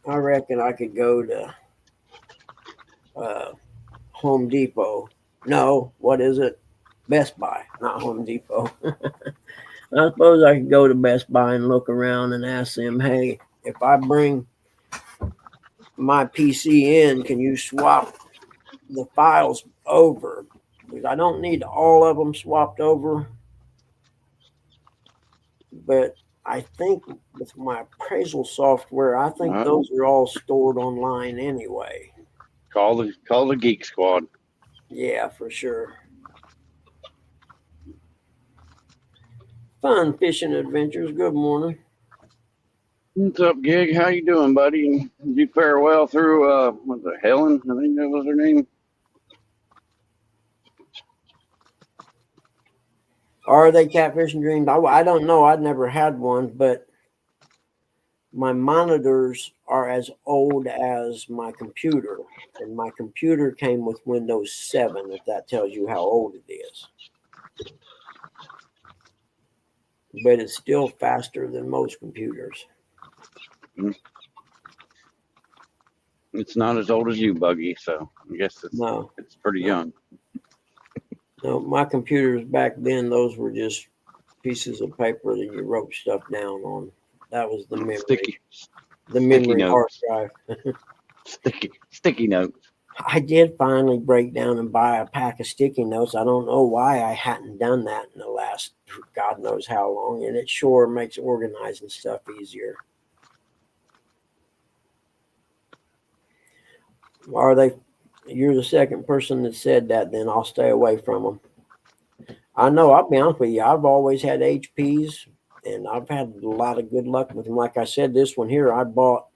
I reckon I could go to Home Depot. No, what is it? Best Buy, not Home Depot. I suppose I could go to Best Buy and look around and ask them, hey, if I bring my PC in, can you swap the files over? Because I don't need all of them swapped over. But I think with my appraisal software, I think those are all stored online anyway. Call the Geek Squad. Yeah, for sure. Fun fishing adventures. Good morning. What's up, Gig? How you doing, buddy? Did you fare well through what's it, Helen? I think that was her name. Are they catfishing dreams? I don't know. I've never had one, but my monitors are as old as my computer, and my computer came with Windows 7, if that tells you how old it is. But it's still faster than most computers. It's not as old as you, Buggy, so I guess it's pretty young. No, my computers back then, those were just pieces of paper that you wrote stuff down on. That was the memory. The memory hard drive. Sticky notes. I did finally break down and buy a pack of sticky notes. I don't know why I hadn't done that in the last God knows how long, and it sure makes organizing stuff easier. Are they? You're the second person that said that, then I'll stay away from them. I know, I'll be honest with you, I've always had HPs, and I've had a lot of good luck with them. Like I said, this one here, I bought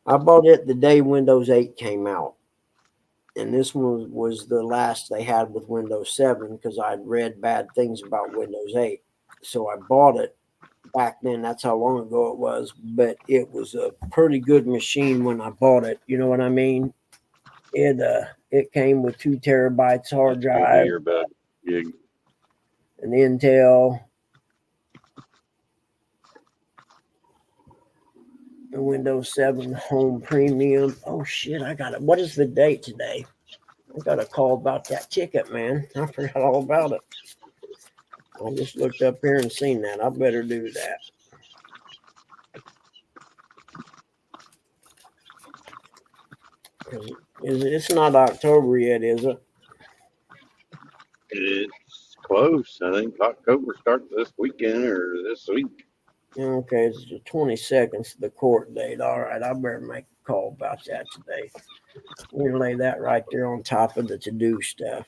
it the day Windows 8 came out. And this one was the last they had with Windows 7 because I'd read bad things about Windows 8. So I bought it back then. That's how long ago it was. But it was a pretty good machine when I bought it. You know what I mean? It came with 2 terabytes hard drive, an Intel, The Windows 7 Home Premium. Oh shit! What is the date today? I got a call about that ticket, man. I forgot all about it. I just looked up here and seen that. I better do that. It's not October yet, is it? It's close. I think October starts this weekend or this week. Okay, it's the 22nd, the court date. All right, I better make a call about that today. We're gonna lay that right there on top of the to-do stuff.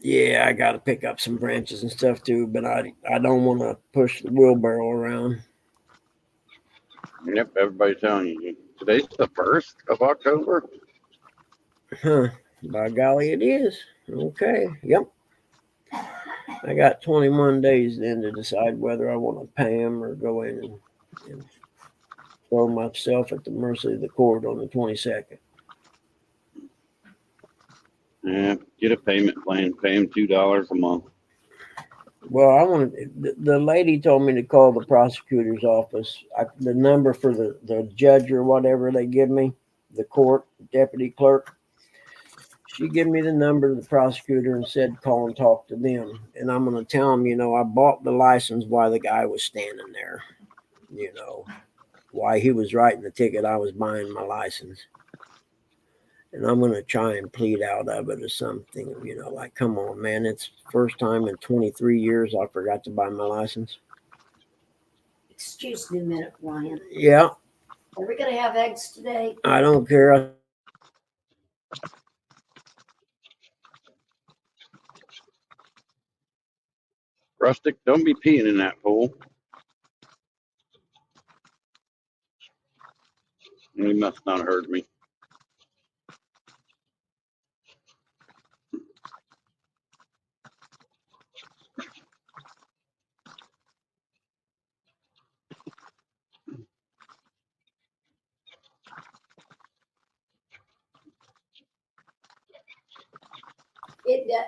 Yeah, I got to pick up some branches and stuff too, but I don't want to push the wheelbarrow around. Yep, everybody's telling you today's the 1st of October. Huh? By golly, it is. Okay. Yep. I got 21 days then to decide whether I want to pay him or go in and throw myself at the mercy of the court on the 22nd. Yeah, get a payment plan. Pay him $2 a month. Well, the lady told me to call the prosecutor's office. The number for the judge or whatever they give me, the court deputy clerk. She gave me the number of the prosecutor and said, call and talk to them. And I'm going to tell them, I bought the license while the guy was standing there. Why he was writing the ticket, I was buying my license. And I'm going to try and plead out of it or something, like, come on, man, it's the first time in 23 years I forgot to buy my license. Excuse me a minute, Ryan. Yeah. Are we going to have eggs today? I don't care. Rustic, don't be peeing in that pool. He must not have heard me.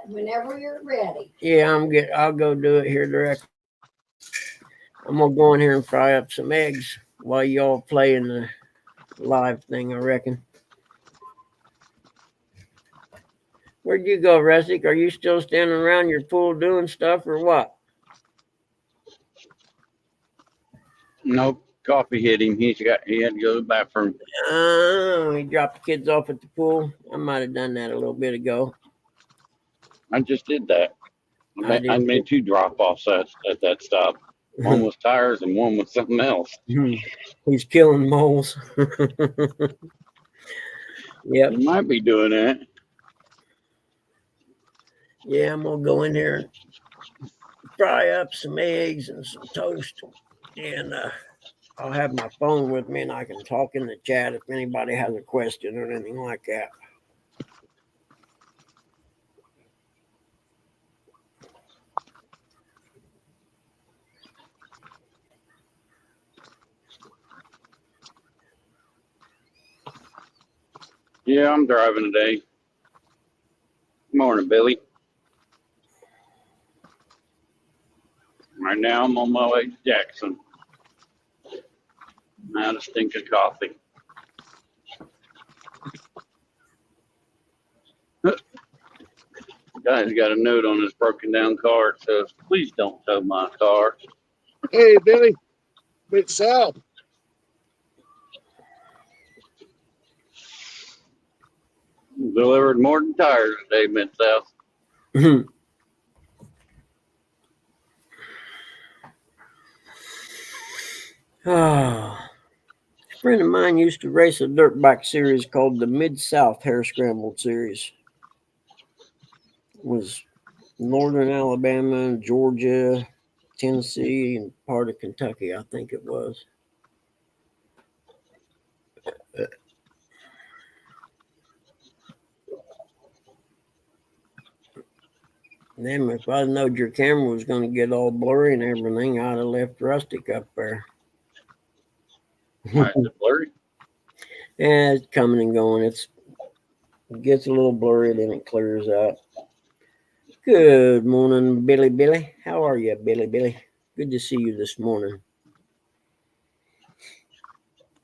Whenever you're ready. Yeah, I'll go do it here direct. I'm gonna go in here and fry up some eggs while y'all play in the live thing, I reckon. Where'd you go, Rustic? Are you still standing around your pool doing stuff or what? Nope, coffee hit him. He had to go to the bathroom. Oh, he dropped the kids off at the pool. I might have done that a little bit ago. I just did that. I made 2 drop-offs at that stop. One was tires and one was something else. He's killing moles. Yep. He might be doing that. Yeah, I'm gonna go in here and fry up some eggs and some toast, and I'll have my phone with me and I can talk in the chat if anybody has a question or anything like that. Yeah, I'm driving today. Morning, Billy. Right now, I'm on my way to Jackson. I had a stinking coffee. The guy's got a note on his broken down car. It says, please don't tow my car. Hey, Billy. Big South. Delivered more than tires today, Mid-South. Oh, a friend of mine used to race a dirt bike series called the Mid-South Hare Scramble Series. It was northern Alabama, Georgia, Tennessee, and part of Kentucky, I think it was. Damn, if I'd known your camera was going to get all blurry and everything, I'd have left Rustic up there. Why is it blurry? Yeah, it's coming and going. It gets a little blurry, then it clears up. Good morning, Billy Billy. How are you, Billy Billy? Good to see you this morning.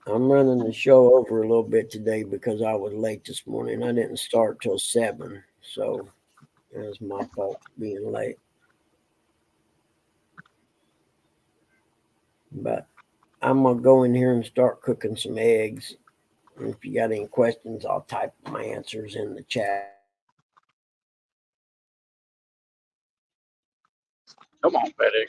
I'm running the show over a little bit today because I was late this morning. I didn't start till 7, so it was my fault being late. But I'm gonna go in here and start cooking some eggs. And if you got any questions, I'll type my answers in the chat. Come on, FedEx.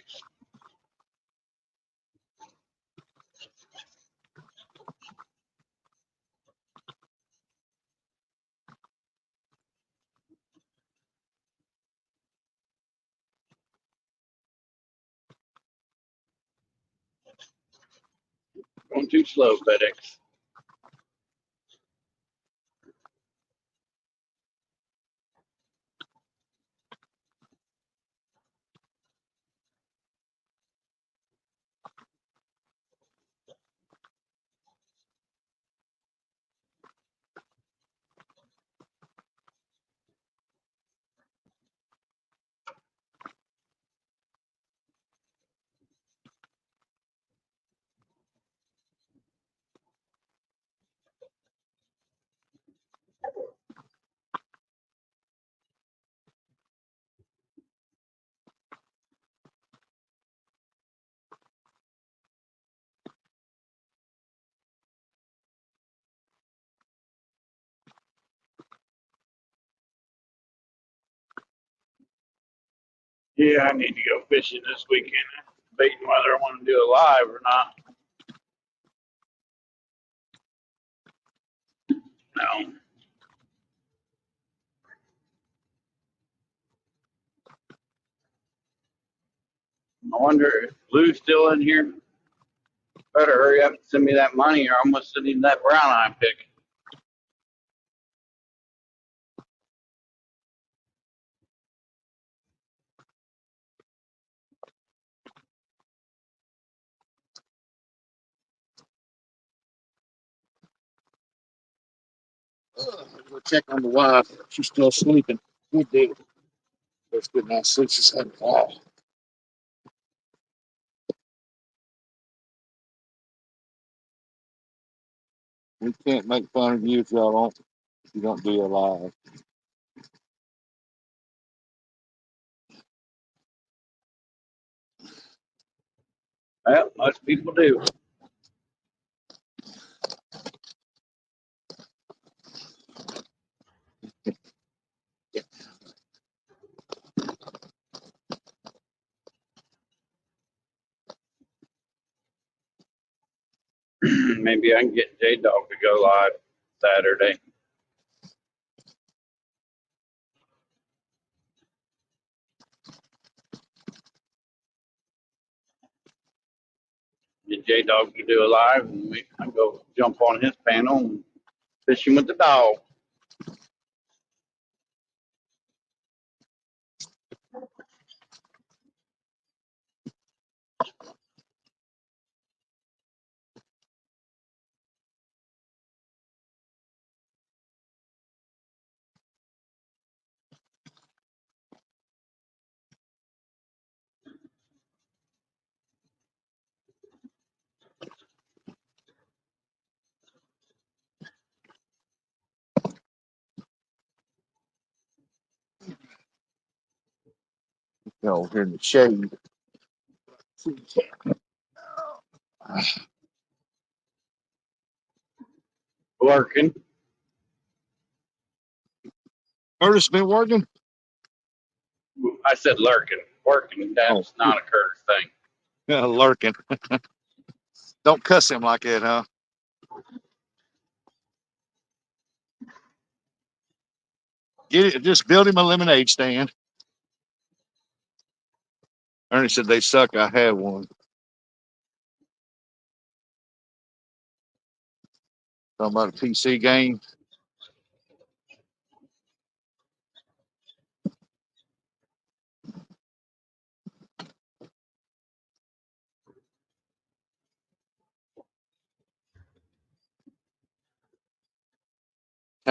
Going too slow, FedEx. Yeah, I need to go fishing this weekend. Debating whether I want to do it live or not. No. I wonder if Lou's still in here. Better hurry up and send me that money or I'm going to send him that brown eye pick. Go check on the wife. She's still sleeping. Good deal. That's good. Nice sleep. She's had. Oh, we can't make fun of you if you don't do it live. Well, most people do. Maybe I can get J Dog to go live Saturday. Get J Dog to do a live and I go jump on his panel and fishing with the dog. You know, here in the shade. Working. Curtis been working? I said lurking. Working, that's not a curse thing. Yeah, lurking. Don't cuss him like that, huh? Get it. Just build him a lemonade stand. Ernie said they suck. I have one. Talking about a PC game.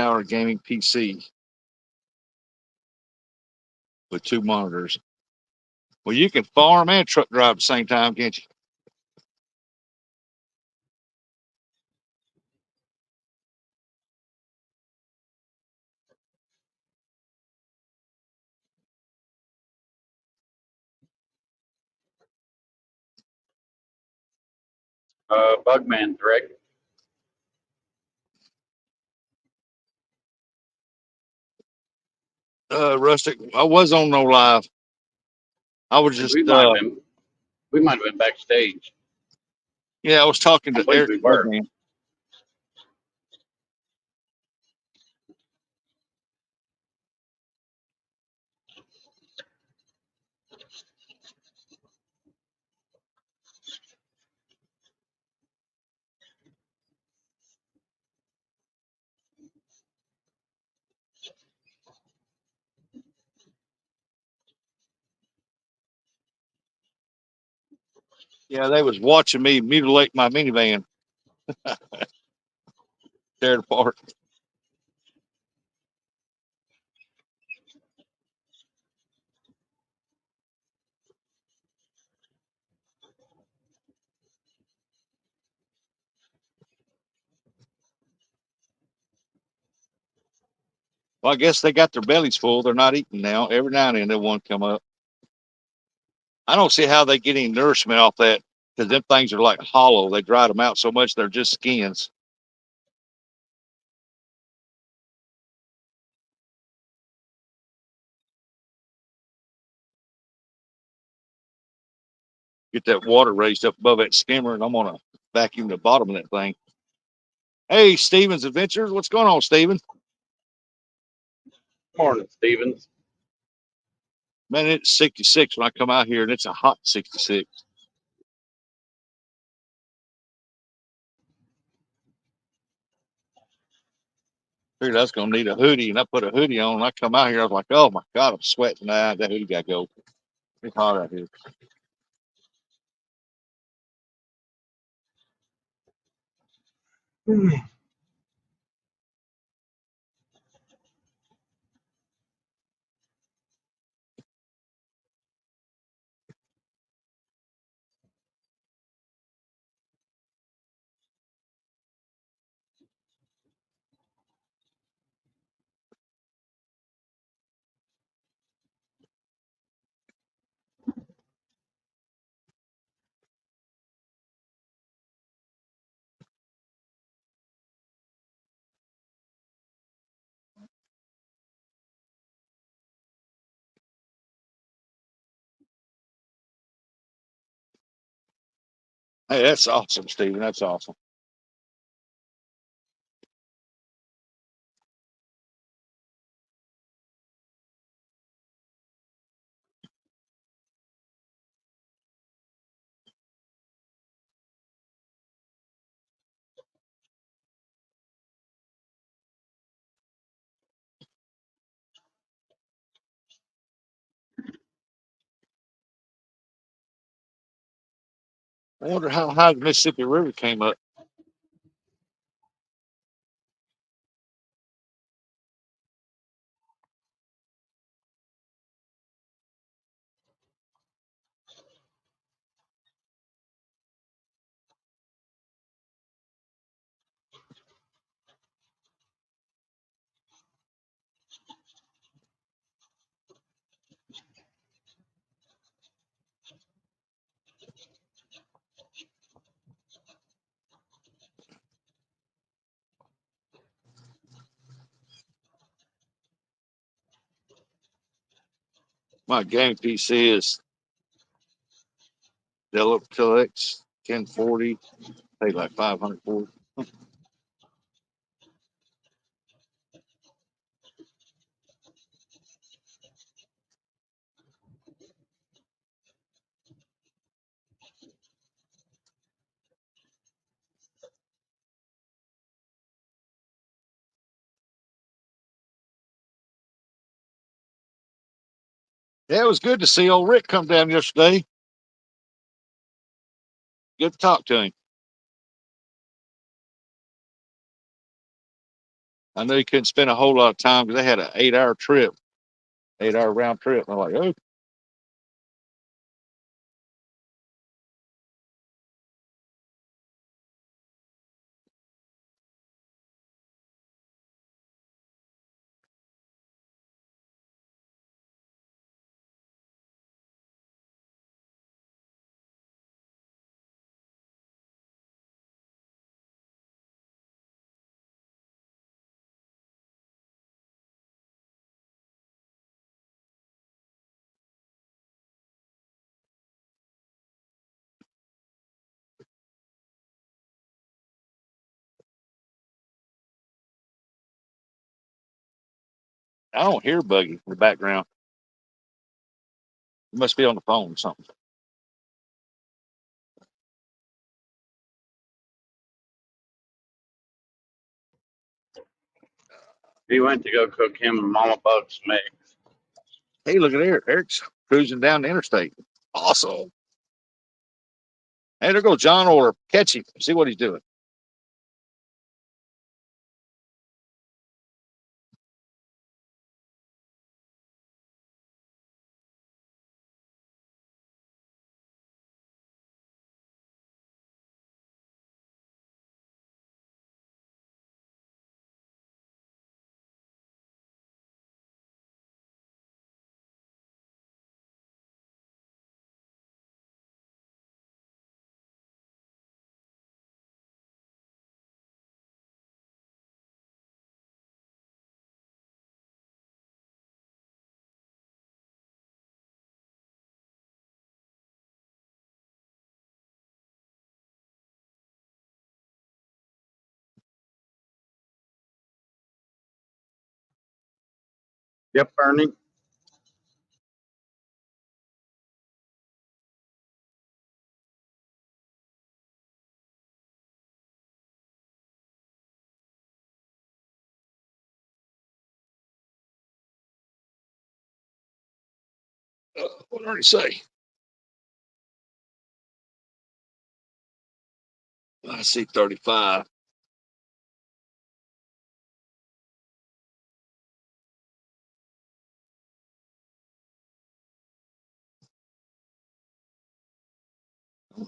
tower gaming PC with 2 monitors. Well, you can farm and truck drive at the same time, can't you? Bugman, correct? Rustic, I was on no live. I was just, We might have been backstage. yeah, I was talking I to believe Eric we were. Bugman. Yeah, they was watching me mutilate my minivan, tear it apart. Well, I guess they got their bellies full. They're not eating now. Every now and then they want to come up. I don't see how they get any nourishment off that because them things are like hollow. They dried them out so much they're just skins. Get that water raised up above that skimmer, and I'm gonna vacuum the bottom of that thing. Hey, Steven's Adventures, what's going on, Steven? Morning, Stevens. Man, it's 66 when I come out here, and it's a hot 66. Figured I was gonna need a hoodie, and I put a hoodie on. And I come out here, I was like, "Oh my God, I'm sweating." Nah, that hoodie got to go. It's hot out here. Hey, that's awesome, Steven. That's awesome. I wonder how high the Mississippi River came up. My game PC is Dell X 1040. Paid like 500 for it. Yeah, it was good to see old Rick come down yesterday. Good to talk to him. I knew he couldn't spend a whole lot of time because they had an 8-hour trip, 8-hour round trip. I'm like, oh. I don't hear Buggy in the background. He must be on the phone or something. He went to go cook him and Mama Bug some eggs. Hey, look at Eric. Eric's cruising down the interstate. Awesome. Hey, there goes John or catch him. See what he's doing. Yep, Ernie. What did he say? I see 35.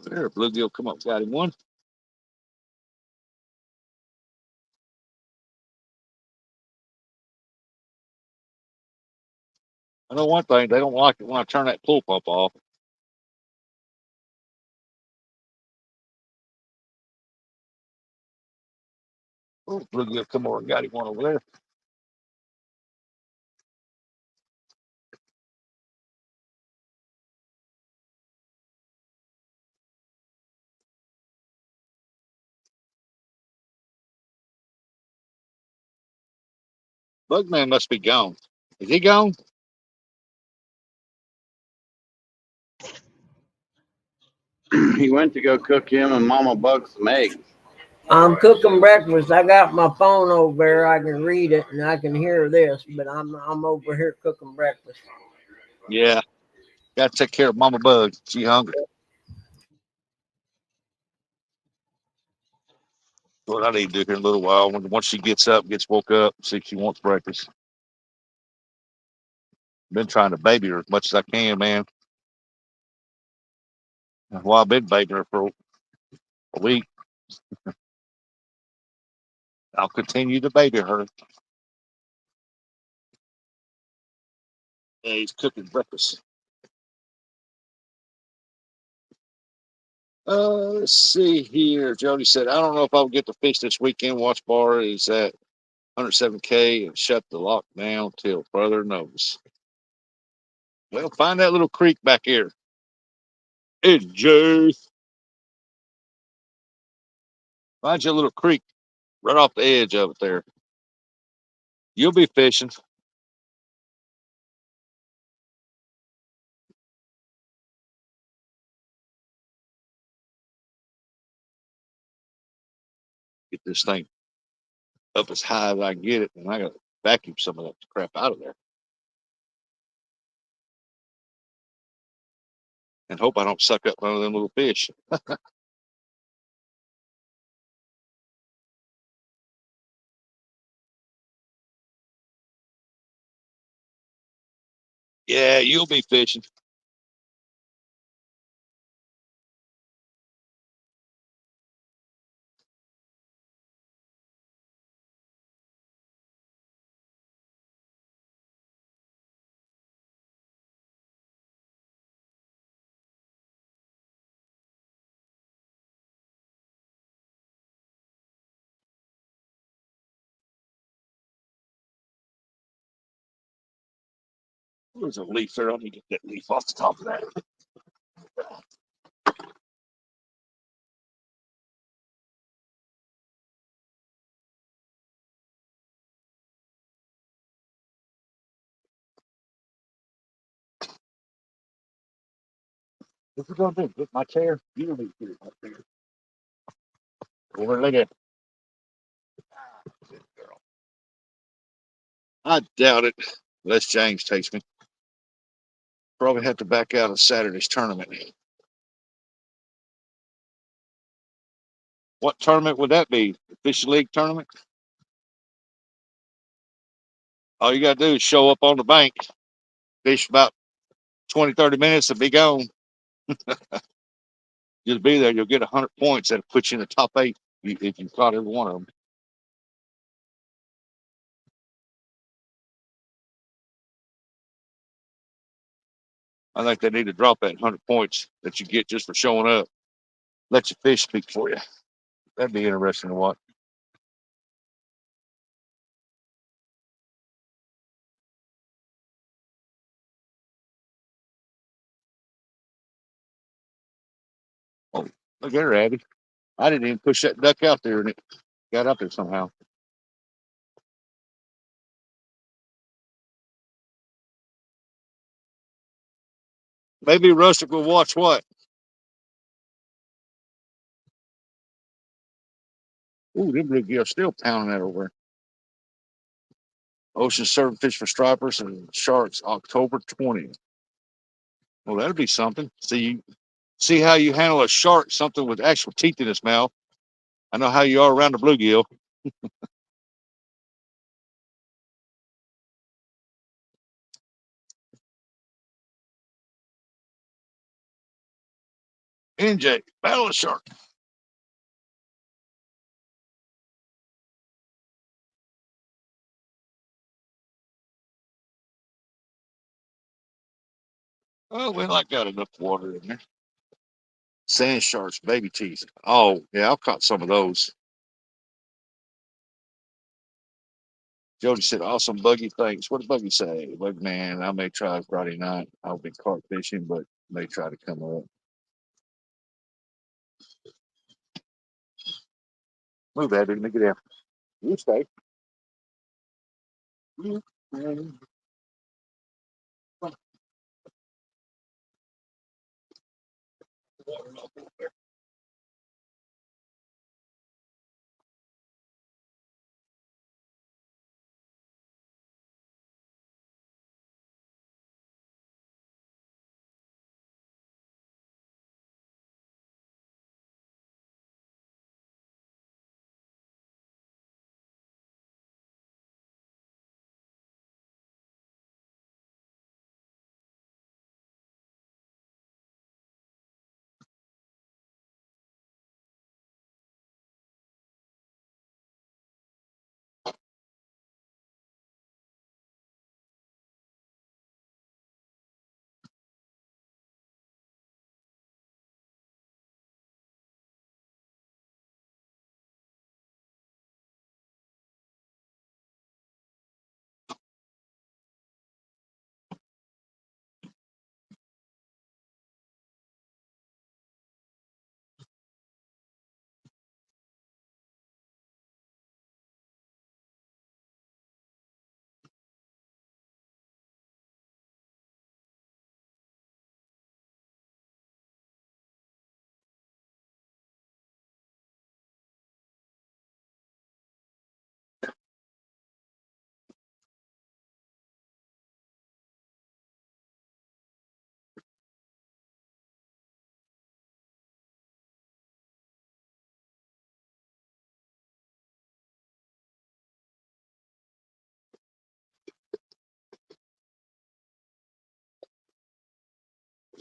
There, Bluegill come up, got him one. I know one thing, they don't like it when I turn that pool pump off. Oh, Bluegill come over and got him one over there. Bugman must be gone. Is he gone? He went to go cook him and Mama Bug some eggs. I'm cooking breakfast. I got my phone over there. I can read it and I can hear this, but I'm over here cooking breakfast. Yeah. Got to take care of Mama Bug. She hungry. What I need to do here in a little while. Once she gets up, gets woke up, see if she wants breakfast. Been trying to baby her as much as I can, man. Well, I've been babying her for a week. I'll continue to baby her. Yeah, he's cooking breakfast. Let's see here. Jody said, I don't know if I'll get to fish this weekend. Watch bar is at 107K and shut the lockdown till further notice. Well, find that little creek back here. It's Jay. Find you a little creek right off the edge of it there. You'll be fishing. Get this thing up as high as I can get it, and I got to vacuum some of that crap out of there. And hope I don't suck up one of them little fish. Yeah, you'll be fishing. There's a leaf there. I need to get that leaf off the top of that. What's it gonna do? Get my chair? You don't need to get it up there. Over, look at. Good girl. I doubt it. Unless James takes me. Probably have to back out of Saturday's tournament. What tournament would that be? The Fishing League tournament? All you gotta do is show up on the bank, fish about 20, 30 minutes and be gone. You'll be there. You'll get 100 points. That'll put you in the top 8 if you caught every one of them. I think they need to drop that 100 points that you get just for showing up. Let your fish speak for you. That'd be interesting to watch. Oh, look at her, Abby. I didn't even push that duck out there and it got up there somehow. Maybe Rustic will watch what? Ooh, them bluegill are still pounding that over. Ocean serving fish for stripers and sharks October 20th. Well, that'll be something. See how you handle a shark, something with actual teeth in its mouth. I know how you are around the bluegill. NJ, battle of shark. Oh, well, I got enough water in there. Sand sharks, baby teeth. Oh, yeah, I've caught some of those. Jody said, awesome buggy things. What did Buggy say? Buggy man, I may try Friday night. I'll be carp fishing, but may try to come up. Move, Abby. Let me get out. You stay.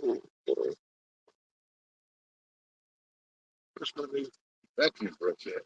Where's my new vacuum brush at?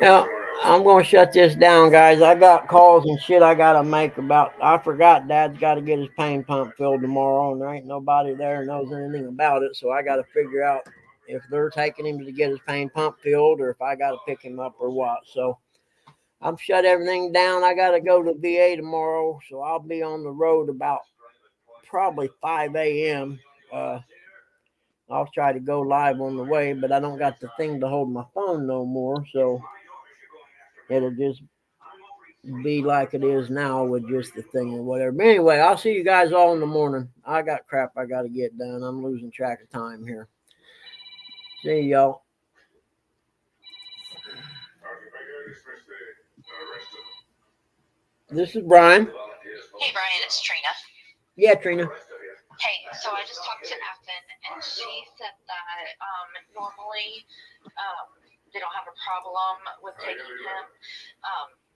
Now, I'm going to shut this down, guys. I got calls and shit I got to make about. I forgot Dad's got to get his pain pump filled tomorrow, and there ain't nobody there knows anything about it. So I got to figure out if they're taking him to get his pain pump filled or if I got to pick him up or what. So I've shut everything down. I got to go to VA tomorrow, so I'll be on the road about probably 5 a.m. I'll try to go live on the way, but I don't got the thing to hold my phone no more, so it'll just be like it is now with just the thing or whatever. But anyway, I'll see you guys all in the morning. I got crap I got to get done. I'm losing track of time here. See y'all. This is Brian. Hey, Brian, it's Trina. Yeah, Trina. Hey, so I just talked to Ethan, and she said that normally they don't have a problem with taking him.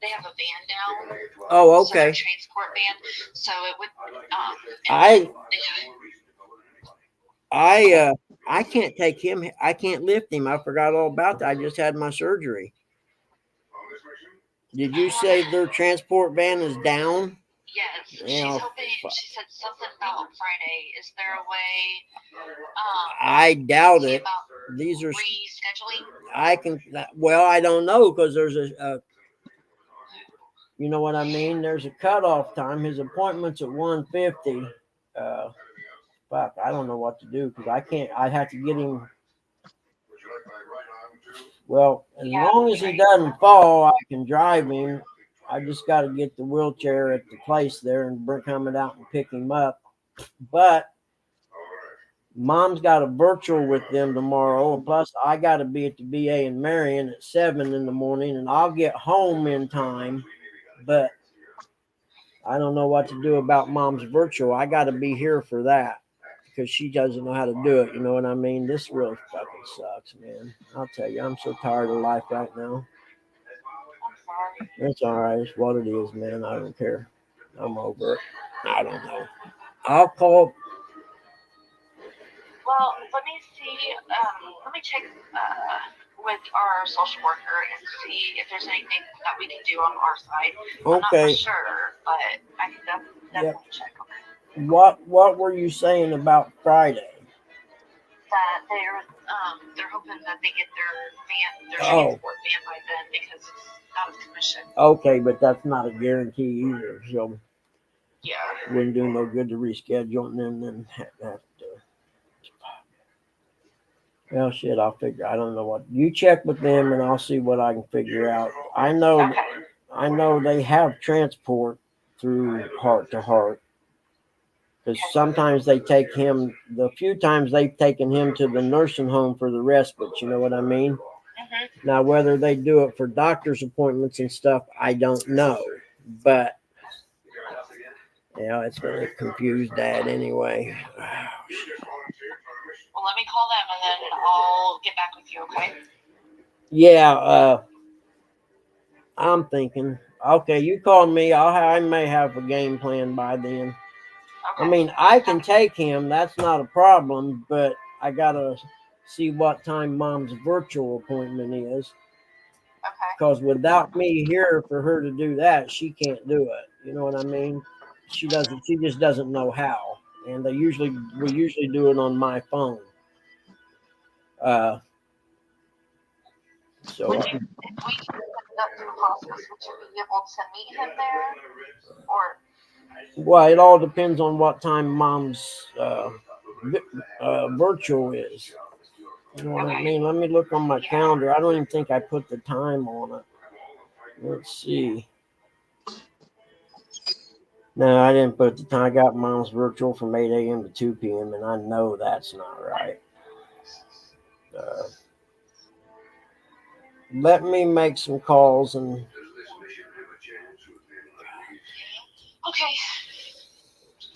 They have a van down. Oh, So their okay. transport van. So it would. I can't take him. I can't lift him. I forgot all about that. I just had my surgery. Did you say their transport van is down? Yes, she's Yeah, hoping. She said something about Friday. Is there a way? I doubt see it. about These are. rescheduling? I can. Well, I don't know because there's a. You know what I mean? There's a cutoff time. His appointment's at 1:50. Fuck, I don't know what to do because I can't. I'd have to get him. Well, as long as he doesn't fall, I can drive him. I just got to get the wheelchair at the place there and come it out and pick him up. But Mom's got a virtual with them tomorrow. And plus, I got to be at the VA in Marion at 7 in the morning, and I'll get home in time. But I don't know what to do about Mom's virtual. I got to be here for that because she doesn't know how to do it. You know what I mean? This really fucking sucks, man. I'll tell you, I'm so tired of life right now. It's all right. It's what it is, man. I don't care. I'm over it. I don't know. I'll call. Well, let me see. Let me check with our social worker and see if there's anything that we can do on our side. I'm not for sure, but I can definitely check on it. What were you saying about Friday? That they're hoping that they get their transport van by then because it's out of commission. Okay, but that's not a guarantee either. So yeah, wouldn't do no good to reschedule and then have to. Well, shit, I'll figure. I don't know what. You check with them, and I'll see what I can figure out. I know they have transport through Heart to Heart. Because sometimes they take him. The few times they've taken him to the nursing home for the respite. You know what I mean? Mm-hmm. Now, whether they do it for doctor's appointments and stuff, I don't know. But it's going to confuse Dad anyway. Well, let me call them and then I'll get back with you, okay? Yeah, I'm thinking. Okay, you call me. I may have a game plan by then. Okay. I mean, I can take him. That's not a problem. But I gotta see what time Mom's virtual appointment is. Okay. Because without me here for her to do that, she can't do it. You know what I mean? She doesn't. She just doesn't know how. And we usually do it on my phone. So if we can set it up through hospice, would you be able to meet him there? Or well, it all depends on what time Mom's virtual is. You know what I mean? Let me look on my calendar. I don't even think I put the time on it. Let's see. No, I didn't put the time. I got Mom's virtual from 8 a.m. to 2 p.m. and I know that's not right. Let me make some calls and. Okay.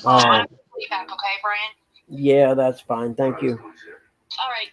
I'll be back, okay, Brian? Yeah, that's fine. Thank you. All right.